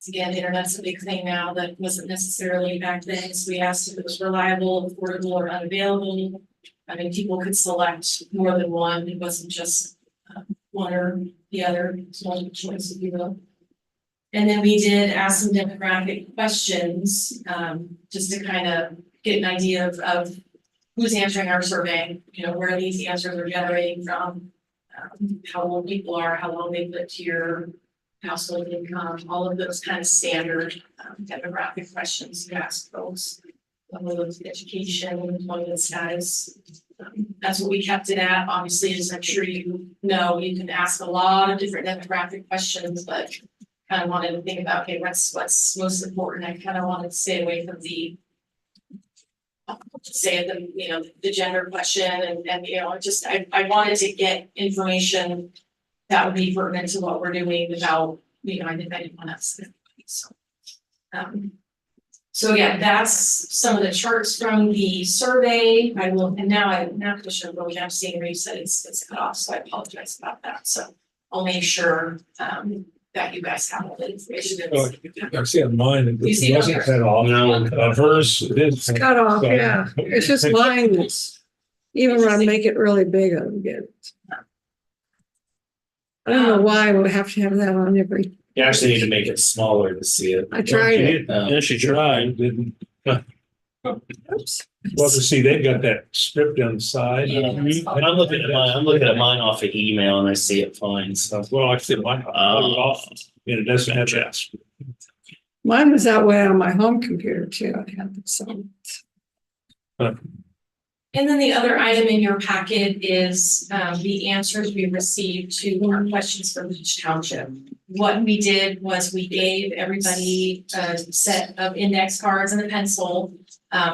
Again, the internet's a big thing now that wasn't necessarily back then, so we asked if it was reliable, affordable, or unavailable. I mean, people could select more than one, it wasn't just one or the other, it's multiple choice, if you will. And then we did ask some demographic questions, just to kind of get an idea of who's answering our survey, you know, where these answers are generating from, how old people are, how long they've lived here, household income, all of those kind of standard demographic questions you ask folks. Level of education, employment status. That's what we kept it at. Obviously, as I'm sure you know, you can ask a lot of different demographic questions, but kind of wanted to think about, okay, what's most important. I kind of wanted to stay away from the the gender question and you know, just I wanted to get information that would be pertinent to what we're doing without, you know, I didn't want us. So yeah, that's some of the charts from the survey. I will, and now Commissioner Bowie, I'm seeing where you said it's cut off, so I apologize about that. So I'll make sure that you guys have all the information. I see on mine, You see it it wasn't on cut off. No. On hers, it is. It's cut off, yeah. It's just mine that's, even when I make it really big, I don't get it. I don't know why we have to have that on every, You actually need to make it smaller to see it. I tried it. Yeah, she tried. Didn't. Oops. Well, to see, they've got that strip down the side. Yeah. When I'm looking at mine off of email and I see it fine, so. Well, I see mine off, and it doesn't have that. Mine was that way on my home computer too. I had this on. And then the other item in your packet is the answers we received to our questions from each township. What we did was we gave everybody a set of index cards and a pencil.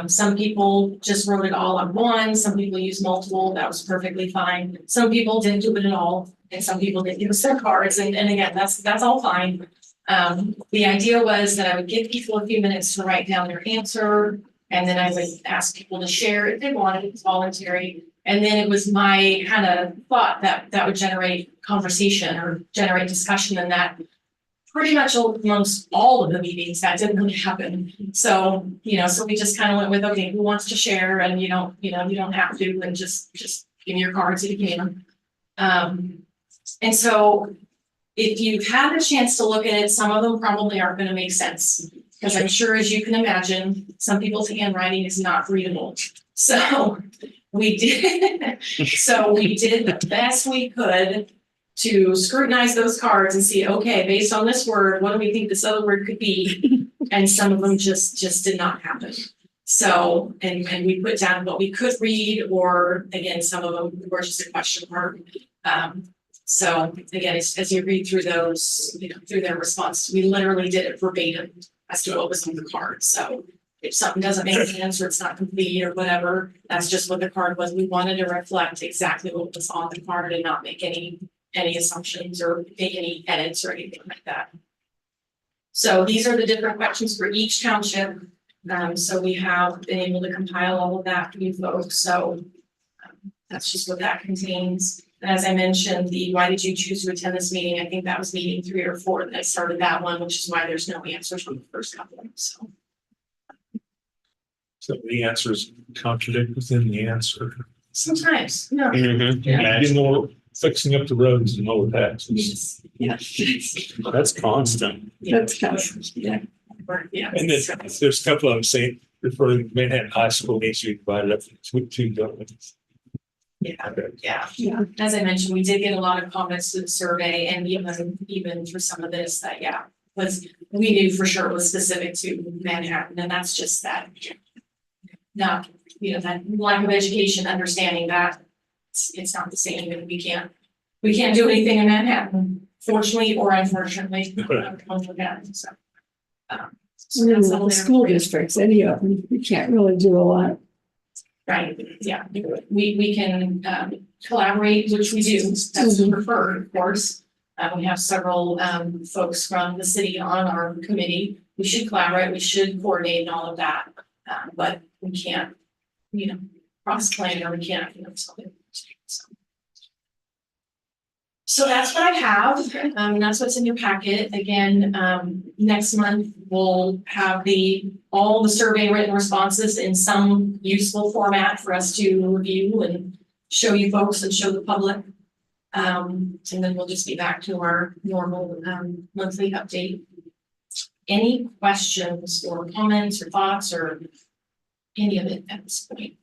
Some people just wrote it all on one, some people used multiple, that was perfectly fine. Some people didn't do it at all, and some people didn't use their cards, and again, that's all fine. The idea was that I would give people a few minutes to write down their answer, and then I would ask people to share if they wanted, it's voluntary. And then it was my kind of thought that would generate conversation or generate discussion, and that pretty much amongst all of the meetings that didn't really happen. So, you know, so we just kind of went with, okay, who wants to share? And you don't have to, and just give me your cards if you can. And so if you've had the chance to look at it, some of them probably aren't going to make sense. Because I'm sure, as you can imagine, some people's handwriting is not readable. So we did the best we could to scrutinize those cards and see, okay, based on this word, what do we think this other word could be? And some of them just did not happen. So, and we put down what we could read, or again, some of them were just a question mark. So again, as you read through those, you know, through their response, we literally did it verbatim as to what was on the card. So if something doesn't make sense or it's not complete or whatever, that's just what the card was. We wanted to reflect exactly what was on the card and not make any assumptions or make any edits or anything like that. So these are the different questions for each township. So we have been able to compile all of that for you folks. So that's just what that contains. And as I mentioned, why did you choose to attend this meeting? I think that was meeting 3 or 4 that I started that one, which is why there's no answers from the first couple. So the answers contradict within the answer. Sometimes, no. Mhm. You know, fixing up the roads and lower taxes. Yes. That's constant. That's kind of, Yeah. And then there's a couple of them saying, referring to Manhattan High School needs to be divided up into 2 buildings. Yeah. yeah. As I mentioned, we did get a lot of comments to the survey, and even for some of this that, we knew for sure it was specific to Manhattan, and that's just that. Not, that lack of education, understanding that it's not the same, and we can't do anything in Manhattan, fortunately or unfortunately. So that's all The there. school districts, any of them, you can't really do a lot. Right, yeah, we can collaborate, which we do, that's preferred, of course. We have several folks from the city on our committee. We should collaborate, we should coordinate and all of that, but we can't, cross plan, or we can't, So that's what I have, that's what's in your packet. Again, next month we'll have all the survey written responses in some useful format for us to review and show you folks and show the public. And then we'll just be back to our normal, monthly update. Any questions or comments or thoughts or any of it at this point?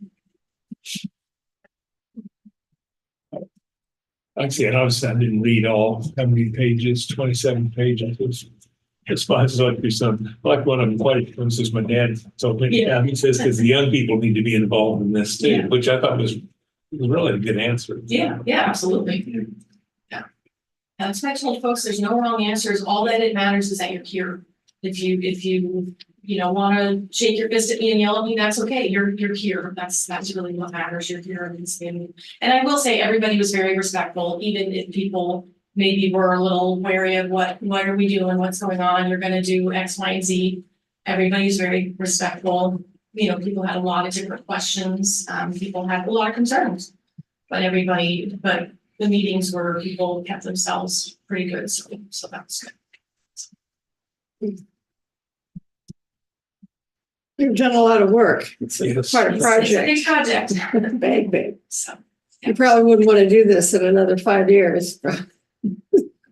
Actually, and obviously I didn't read all, how many pages, 27 pages. It's fine, so I'd do some, like one of them, quite, for instance, my dad told me, Yeah. he says, because the young people need to be involved in this too, Yeah. which I thought was really a good answer. Yeah, absolutely. Yeah. That's why I told folks, there's no wrong answers. All that it matters is that you're here. If you know, want to shake your fist at me and yell at me, that's okay. You're here. That's really what matters. You're here and I will say everybody was very respectful, even if people maybe were a little wary of what are we doing, what's going on, you're gonna do X, Y, and Z. Everybody's very respectful. You know, people had a lot of different questions. People had a lot of concerns. But the meetings where people kept themselves pretty good, so that's good. You've done a lot of work. It's Yes. quite a It's a project. big project. Big. So, You probably wouldn't want to do this in another 5 years.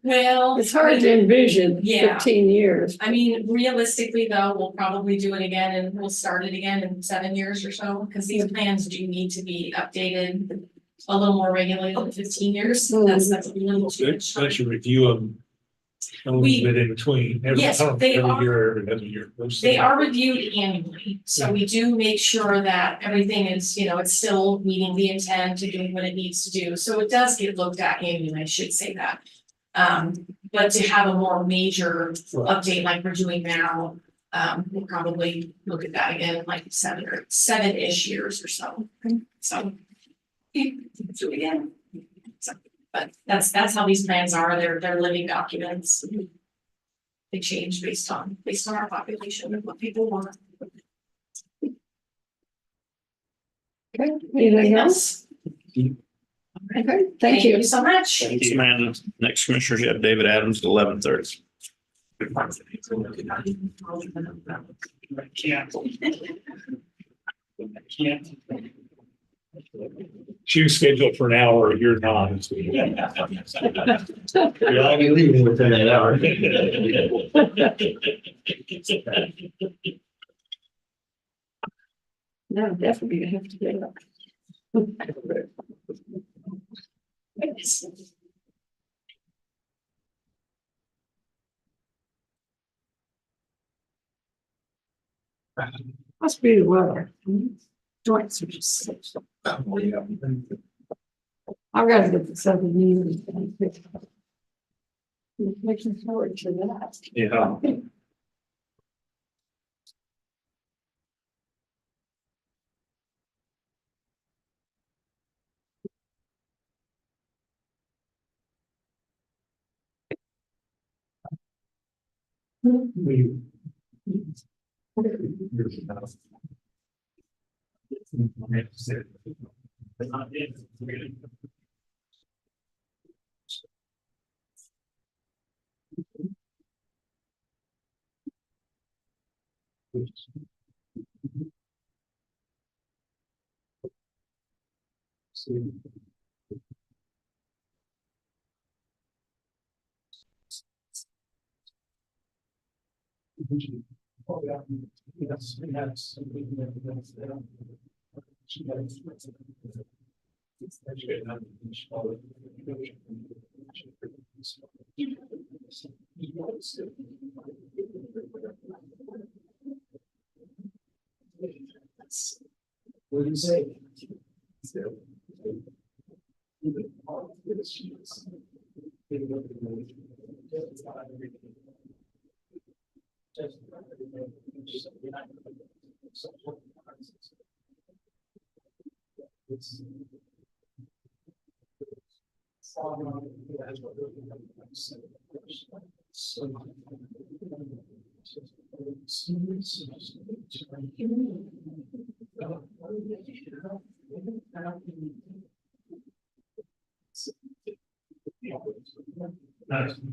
well. It's hard to envision Yeah. 15 years. I mean, realistically though, we'll probably do it again and we'll start it again in 7 years or so, because these plans do need to be updated a little more regularly than 15 years. That's a little too much time. I should review them a little We- bit in between. Yes, they every are. year, every other year. They are reviewed annually, so we do make sure that everything is, you know, it's still meeting the intent and doing what it needs to do. So it does get looked at annually, I should say that. But to have a more major update like we're doing now, we'll probably look at that again in like 7-ish years or so. So. Do it again. So, but that's how these plans are. They're living documents. They change based on our population and what people want. Okay, anything else? Okay, thank you. So much. Thanks, Amanda. Next commissioners, you have David Adams at 11:30. She was scheduled for an hour, you're not. You're all be leaving within that hour. No, definitely gonna have to get up. Must be the weather. Joints are just such. I've got to get the 7 years. Looking forward to that. Yeah. What do you say?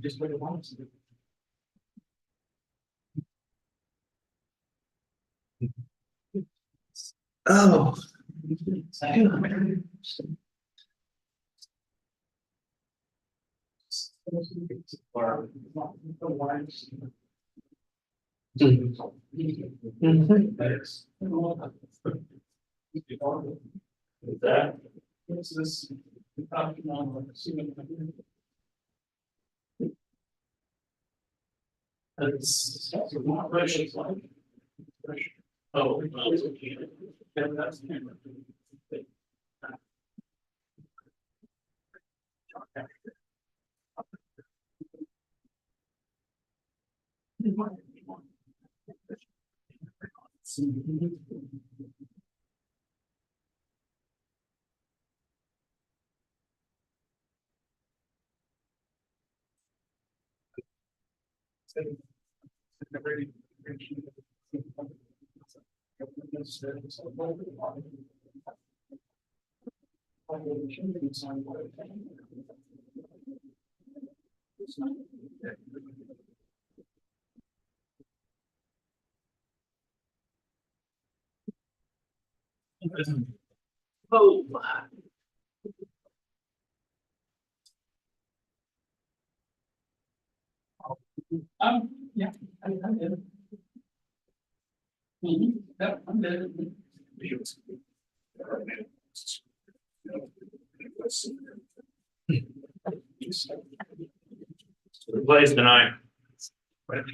Just what it wants. Oh. That. What's this? That's not precious, like. Oh. That's. Oh. Yeah, I'm good. Yep, I'm good. Who plays tonight? The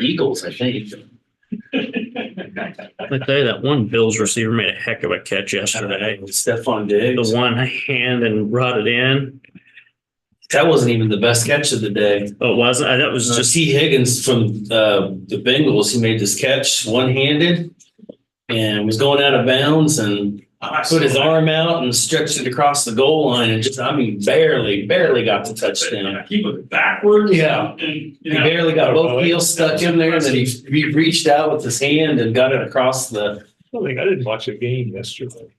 Eagles, I think. I tell you, that one Bills receiver made a heck of a catch yesterday. Stephon Diggs. The one hand and brought it in. That wasn't even the best catch of the day. Oh, it wasn't? That was just. T. Higgins from the Bengals. He made this catch one-handed and was going out of bounds and put his arm out and stretched it across the goal line and just, I mean, barely got the touchdown. He went backwards. Yeah. And, He barely got both heels stuck in there, and then he reached out with his hand and got it across the. I didn't watch a game yesterday.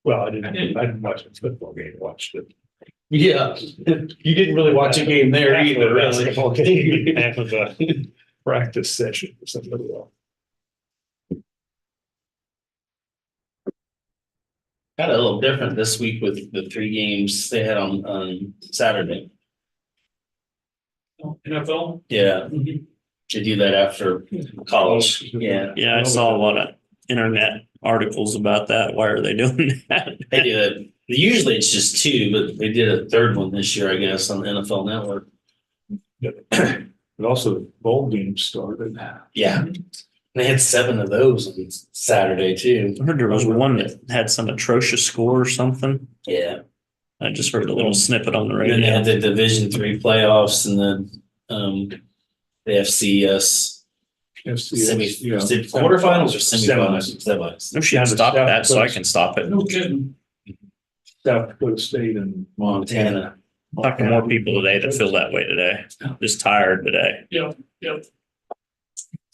Well, I didn't watch a football game, I watched it. Yeah, you didn't really watch a game there either, really. Half of a practice session or something. Got a little different this week with the 3 games they had on Saturday. NFL. Yeah, they do that after college. Yeah, Yeah, I saw a lot of internet articles about that. Why are they doing that? they do it. Usually it's just 2, but they did a 3rd one this year, I guess, on the NFL Network. But also bowl games started. Yeah, they had 7 of those on Saturday too. I heard there was one that had some atrocious score or something. Yeah. I just heard a little snippet on the And then they radio. had the Division 3 playoffs and the FCS quarterfinals or semifinals. Semis. No, she stopped that, so I can stop it. No kidding. South Dakota State and Montana. Talk to more people today that feel that way today. Just tired today. Yep. It's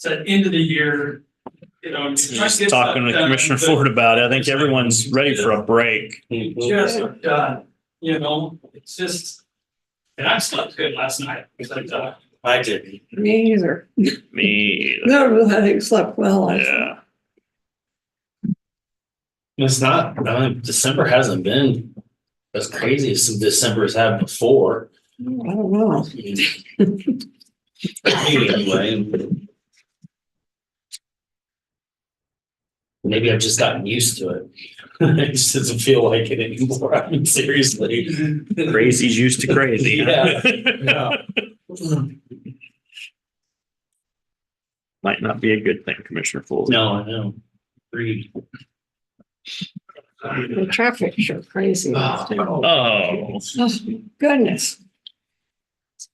at the end of the year, you know. Just talking with Commissioner Ford about it. I think everyone's ready for a break. Just done, you know, it's just, and I slept good last night, because I did. Me either. Me either. No, I think slept well. Yeah. It's not, December hasn't been as crazy as some Decembers have before. I don't know. Anyway. Maybe I've just gotten used to it. It just doesn't feel like it anymore. I mean, seriously. Crazy's used to crazy. Yeah. Might not be a good thing, Commissioner Ford. No, I know. Agreed. The traffic sure crazy. Oh. Goodness.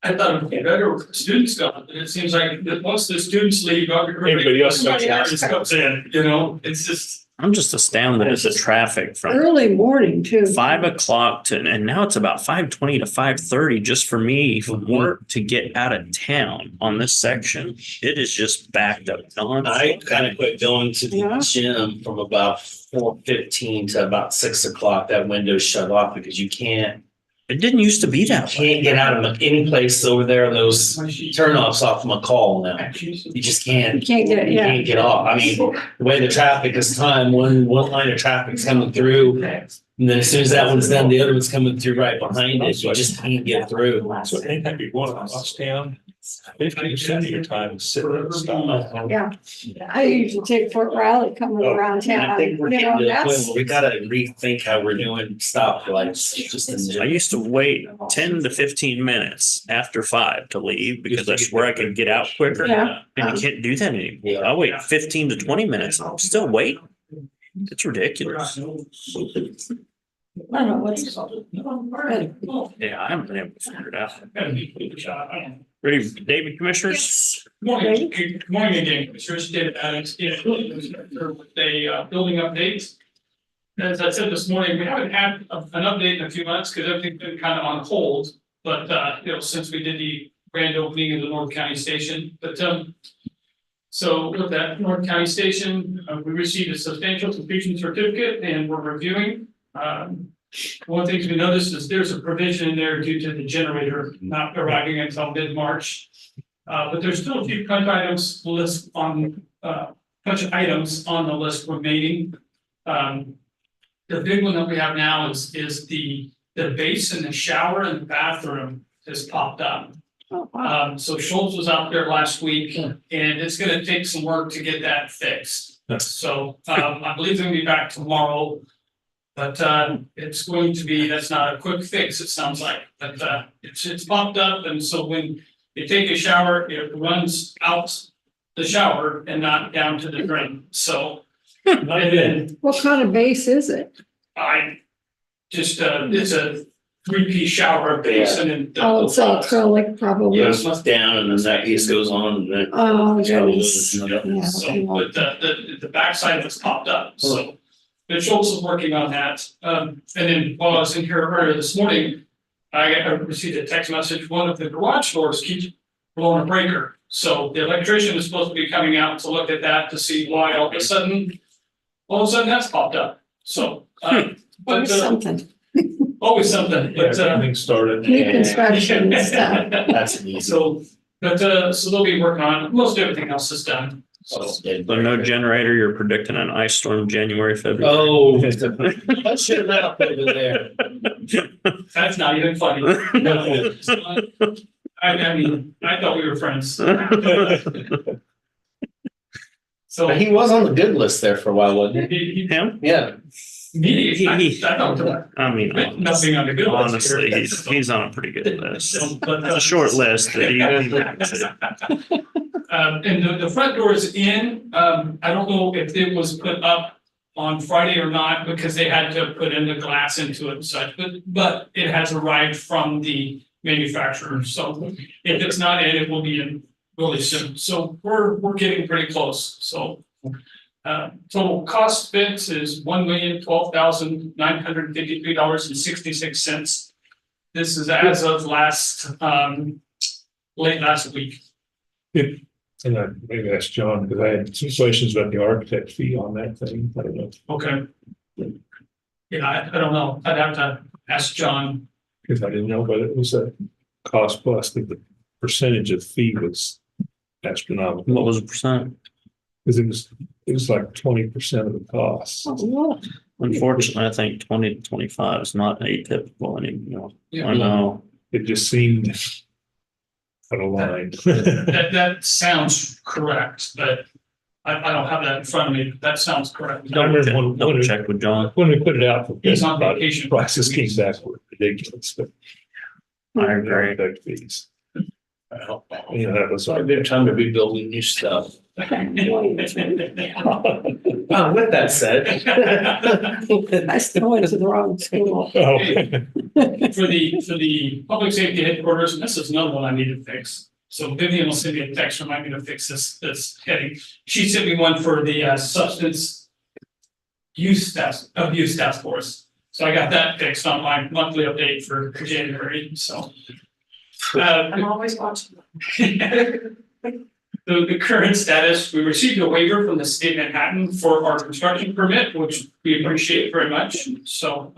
I thought it would be better with the students gone, but it seems like that once the students leave, everybody else comes in, you know, it's just. I'm just astounded at the traffic from Early morning too. 5 o'clock to, and now it's about 5:20 to 5:30 just for me from work to get out of town on this section. It is just backed up. I kind of quit going to the Yeah. gym from about 4:15 to about 6 o'clock. That window's shut off because you can't It didn't used to be that way. can't get out of any place over there. Those turnoffs off McCall now. You just You can't. can't get, You yeah. can't get off. I mean, the way the traffic is timed, one line of traffic's coming through. And then as soon as that one's done, the other one's coming through right behind it. You just can't get through. So anytime you want to cross town, 50% of your time is sitting at the stop. Yeah. I usually take Fort Riley coming around And town. I think we're You getting know, to the point that's, where we gotta rethink how we're doing stoplights, just in I general. used to wait 10 to 15 minutes after 5 to leave because that's where I could get out quicker. yeah. And you can't do that anymore. Yeah. I wait 15 to 20 minutes and I'm still waiting. It's ridiculous. I don't know what's called. Yeah, I haven't been able to figure it out. Ready, David, commissioners? Morning, good morning again, Commissioners. David Adams, with a building update. As I said this morning, we haven't had an update in a few months because everything's been kind of on hold. But since we did the grand opening of the North County Station, but so with that North County Station, we received a substantial completion certificate and we're reviewing. One of the things we noticed is there's a provision in there due to the generator not arriving until mid-March. But there's still a few punch items list on, bunch of items on the list remaining. The big one that we have now is the base in the shower and the bathroom has popped up. So Schultz was out there last week and it's gonna take some work to get that fixed. So, I believe they're gonna be back tomorrow. But it's going to be, that's not a quick fix, it sounds like, but it's popped up, and so when you take a shower, it runs out the shower and not down to the drain, so. And then What kind of base is it? I just, it's a 3-piece shower base and then. Oh, it's acrylic probably. Yeah, it's down and then that piece goes on and then. Oh, goodness. So, Yeah. but the backside of it's popped up, so. But Schultz is working on that. And then while I was in here earlier this morning, I received a text message, one of the garage doors keeps blowing a breaker. So the electrician is supposed to be coming out to look at that to see why all of a sudden that's popped up. So, but Always something. always something, but Everything started. New construction and stuff. That's an easy. so they'll be working on, most everything else is done. So. So no generator, you're predicting an ice storm January, February. Oh, let's shut that up over there. That's not even funny. No. I mean, I thought we were friends. So He was on the good list there for a while, wasn't he? Him? Yeah. I don't. I mean, Nothing on the good list. honestly, he's on a pretty good list. But, It's a short list that he. and the front door is in, I don't know if it was put up on Friday or not, because they had to put in the glass into it and such, but it has arrived from the manufacturer, so if it's not in, it will be in really soon, so we're getting pretty close, so. Total cost spent is $1,012,953.66. This is as of late last week. And maybe that's John, because I had some questions about the architect fee on that thing. I don't know. Okay. Yeah, I don't know. I'd have to ask John. Because I didn't know whether it was a cost plus, that the percentage of fee was astronomical. What was the percent? Because it was like 20% of the cost. Unfortunately, I think 20 to 25 is not atypical anymore. Yeah. I know. It just seemed out of line. That sounds correct, but I don't have that in front of me. But that sounds correct. Double check with John. When we put it out, for He's on bid, vacation. prices came back were ridiculous, but. I agree. Architect fees. Well, You know, that was it's a like. good time to be building new stuff. With that said. I still went to the wrong school. Oh. For the public safety headquarters, and this is another one I need to fix. So Vivian will send me a text, remind me to fix this heading. She sent me one for the substance abuse task force. So I got that fixed on my monthly update for January, so. I'm always watching. The current status, we received a waiver from the state of Manhattan for our construction permit, which we appreciate very much. So,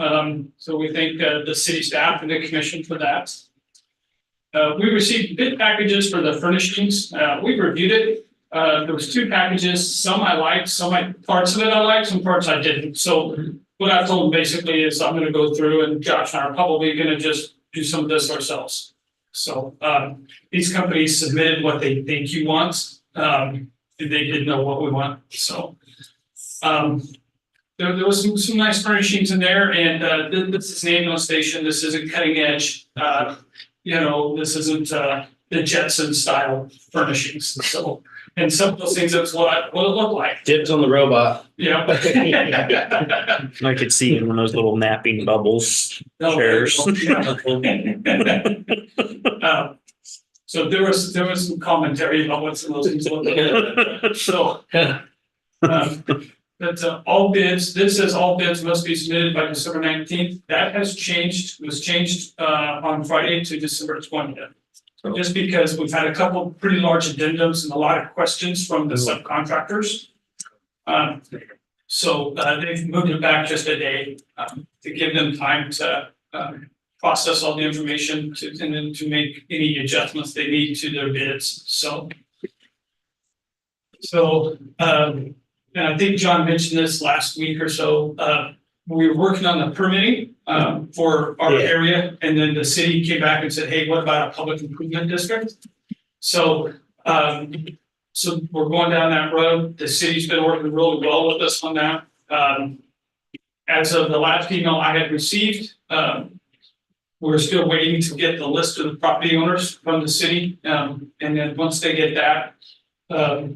so we thank the city staff and the commission for that. We received bid packages for the furnishings. We reviewed it. There was 2 packages. Some I liked, parts of it I liked, some parts I didn't. So what I told them basically is I'm gonna go through, and Josh and I are probably gonna just do some of this ourselves. So these companies submitted what they think you want. They didn't know what we want. So there was some nice furnishings in there, and this is an ambulance station. This isn't cutting edge. This isn't the Jetson style furnishings. So, and some of those things, that's what it looked like. Dibs on the robot. Yeah. I could see in one of those little napping bubbles chairs. So there was some commentary about what some of those things look like. So, that's all bids. This says all bids must be submitted by December 19th. That has changed. It was changed on Friday to December 20th. Just because we've had a couple pretty large addendums and a lot of questions from the subcontractors. So they've moved it back just a day to give them time to process all the information and then to make any adjustments they need to their bids. So and I think John mentioned this last week or so. We were working on the permitting for our area, and then the city came back and said, hey, what about a public improvement district? So so we're going down that road. The city's been working really well with us on that. As of the last email I had received, we're still waiting to get the list of the property owners from the city. And then once they get that,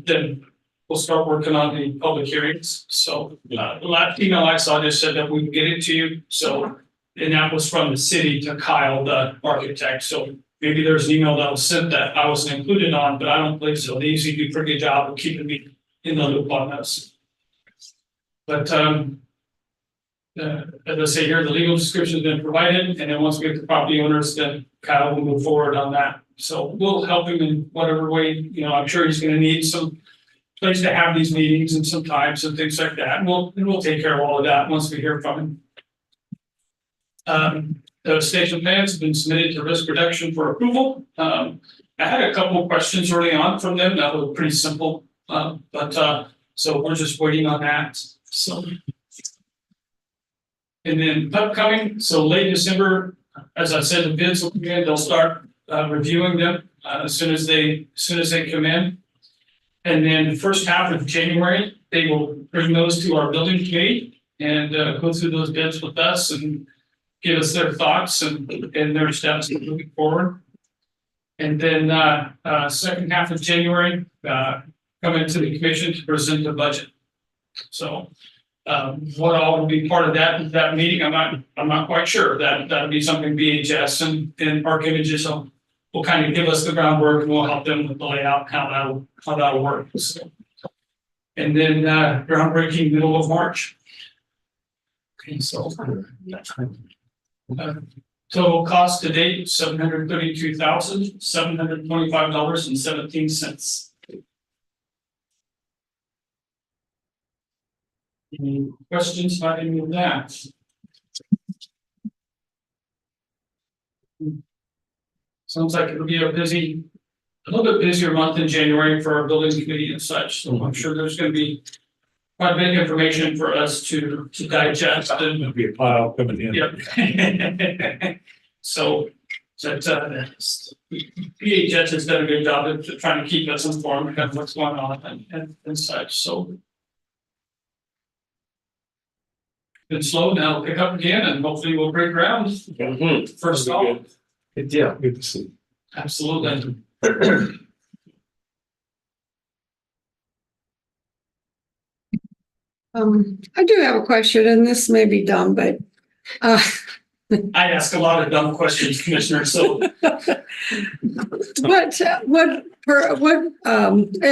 then we'll start working on the public hearings. So the last email I saw just said that we would get it to you. So, and that was from the city to Kyle, the architect. So maybe there's an email that was sent that I wasn't included on, but I don't believe so. They usually do a pretty good job of keeping me in the loop on this. But as I say here, the legal description has been provided, and then once we get the property owners, then Kyle will move forward on that. So we'll help him in whatever way. I'm sure he's going to need some place to have these meetings and some times and things like that. And we'll take care of all of that once we hear from him. The station plans have been submitted to risk reduction for approval. I had a couple of questions early on from them that were pretty simple, but so we're just waiting on that. So, and then upcoming, so late December, as I said, the bids will come in. They'll start reviewing them as soon as they come in. And then the first half of January, they will bring those to our building committee and go through those bids with us and give us their thoughts and their steps moving forward. And then second half of January, come into the commission to present the budget. So what all will be part of that meeting, I'm not quite sure. That'll be something BHS and Arc Images will kind of give us the groundwork, and we'll help them with the layout, how that'll work. So, and then groundbreaking middle of March. Okay, so total cost to date $732,725.17. Any questions about any of that? Sounds like it'll be a little bit busier month in January for our building committee and such. So I'm sure there's going to be quite a bit of information for us to digest. There'll be a pile coming in. Yep. So PHS has done a good job of trying to keep us informed of what's going on and such. So it's slow now, pick up again, and hopefully we'll break ground. First of all. Yeah, good to see. Absolutely. I do have a question, and this may be dumb, but I ask a lot of dumb questions, Commissioner, so.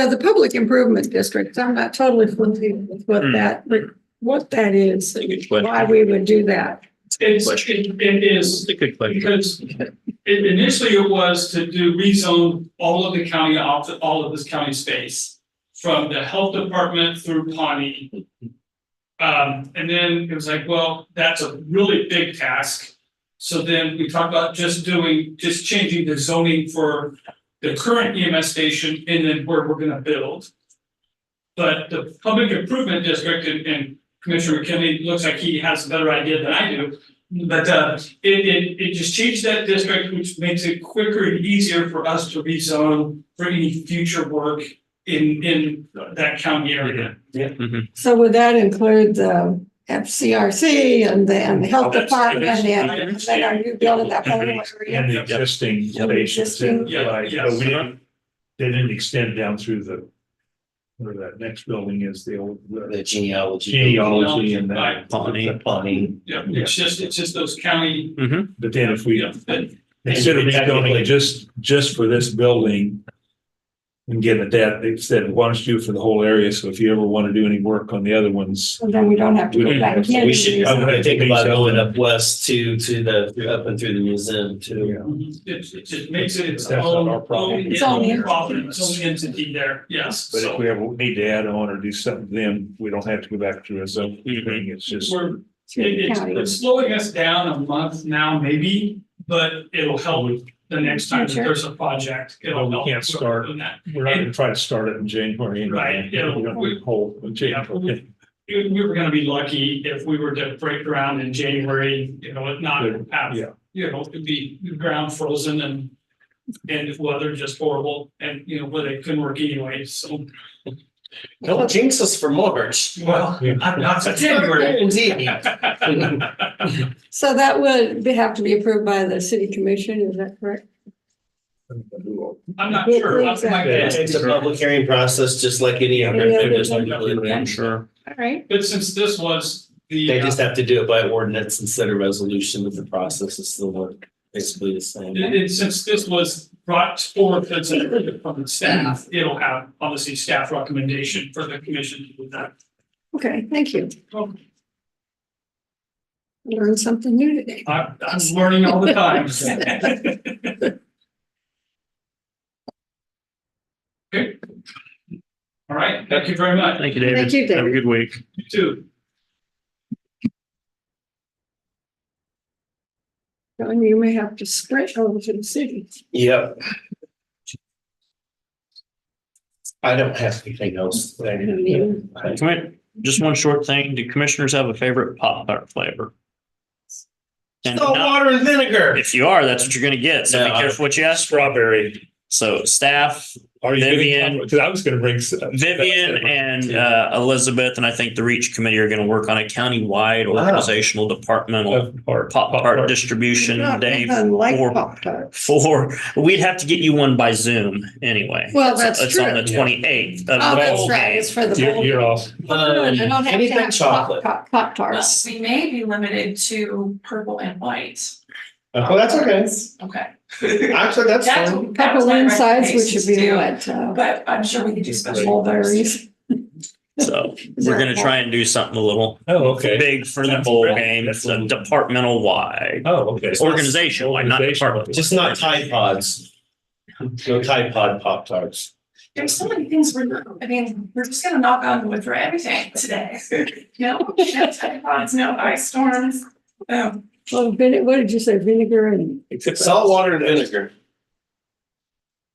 the public improvement district, I'm not totally familiar with what that what that is, Good question. why we would do that. It is It's a good question. because initially it was to do rezone all of the county off, all of this county space. From the health department through Pawnee. And then it was like, well, that's a really big task. So then we talked about just changing the zoning for the current EMS station and then where we're gonna build. But the public improvement district and Commissioner McKinley looks like he has a better idea than I do. But it just changed that district, which makes it quicker and easier for us to rezone for any future work in that county area. So would that include the FCRC and the health That's- department that's- and then are you building that whole area? And the existing Yeah. stations, Existing. Yeah, right, yes. but they didn't extend down through where that next building is, the old. The genealogy. Genealogy and Right. that. Pawnee. Yeah, it's just those county, But then if we, yeah, but instead of rezoning just for this building. And getting at that, they said, why don't you do it for the whole area? So if you ever want to do any work on the other ones. So then we don't have to go back in. We should I'm gonna think think about so. going up west to up and through the museum too. it just makes it its That's not our own, problem. Its own problem, its own entity there, yes. But if So we ever need to add on or do something, then we don't have to go back through a zone thing. It's just. we're, Through the it's county. slowing us down a month now, maybe, but it'll help the next time that there's a project. It'll We help. can't start. in that. We're not gonna try to start it in January. anyway. Right, yeah, We don't we- need a whole Yeah, January. we were gonna be lucky if we were to break ground in January, not have, Yeah. it'd be ground frozen and the weather just horrible and, where they couldn't work anyway, so, Don't jinx us for March. well, I'm not for January. So that would have to be approved by the city commission, is that correct? I'm not sure. It's a public hearing process, just like any other. Any other district. one? I'm sure. All right. But since this was the. They just have to do it by ordinance instead of resolution, but the process is still basically the same. Since this was brought forward as a from the staff, it'll have obviously staff recommendation for the commission to do that. Okay, thank you. Learned something new today. I'm learning all the time. Okay. All right, thank you very much. Thank you, David. Thank you, David. Have a good week. You too. John, you may have to sprint over to the city. Yep. I don't have anything else. Come in. Just one short thing. Do commissioners have a favorite Pop-Tart flavor? And Salt, no, water, and vinegar. if you are, that's what you're gonna get. So be No, careful what you ask for. Strawberry. So staff, Are you Vivian. Because I was gonna bring. Vivian and Elizabeth, and I think the REACH committee are gonna work on a countywide organizational departmental Pop-Tart distribution day Unlike for, Pop-Tarts. we'd have to get you one by Zoom anyway. Well, that's It's on true. the 28th of Oh, the that's bowl right, game. it's for the. bowl. You're off. I don't have to Anything have chocolate. Pop-Tarts. We may be limited to purple and white. Oh, that's okay. Okay. Actually, that's That's- fine. that was Purple my insides, which would be recommendation what, But I'm sure we could do special. mulberries. So we're gonna try and do something a little Oh, okay. big for the That's bowl great. game. It's a departmental wide, Oh, okay. organization wide, not department. Just not Tide Pods. No Tide Pod Pop-Tarts. There's so many things we're just gonna knock on wood for everything today. No Tide Pods, no ice storms. Well, what did you say, vinegar and Salt, water, and vinegar.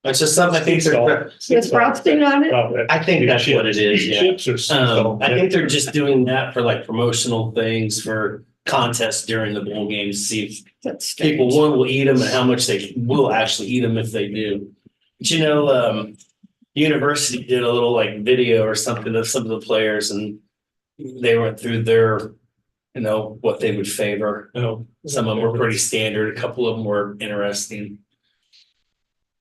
It's just something I think they're, with frosting on it? I think that's what it is, yeah. Chips or something. I think they're just doing that for like promotional things for contests during the bowl games, to see if That's people, strange. one, will eat them and how much they will actually eat them if they do. But university did a little like video or something of some of the players and they went through their, what they would favor. Oh. Some of them were pretty standard. A couple of them were interesting.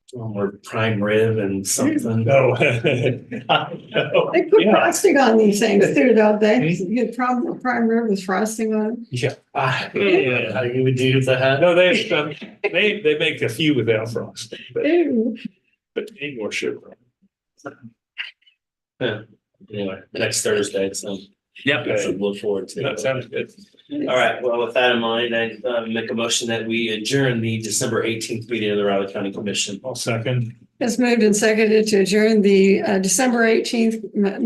Some were prime rib and something. No. They put frosting on these things too, don't they? You get problem with prime rib with frosting on it? Yeah. How you would do that? No, they make a few without frosting, Ew. but need more sugar. Anyway, next Thursday, so Yep. So look forward to That it. sounds good. All right, well, with that in mind, I make a motion that we adjourn the December 18th meeting of the Riley County Commission. I'll second. It's moved and seconded to adjourn the December 18th meeting